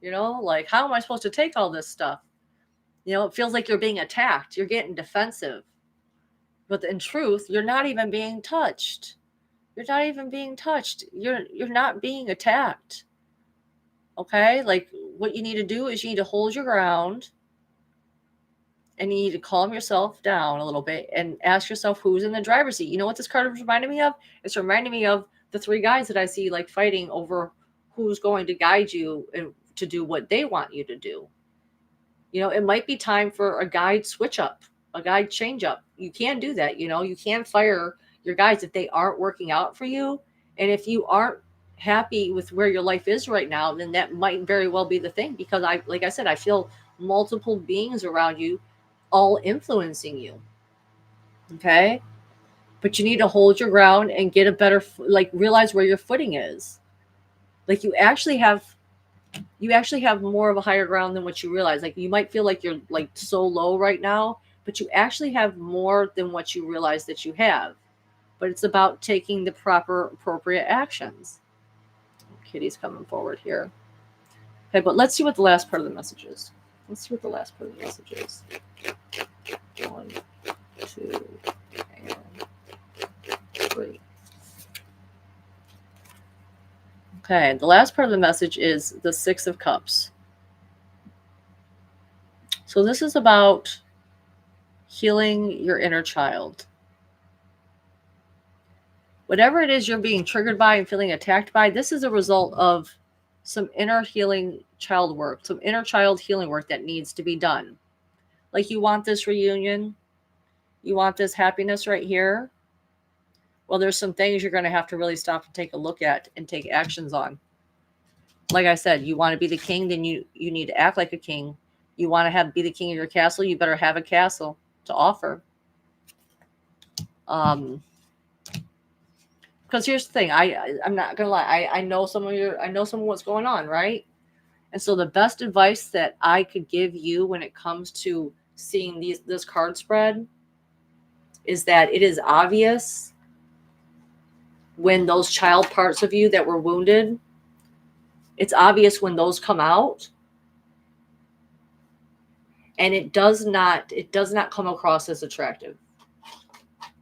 You know, like, how am I supposed to take all this stuff? You know, it feels like you're being attacked. You're getting defensive. But in truth, you're not even being touched. You're not even being touched. You're not being attacked. Okay, like what you need to do is you need to hold your ground. And you need to calm yourself down a little bit and ask yourself who's in the driver's seat. You know what this card is reminding me of? It's reminding me of the 3 guys that I see like fighting over who's going to guide you and to do what they want you to do. You know, it might be time for a guide switch up, a guide change up. You can do that. You know, you can fire your guides if they aren't working out for you. And if you aren't happy with where your life is right now, then that might very well be the thing. Because like I said, I feel multiple beings around you all influencing you. Okay. But you need to hold your ground and get a better, like realize where your footing is. Like you actually have more of a higher ground than what you realize. Like you might feel like you're like so low right now, but you actually have more than what you realize that you have. But it's about taking the proper appropriate actions. Kitty's coming forward here. Okay, but let's see what the last part of the message is. 1, 2, and 3. Okay, the last part of the message is the 6 of Cups. So this is about healing your inner child. Whatever it is you're being triggered by and feeling attacked by, this is a result of some inner healing child work, some inner child healing work that needs to be done. Like you want this reunion, you want this happiness right here. Well, there's some things you're going to have to really stop and take a look at and take actions on. Like I said, you want to be the king, then you need to act like a king. You want to be the king of your castle, you better have a castle to offer. Because here's the thing, I'm not gonna lie, I know some of what's going on, right? And so the best advice that I could give you when it comes to seeing this card spread is that it is obvious when those child parts of you that were wounded, it's obvious when those come out. And it does not come across as attractive.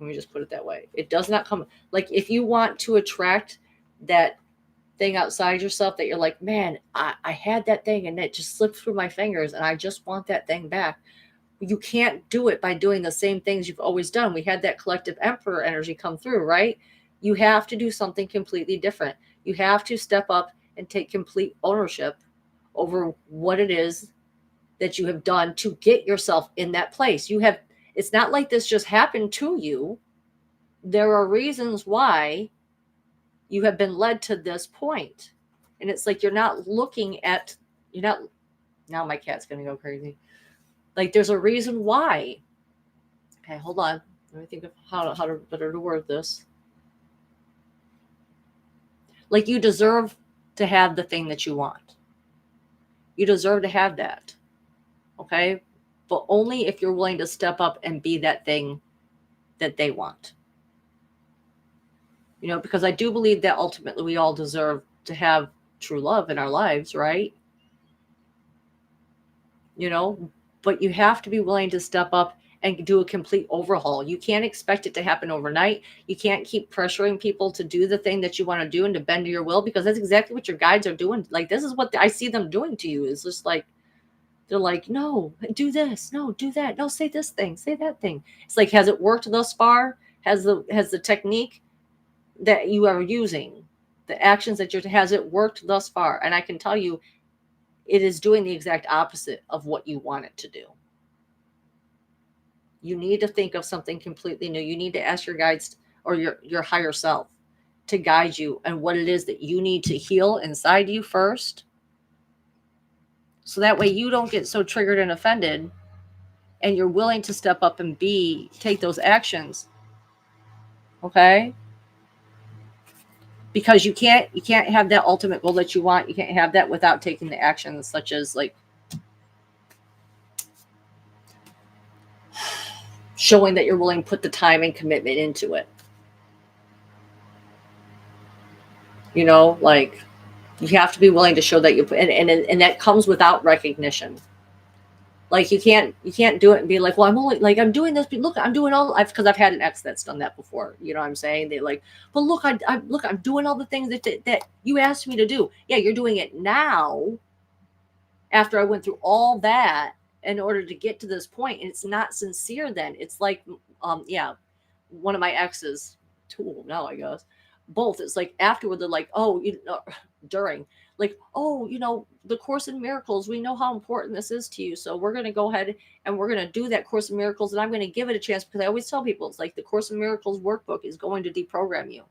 Let me just put it that way. It does not come, like if you want to attract that thing outside yourself that you're like, man, I had that thing and it just slipped through my fingers and I just want that thing back. You can't do it by doing the same things you've always done. We had that collective emperor energy come through, right? You have to do something completely different. You have to step up and take complete ownership over what it is that you have done to get yourself in that place. It's not like this just happened to you. There are reasons why you have been led to this point. And it's like you're not, now my cat's going to go crazy. Like there's a reason why. Okay, hold on. Let me think of how to better to word this. Like you deserve to have the thing that you want. You deserve to have that. Okay? But only if you're willing to step up and be that thing that they want. Because I do believe that ultimately we all deserve to have true love in our lives, right? But you have to be willing to step up and do a complete overhaul. You can't expect it to happen overnight. You can't keep pressuring people to do the thing that you want to do and to bend to your will, because that's exactly what your guides are doing. Like, this is what I see them doing to you. It's just like, they're like, no, do this. No, do that. No, say this thing, say that thing. It's like, has it worked thus far? Has the technique that you are using, the actions that has it worked thus far? And I can tell you, it is doing the exact opposite of what you want it to do. You need to think of something completely new. You need to ask your guides or your higher self to guide you and what it is that you need to heal inside you first. So that way you don't get so triggered and offended, and you're willing to step up and take those actions. Okay? Because you can't have that ultimate goal that you want. You can't have that without taking the actions, such as like showing that you're willing to put the time and commitment into it. Like you have to be willing to show that you put, and that comes without recognition. Like you can't do it and be like, well, I'm doing this, but look, I'm doing because I've had an ex that's done that before. You know what I'm saying? They like, but look, I'm doing all the things that you asked me to do. Yeah, you're doing it now after I went through all that in order to get to this point. And it's not sincere then. It's like, one of my exes, two now, I guess, both. It's like afterward, they're like, oh, during, like, oh, the Course in Miracles, we know how important this is to you. So we're going to go ahead and we're going to do that Course in Miracles. And I'm going to give it a chance, because I always tell people, it's like the Course in Miracles workbook is going to deprogram you.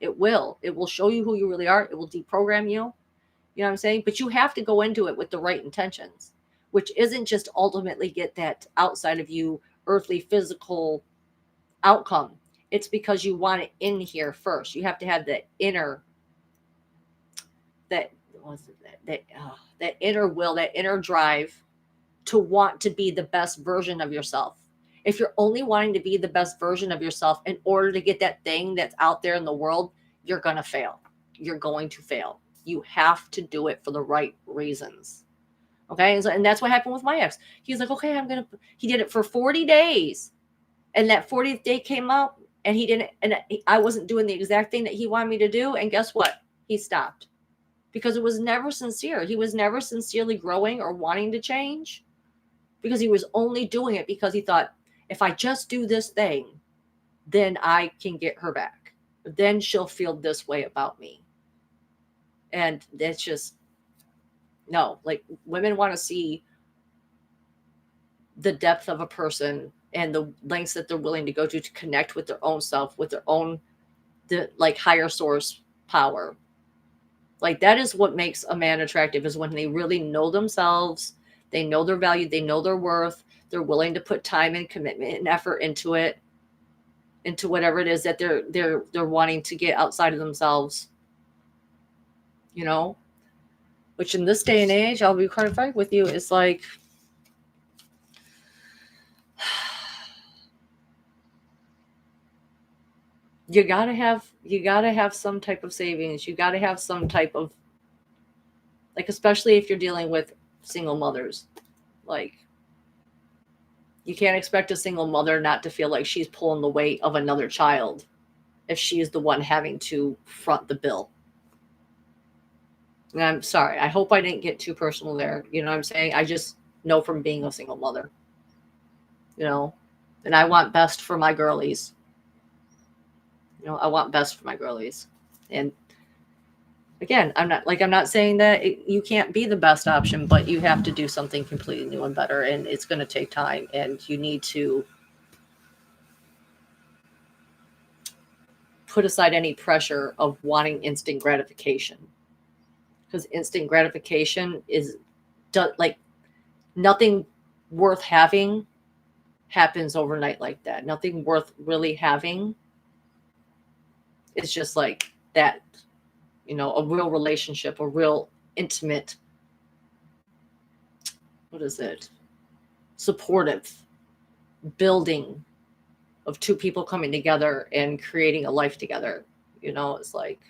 It will show you who you really are. It will deprogram you. You know what I'm saying? But you have to go into it with the right intentions, which isn't just ultimately get that outside of you earthly physical outcome. It's because you want it in here first. You have to have that inner, that inner will, that inner drive to want to be the best version of yourself. If you're only wanting to be the best version of yourself in order to get that thing that's out there in the world, you're going to fail. You're going to fail. You have to do it for the right reasons. Okay. And that's what happened with my ex. He's like, okay, he did it for 40 days. And that 40th day came up and he didn't, and I wasn't doing the exact thing that he wanted me to do. And guess what? He stopped, because it was never sincere. He was never sincerely growing or wanting to change, because he was only doing it because he thought, if I just do this thing, then I can get her back. Then she'll feel this way about me. And that's just, no, like, women want to see the depth of a person and the lengths that they're willing to go to connect with their own self, with their own, higher source power. Like, that is what makes a man attractive, is when they really know themselves, they know their value, they know their worth, they're willing to put time and commitment and effort into it, into whatever it is that they're wanting to get outside of themselves. Which in this day and age, I'll be quite frank with you, is like, you gotta have some type of savings. You gotta have some type of, like, especially if you're dealing with single mothers, like, you can't expect a single mother not to feel like she's pulling the weight of another child if she's the one having to front the bill. And I'm sorry, I hope I didn't get too personal there. You know what I'm saying? I just know from being a single mother, and I want best for my girlies. I want best for my girlies. And Again, I'm not saying that you can't be the best option, but you have to do something completely new and better, and it's going to take time, and you need to put aside any pressure of wanting instant gratification, because instant gratification is like nothing worth having happens overnight like that. Nothing worth really having is just like that, a real relationship, a real intimate, what is it? Supportive building of two people coming together and creating a life together. It's like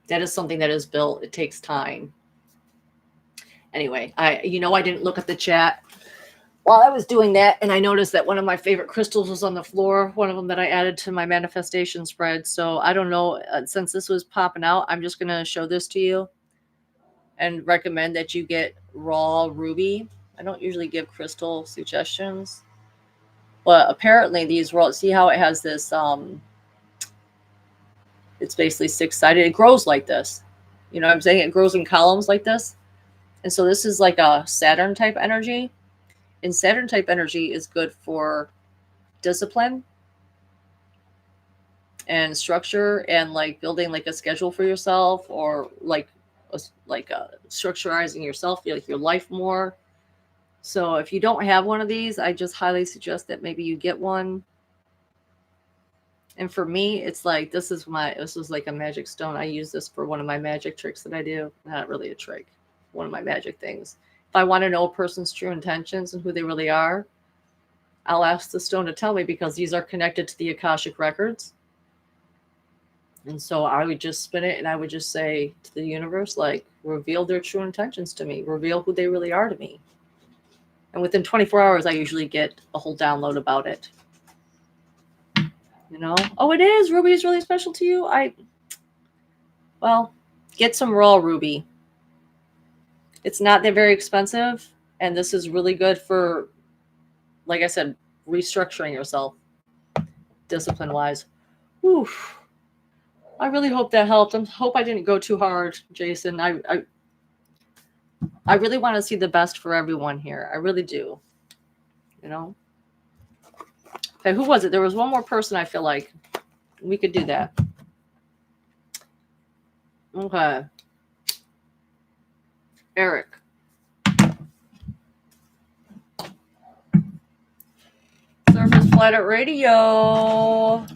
that is something that is built. It takes time. Anyway, I didn't look at the chat while I was doing that, and I noticed that one of my favorite crystals was on the floor, one of them that I added to my manifestation spread. So I don't know, since this was popping out, I'm just going to show this to you and recommend that you get raw ruby. I don't usually give crystal suggestions, but apparently these raw, see how it has this, it's basically six-sided. It grows like this. You know what I'm saying? It grows in columns like this. And so this is like a Saturn type energy. And Saturn type energy is good for discipline and structure, and like building like a schedule for yourself, or like structurizing yourself, like your life more. So if you don't have one of these, I just highly suggest that maybe you get one. And for me, it's like this is like a magic stone. I use this for one of my magic tricks that I do. Not really a trick, one of my magic things. If I want to know a person's true intentions and who they really are, I'll ask the stone to tell me, because these are connected to the Akashic records. And so I would just spin it and I would just say to the universe, like, reveal their true intentions to me, reveal who they really are to me. And within 24 hours, I usually get a whole download about it. Oh, it is. Ruby is really special to you. Well, get some raw ruby. It's not that very expensive. And this is really good for, like I said, restructuring yourself discipline wise. Oof. I really hope that helped. I hope I didn't go too hard, Jason. I really want to see the best for everyone here. I really do. Okay, who was it? There was one more person. I feel like we could do that. Okay. Eric. Surface Planet Radio.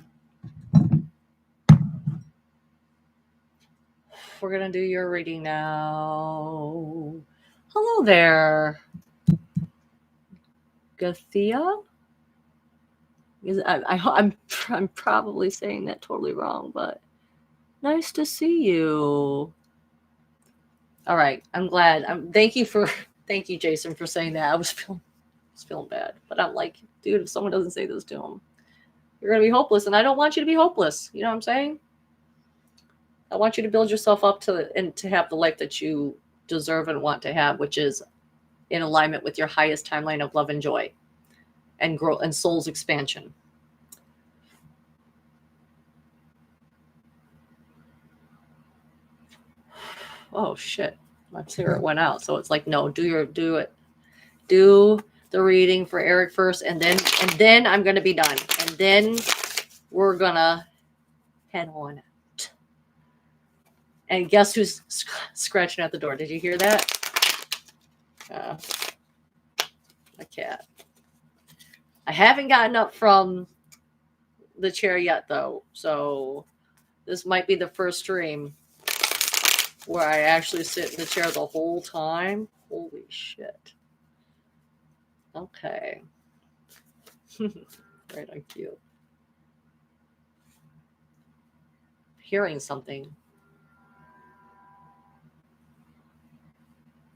We're going to do your reading now. Hello there. Gathia? I'm probably saying that totally wrong, but nice to see you. All right. I'm glad. Thank you, Jason, for saying that. I was feeling bad, but I'm like, dude, if someone doesn't say this to him, you're going to be hopeless. And I don't want you to be hopeless. You know what I'm saying? I want you to build yourself up and to have the life that you deserve and want to have, which is in alignment with your highest timeline of love and joy and growth and soul's expansion. Oh shit. My spirit went out. So it's like, no, do it. Do the reading for Eric first, and then I'm gonna be done. And then we're gonna head on out. And guess who's scratching at the door? Did you hear that? My cat. I haven't gotten up from the chair yet, though. So this might be the first stream where I actually sit in the chair the whole time. Holy shit. Okay. Right on cue. Hearing something.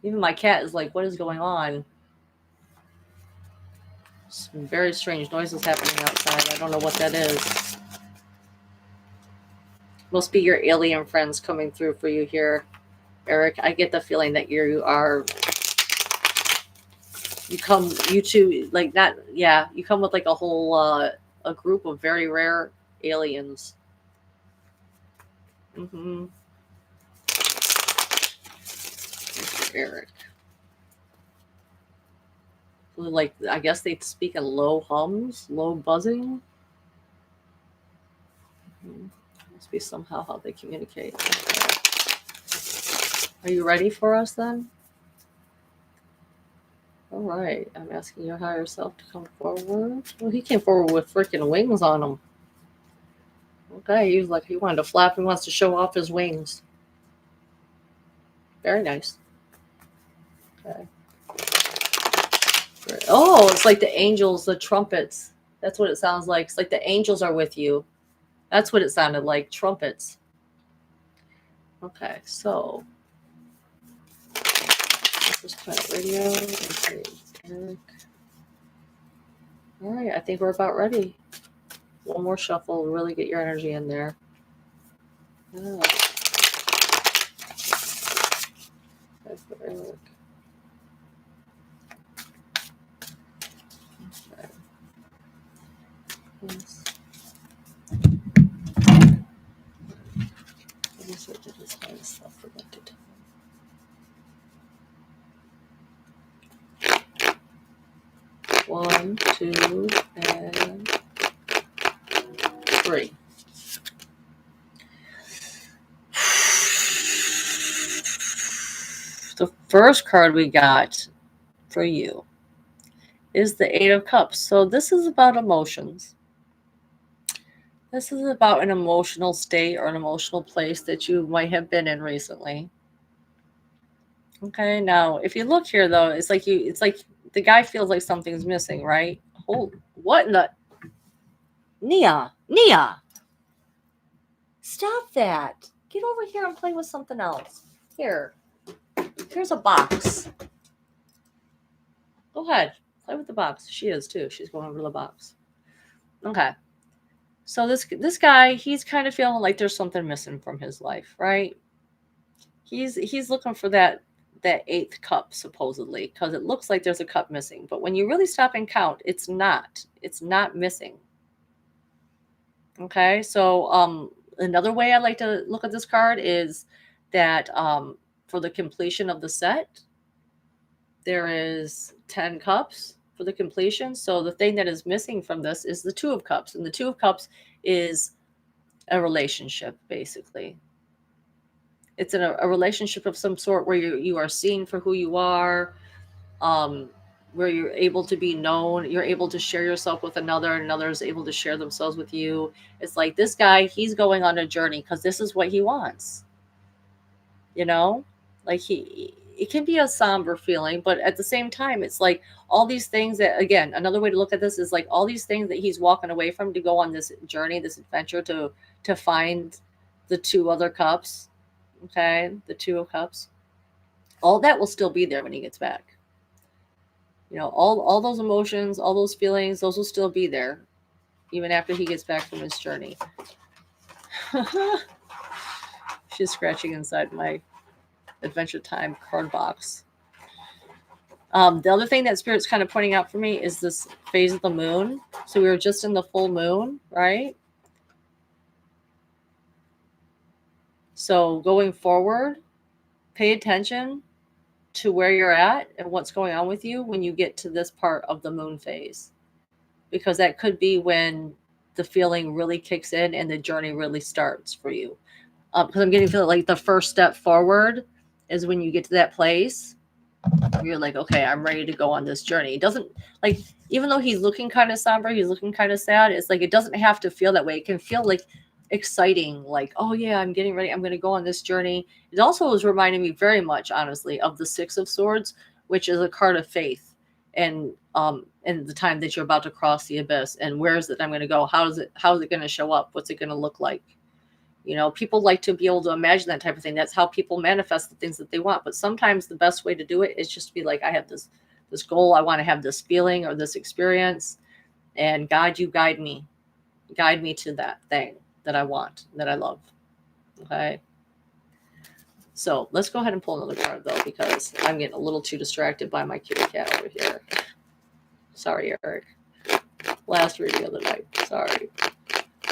Even my cat is like, what is going on? Some very strange noises happening outside. I don't know what that is. Must be your alien friends coming through for you here, Eric. I get the feeling that you come with like a whole a group of very rare aliens. Mm-hmm. Eric. Like, I guess they speak in low hums, low buzzing. Must be somehow how they communicate. Okay. Are you ready for us then? All right. I'm asking your higher self to come forward. Well, he came forward with freaking wings on him. Okay. He was like, he wanted to flap. He wants to show off his wings. Very nice. Okay. Great. Oh, it's like the angels, the trumpets. That's what it sounds like. It's like the angels are with you. That's what it sounded like. Trumpets. Okay. So, this is Planet Radio. Okay. Eric. All right. I think we're about ready. One more shuffle. Really get your energy in there. Yeah. Okay, for Eric. Okay. Yes. I guess I did his kind of stuff for that to time. One, two, and three. The first card we got for you is the Eight of Cups. So this is about emotions. This is about an emotional state or an emotional place that you might have been in recently. Okay, now if you look here though, it's like the guy feels like something's missing, right? Oh, what in the Nia, stop that. Get over here and play with something else. Here's a box. Go ahead, play with the box. She is too. She's going over the box. Okay. So this guy, he's kind of feeling like there's something missing from his life, right? He's looking for that eighth cup supposedly, because it looks like there's a cup missing. But when you really stop and count, it's not missing. Okay, so another way I like to look at this card is that for the completion of the set, there is 10 cups for the completion. So the thing that is missing from this is the Two of Cups, and the Two of Cups is a relationship, basically. It's in a relationship of some sort where you are seen for who you are, where you're able to be known, you're able to share yourself with another, and another is able to share themselves with you. It's like this guy, he's going on a journey because this is what he wants. You know, like it can be a somber feeling, but at the same time, it's like all these things that, again, another way to look at this is like all these things that he's walking away from to go on this journey, this adventure to find the two other cups. Okay, the Two of Cups. All that will still be there when he gets back. You know, all those emotions, all those feelings, those will still be there, even after he gets back from his journey. She's scratching inside my Adventure Time card box. The other thing that Spirit's kind of pointing out for me is this phase of the moon. So we were just in the full moon, right? So going forward, pay attention to where you're at and what's going on with you when you get to this part of the moon phase, because that could be when the feeling really kicks in and the journey really starts for you. Because I'm getting feel like the first step forward is when you get to that place. You're like, okay, I'm ready to go on this journey. It doesn't, like, even though he's looking kind of somber, he's looking kind of sad. It's like, it doesn't have to feel that way. It can feel like exciting, like, oh yeah, I'm getting ready. I'm going to go on this journey. It also was reminding me very much, honestly, of the Six of Swords, which is a card of faith. And the time that you're about to cross the abyss, and where is it I'm going to go? How is it going to show up? What's it going to look like? You know, people like to be able to imagine that type of thing. That's how people manifest the things that they want. But sometimes the best way to do it is just to be like, I have this goal. I want to have this feeling or this experience. And God, you guide me. Guide me to that thing that I want, that I love. Okay. So let's go ahead and pull another card, though, because I'm getting a little too distracted by my kitty cat over here. Sorry, Eric. Last reading of the night. Sorry.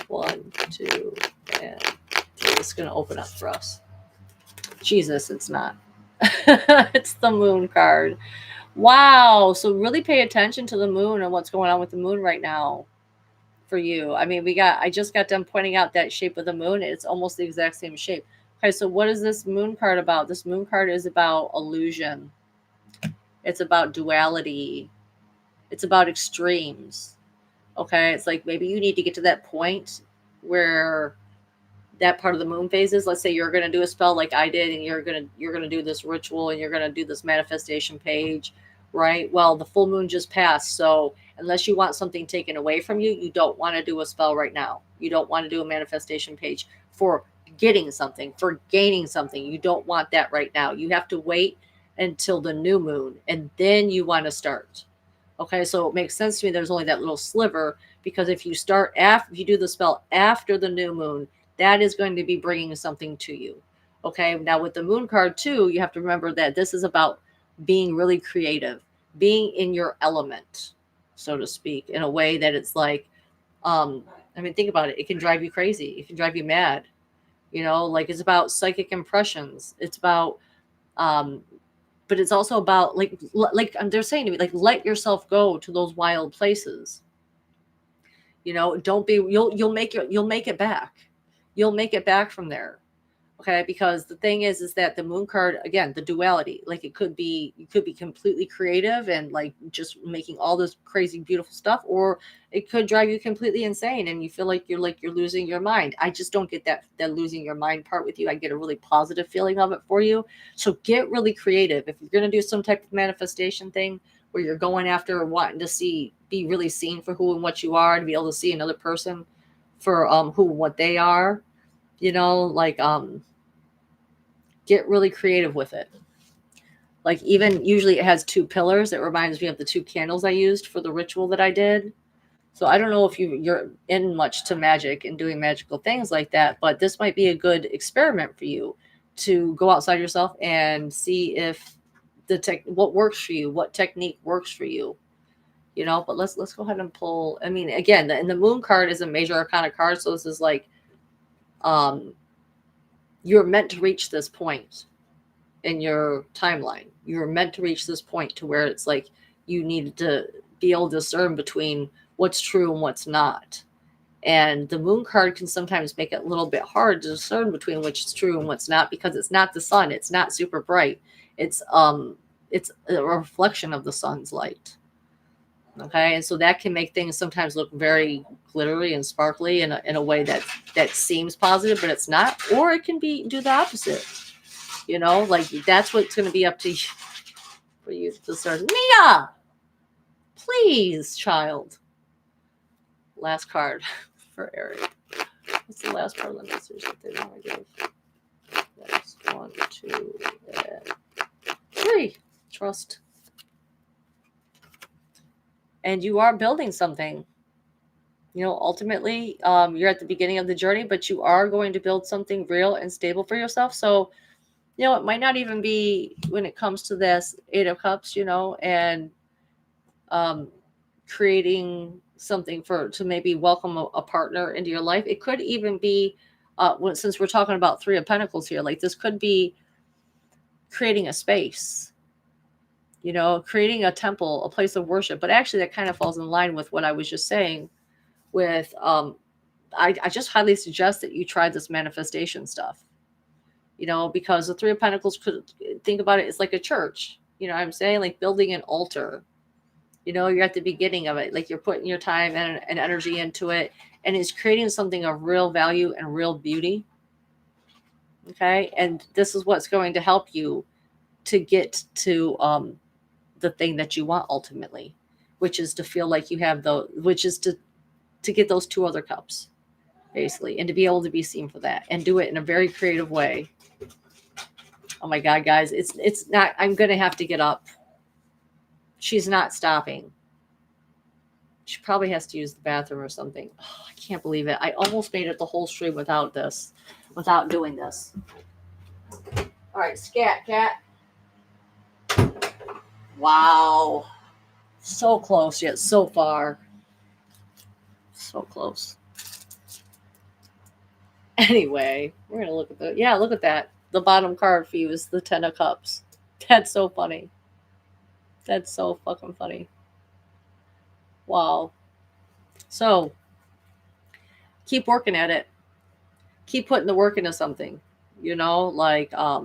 1, 2, and It's going to open up for us. Jesus, it's not. It's the moon card. Wow. So really pay attention to the moon and what's going on with the moon right now for you. I mean, I just got done pointing out that shape of the moon. It's almost the exact same shape. Okay, so what is this moon card about? This moon card is about illusion. It's about duality. It's about extremes. Okay, it's like maybe you need to get to that point where that part of the moon phases. Let's say you're going to do a spell like I did, and you're going to do this ritual, and you're going to do this manifestation page, right? Well, the full moon just passed, so unless you want something taken away from you, you don't want to do a spell right now. You don't want to do a manifestation page for getting something, for gaining something. You don't want that right now. You have to wait until the new moon, and then you want to start. Okay, so it makes sense to me there's only that little sliver, because if you start after, if you do the spell after the new moon, that is going to be bringing something to you. Okay, now with the moon card too, you have to remember that this is about being really creative, being in your element, so to speak, in a way that it's like, I mean, think about it. It can drive you crazy. It can drive you mad. You know, like it's about psychic impressions. It's about, but it's also about like they're saying to me, like, let yourself go to those wild places. You know, don't be, you'll make it back. You'll make it back from there. Okay, because the thing is that the moon card, again, the duality, like you could be completely creative and like just making all this crazy beautiful stuff, or it could drive you completely insane and you feel like you're losing your mind. I just don't get that losing your mind part with you. I get a really positive feeling of it for you. So get really creative. If you're going to do some type of manifestation thing where you're going after wanting to be really seen for who and what you are, and be able to see another person for who and what they are, you know, like get really creative with it. Like, even usually it has two pillars. It reminds me of the two candles I used for the ritual that I did. So I don't know if you're in much to magic and doing magical things like that, but this might be a good experiment for you to go outside yourself and see if what works for you, what technique works for you, you know. But let's go ahead and pull. I mean, again, and the moon card is a major arcana card, so this is like you're meant to reach this point in your timeline. You're meant to reach this point to where it's like you need to be able to discern between what's true and what's not. And the moon card can sometimes make it a little bit hard to discern between which is true and what's not, because it's not the sun. It's not super bright. It's a reflection of the sun's light. Okay, and so that can make things sometimes look very glittery and sparkly in a way that seems positive, but it's not. Or it can do the opposite. You know, like that's what's going to be up to you for you to start. Mia, please, child. Last card for Eric. What's the last part of the message that they want to give? That's 1, 2, 3. Trust. And you are building something. You know, ultimately, you're at the beginning of the journey, but you are going to build something real and stable for yourself. So, you know, it might not even be when it comes to this 8 of Cups, you know, and creating something to maybe welcome a partner into your life. It could even be, since we're talking about 3 of Pentacles here, like this could be creating a space, you know, creating a temple, a place of worship. But actually that kind of falls in line with what I was just saying with, I just highly suggest that you try this manifestation stuff. You know, because the 3 of Pentacles, could think about it, it's like a church. You know what I'm saying? Like building an altar. You know, you're at the beginning of it. Like you're putting your time and energy into it. And it's creating something of real value and real beauty. Okay. And this is what's going to help you to get to the thing that you want ultimately, which is to feel like you have which is to get those 2 other cups, basically, and to be able to be seen for that and do it in a very creative way. Oh my God, guys, it's not, I'm going to have to get up. She's not stopping. She probably has to use the bathroom or something. Oh, I can't believe it. I almost made it the whole stream without doing this. All right, scat cat. Wow. So close yet so far. So close. Anyway, we're gonna look at look at that. The bottom card for you is the Ten of Cups. That's so funny. That's so fucking funny. Wow. So keep working at it. Keep putting the work into something. Like I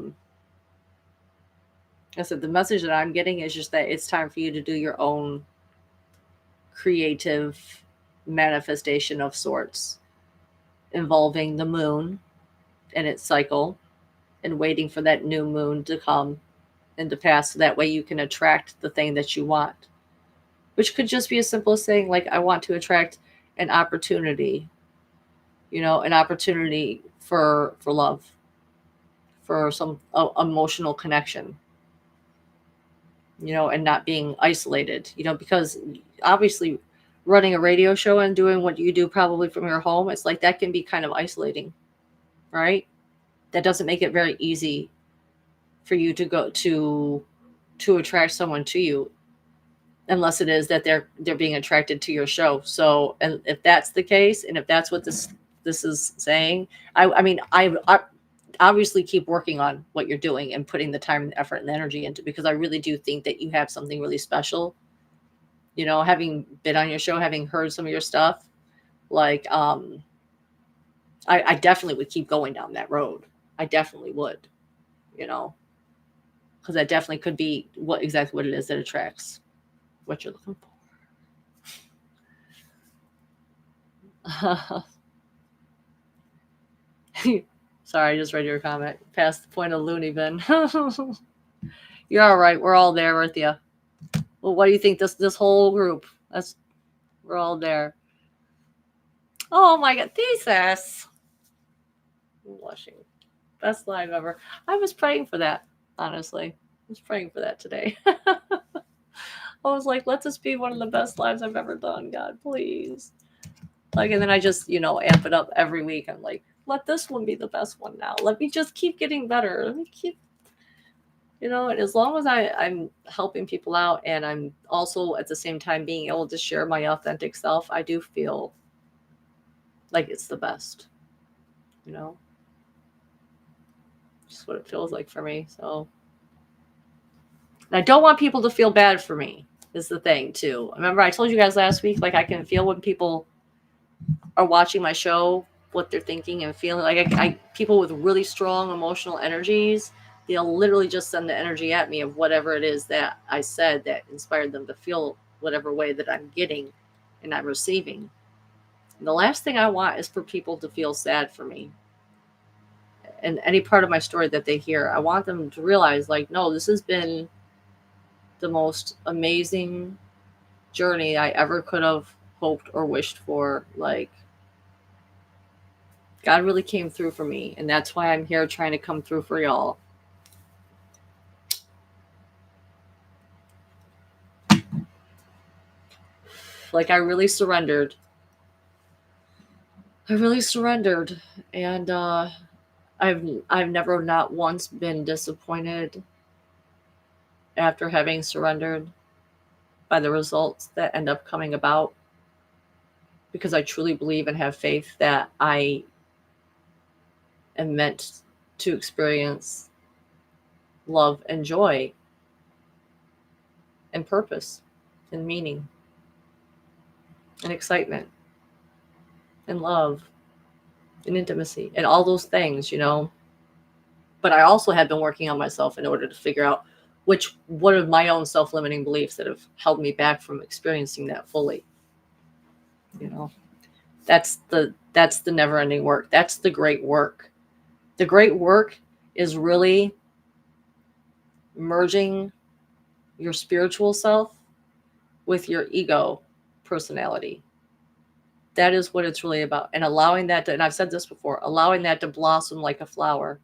said, the message that I'm getting is just that it's time for you to do your own creative manifestation of sorts, involving the moon and its cycle, and waiting for that new moon to come and to pass, so that way you can attract the thing that you want, which could just be as simple as saying, like, I want to attract an opportunity, an opportunity for love, for some emotional connection, and not being isolated, because obviously running a radio show and doing what you do probably from your home, it's like that can be kind of isolating, right? That doesn't make it very easy for you to go to attract someone to you, unless it is that they're being attracted to your show. So, and if that's the case, and if that's what this is saying, I mean, I obviously keep working on what you're doing and putting the time and effort and energy into, because I really do think that you have something really special. Having been on your show, having heard some of your stuff, like I definitely would keep going down that road. I definitely would, because that definitely could be exactly what it is that attracts what you're looking for. Sorry, I just read your comment. Past the point of loony bin. You're all right. We're all there with you. Well, what do you think? This whole group. We're all there. Oh my God, thesis. I'm blushing. Best live ever. I was praying for that. Honestly, I was praying for that today. I was like, let this be one of the best lives I've ever done, God, please. Like, and then I just, amp it up every week. I'm like, let this one be the best one now. Let me just keep getting better. Let me keep, and as long as I'm helping people out, and I'm also at the same time being able to share my authentic self, I do feel like it's the best, just what it feels like for me. So, and I don't want people to feel bad for me, is the thing too. Remember, I told you guys last week, like, I can feel when people are watching my show, what they're thinking and feeling. Like, I people with really strong emotional energies, they'll literally just send the energy at me of whatever it is that I said that inspired them to feel whatever way that I'm getting and I'm receiving. And the last thing I want is for people to feel sad for me. And any part of my story that they hear, I want them to realize, like, no, this has been the most amazing journey I ever could have hoped or wished for. Like, God really came through for me, and that's why I'm here trying to come through for y'all. Like, I really surrendered. And I've never not once been disappointed after having surrendered by the results that end up coming about, because I truly believe and have faith that I am meant to experience love and joy and purpose and meaning and excitement and love and intimacy and all those things, But I also have been working on myself in order to figure out what are my own self-limiting beliefs that have held me back from experiencing that fully. That's the never-ending work. That's the great work. The great work is really merging your spiritual self with your ego personality. That is what it's really about. And allowing that to, and I've said this before, allowing that to blossom like a flower,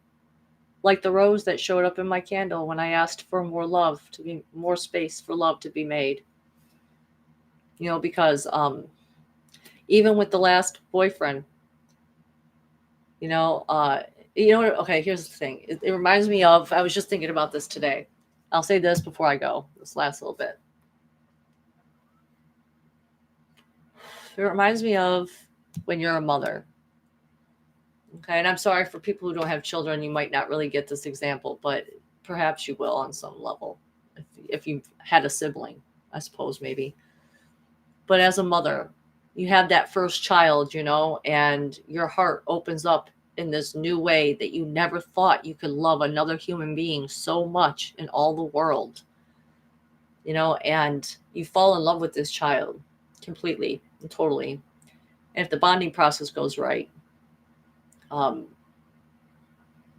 like the rose that showed up in my candle when I asked for more love, to be more space for love to be made. Because even with the last boyfriend, okay, here's the thing. It reminds me of, I was just thinking about this today. I'll say this before I go, this last little bit. It reminds me of when you're a mother, Okay, and I'm sorry for people who don't have children, you might not really get this example, but perhaps you will on some level. If you've had a sibling, I suppose maybe. But as a mother, you have that first child, and your heart opens up in this new way that you never thought you could love another human being so much in all the world, and you fall in love with this child completely and totally. And if the bonding process goes right, um,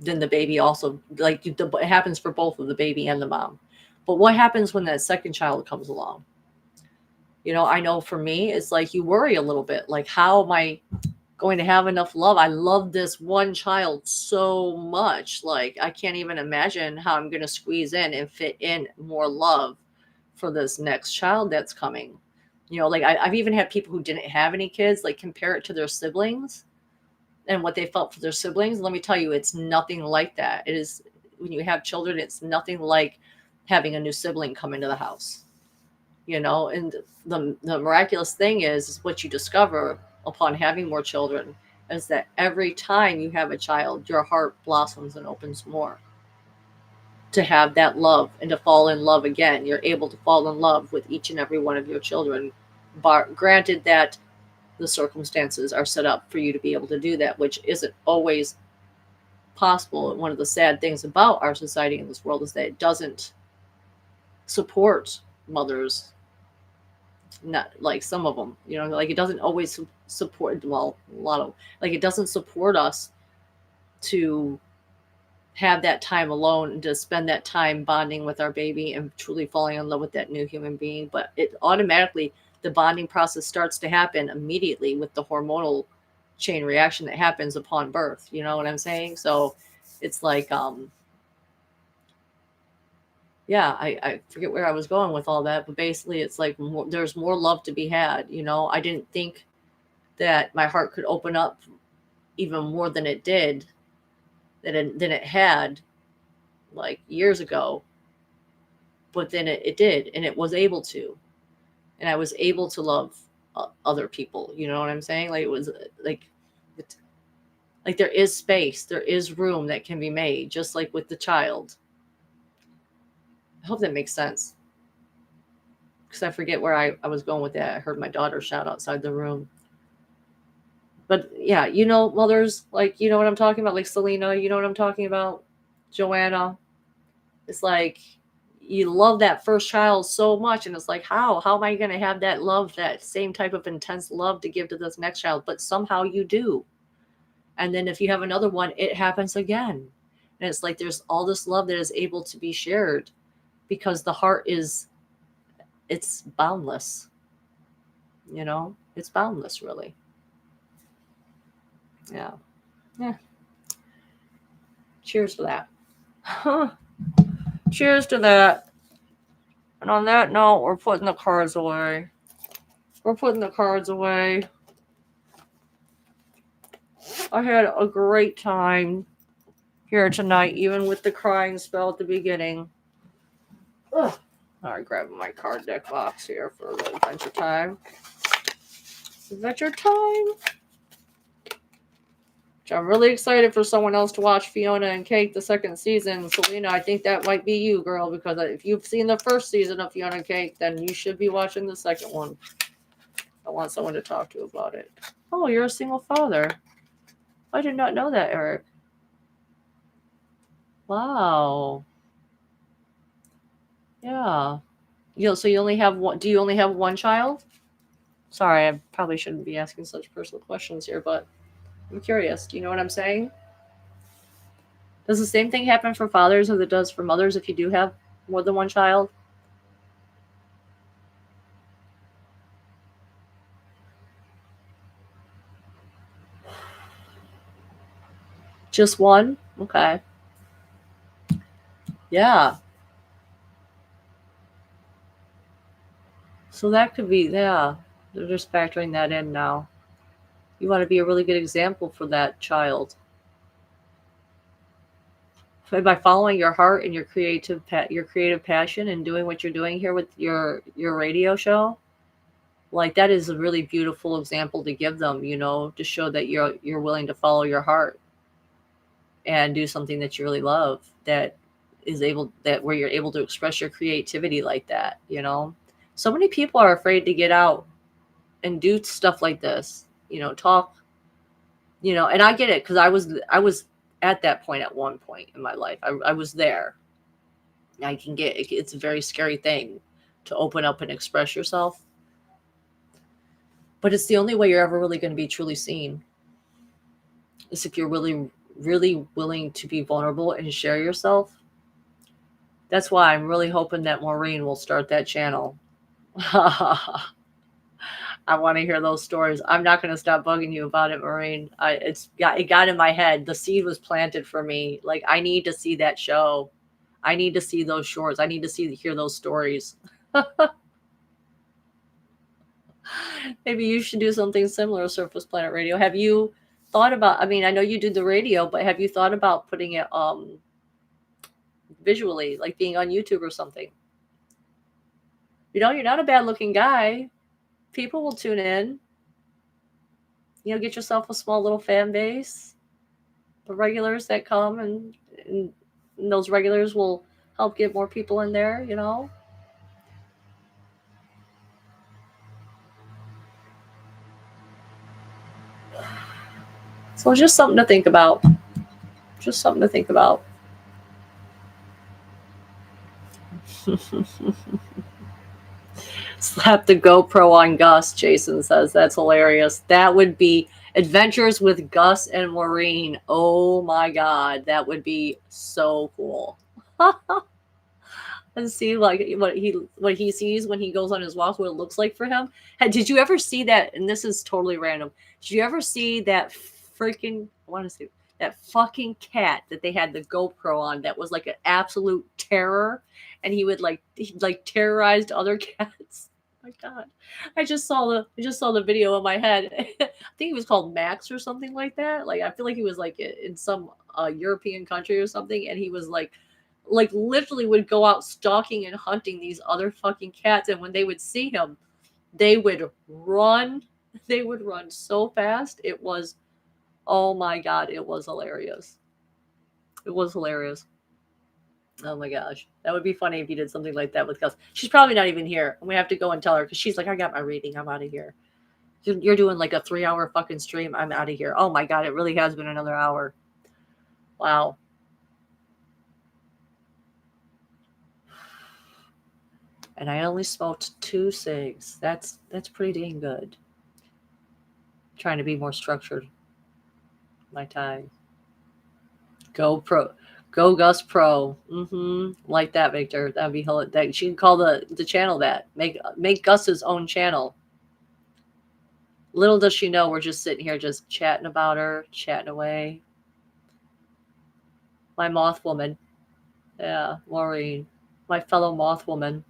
then the baby also, like, it happens for both of the baby and the mom. But what happens when that second child comes along? I know for me, it's like you worry a little bit, like, how am I going to have enough love? I love this one child so much. Like, I can't even imagine how I'm going to squeeze in and fit in more love for this next child that's coming. Like, I've even had people who didn't have any kids, like, compare it to their siblings and what they felt for their siblings. Let me tell you, it's nothing like that. It is, when you have children, it's nothing like having a new sibling come into the house. And the miraculous thing is what you discover upon having more children is that every time you have a child, your heart blossoms and opens more to have that love and to fall in love again. You're able to fall in love with each and every one of your children, granted that the circumstances are set up for you to be able to do that, which isn't always possible. And one of the sad things about our society in this world is that it doesn't support mothers, not like some of them, like, it doesn't always support, well, a lot of, like, it doesn't support us to have that time alone and to spend that time bonding with our baby and truly falling in love with that new human being. But it automatically, the bonding process starts to happen immediately with the hormonal chain reaction that happens upon birth. You know what I'm saying? So it's like, yeah, I forget where I was going with all that, but basically it's like there's more love to be had. I didn't think that my heart could open up even more than it did, than it had, like, years ago. But then it did, and it was able to, and I was able to love other people. You know what I'm saying? Like, it was like there is space, there is room that can be made, just like with the child. I hope that makes sense, because I forget where I was going with that. I heard my daughter shout outside the room. But yeah, mothers, like, you know what I'm talking about, like Selena, you know what I'm talking about, Joanna. It's like you love that first child so much, and it's like, how am I going to have that love, that same type of intense love to give to this next child? But somehow you do. And then if you have another one, it happens again. And it's like there's all this love that is able to be shared because the heart it's boundless. It's boundless, really. Yeah. Cheers to that. Cheers to that. And on that note, we're putting the cards away. I had a great time here tonight, even with the crying spell at the beginning. Ugh. All right, grabbing my card deck box here for the adventure time. Adventure time. I'm really excited for someone else to watch Fiona and Cake the second season. Selena, I think that might be you, girl, because if you've seen the first season of Fiona and Cake, then you should be watching the second one. I want someone to talk to about it. Oh, you're a single father. I did not know that, Eric. Wow. Yeah. So you only have one? Do you only have one child? Sorry, I probably shouldn't be asking such personal questions here, but I'm curious. Do you know what I'm saying? Does the same thing happen for fathers as it does for mothers if you do have more than one child? Just one? Okay. Yeah. So that could be, yeah. They're just factoring that in now. You want to be a really good example for that child. By following your heart and your creative passion and doing what you're doing here with your radio show, like, that is a really beautiful example to give them, to show that you're willing to follow your heart and do something that you really love, that where you're able to express your creativity like that, you know? So many people are afraid to get out and do stuff like this, you know, talk, you know, and I get it, because I was at that point at one point in my life. I was there. I can get it, it's a very scary thing to open up and express yourself. But it's the only way you're ever really going to be truly seen, is if you're really, really willing to be vulnerable and share yourself. That's why I'm really hoping that Maureen will start that channel. I want to hear those stories. I'm not going to stop bugging you about it, Maureen. It got in my head. The seed was planted for me. Like, I need to see that show. I need to see those shorts. I need to hear those stories. Maybe you should do something similar, Surface Planet Radio. Have you thought about, I mean, I know you do the radio, but have you thought about putting it visually, like being on YouTube or something? You know, you're not a bad looking guy. People will tune in. You know, get yourself a small little fan base. The regulars that come, and those regulars will help get more people in there, you know? So just something to think about. Just something to think about. Slap the GoPro on Gus, Jason says. That's hilarious. That would be Adventures with Gus and Maureen. Oh my God. That would be so cool. And see like what he sees when he goes on his walk, what it looks like for him. Did you ever see that? And this is totally random. Did you ever see that freaking, I want to say, that fucking cat that they had the GoPro on, that was like an absolute terror, and he terrorized other cats? Oh my God. I just saw the video in my head. I think he was called Max or something like that. Like, I feel like he was like in some European country or something, and he was like literally would go out stalking and hunting these other fucking cats. And when they would see him, they would run. They would run so fast. It was, oh my God, it was hilarious. It was hilarious. Oh my gosh. That would be funny if you did something like that with Gus. She's probably not even here. And we have to go and tell her, because she's like, I got my reading. I'm out of here. You're doing like a 3-hour fucking stream. I'm out of here. Oh my God. It really has been another hour. Wow. And I only smoked 2 cigs. That's pretty dang good. Trying to be more structured. My time. Go Gus Pro. Like that, Victor. That'd be hilarious. She can call the channel that. Make Gus's own channel. Little does she know we're just sitting here just chatting about her, chatting away. My moth woman. Yeah, Maureen. My fellow moth woman.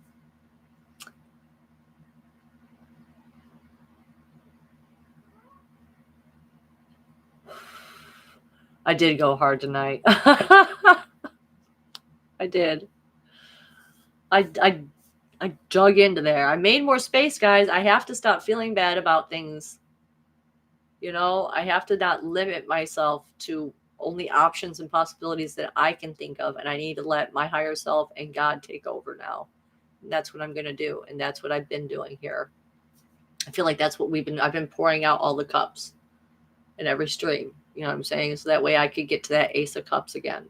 I did go hard tonight. I did. I dug into there. I made more space, guys. I have to stop feeling bad about things. You know, I have to not limit myself to only options and possibilities that I can think of. And I need to let my higher self and God take over now. And that's what I'm going to do. And that's what I've been doing here. I feel like that's what I've been pouring out all the cups in every stream. You know what I'm saying? So that way I could get to that Ace of Cups again.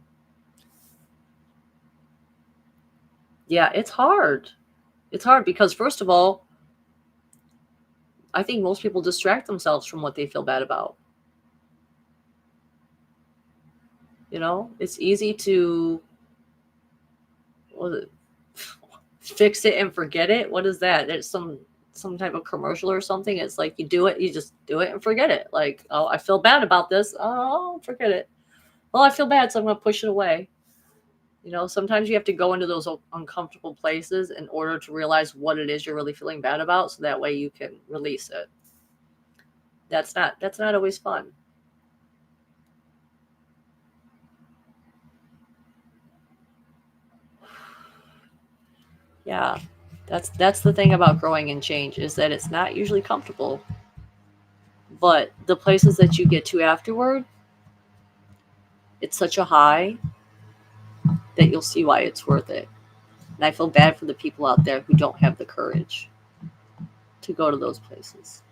Yeah, it's hard. It's hard because, first of all, I think most people distract themselves from what they feel bad about. You know, it's easy to fix it and forget it. What is that? It's some type of commercial or something. It's like you just do it and forget it. Like, oh, I feel bad about this. Oh, forget it. Well, I feel bad, so I'm going to push it away. You know, sometimes you have to go into those uncomfortable places in order to realize what it is you're really feeling bad about, so that way you can release it. That's not always fun. Yeah, that's the thing about growing and change, is that it's not usually comfortable. But the places that you get to afterward, it's such a high that you'll see why it's worth it. And I feel bad for the people out there who don't have the courage to go to those places.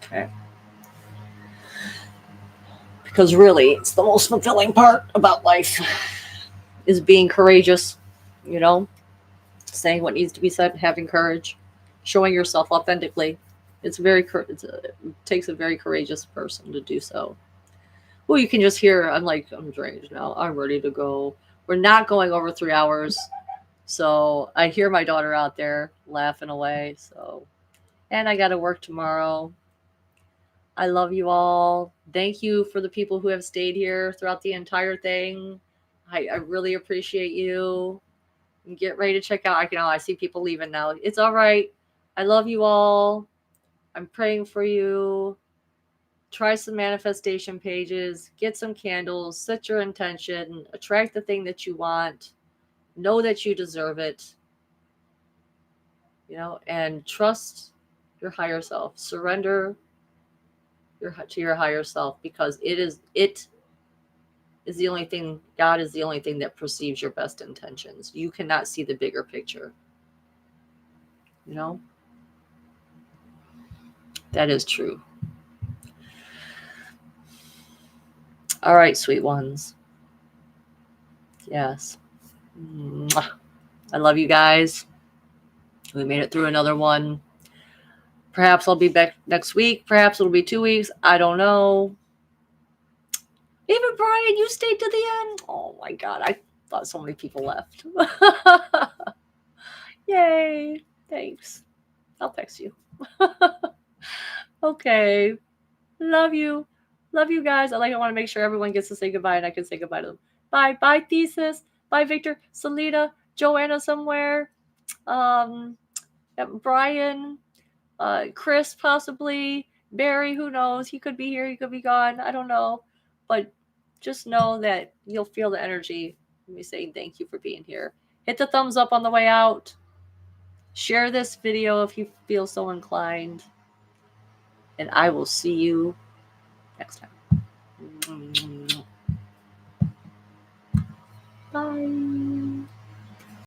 Okay. Because really, it's the most fulfilling part about life is being courageous, you know, saying what needs to be said, having courage, showing yourself authentically. It takes a very courageous person to do so. Well, you can just hear, I'm drained now. I'm ready to go. We're not going over 3 hours. So I hear my daughter out there laughing away. So, and I got to work tomorrow. I love you all. Thank you for the people who have stayed here throughout the entire thing. I really appreciate you. Get ready to check out. I see people leaving now. It's all right. I love you all. I'm praying for you. Try some manifestation pages. Get some candles. Set your intention. Attract the thing that you want. Know that you deserve it. And trust your higher self. Surrender to your higher self, because it is the only thing. God is the only thing that perceives your best intentions. You cannot see the bigger picture. That is true. All right, sweet ones. Yes. Mwah. I love you guys. We made it through another one. Perhaps I'll be back next week. Perhaps it'll be 2 weeks. I don't know. Even Brian, you stayed to the end. Oh my God. I thought so many people left. Yay. Thanks. I'll text you. Okay. Love you. Love you guys. I want to make sure everyone gets to say goodbye and I can say goodbye to them. Bye. Bye, Thesis. Bye, Victor. Selena. Joanna somewhere. Brian. Chris, possibly. Barry, who knows? He could be here. He could be gone. I don't know. But just know that you'll feel the energy of me saying thank you for being here. Hit the thumbs up on the way out. Share this video if you feel so inclined. And I will see you next time. Bye.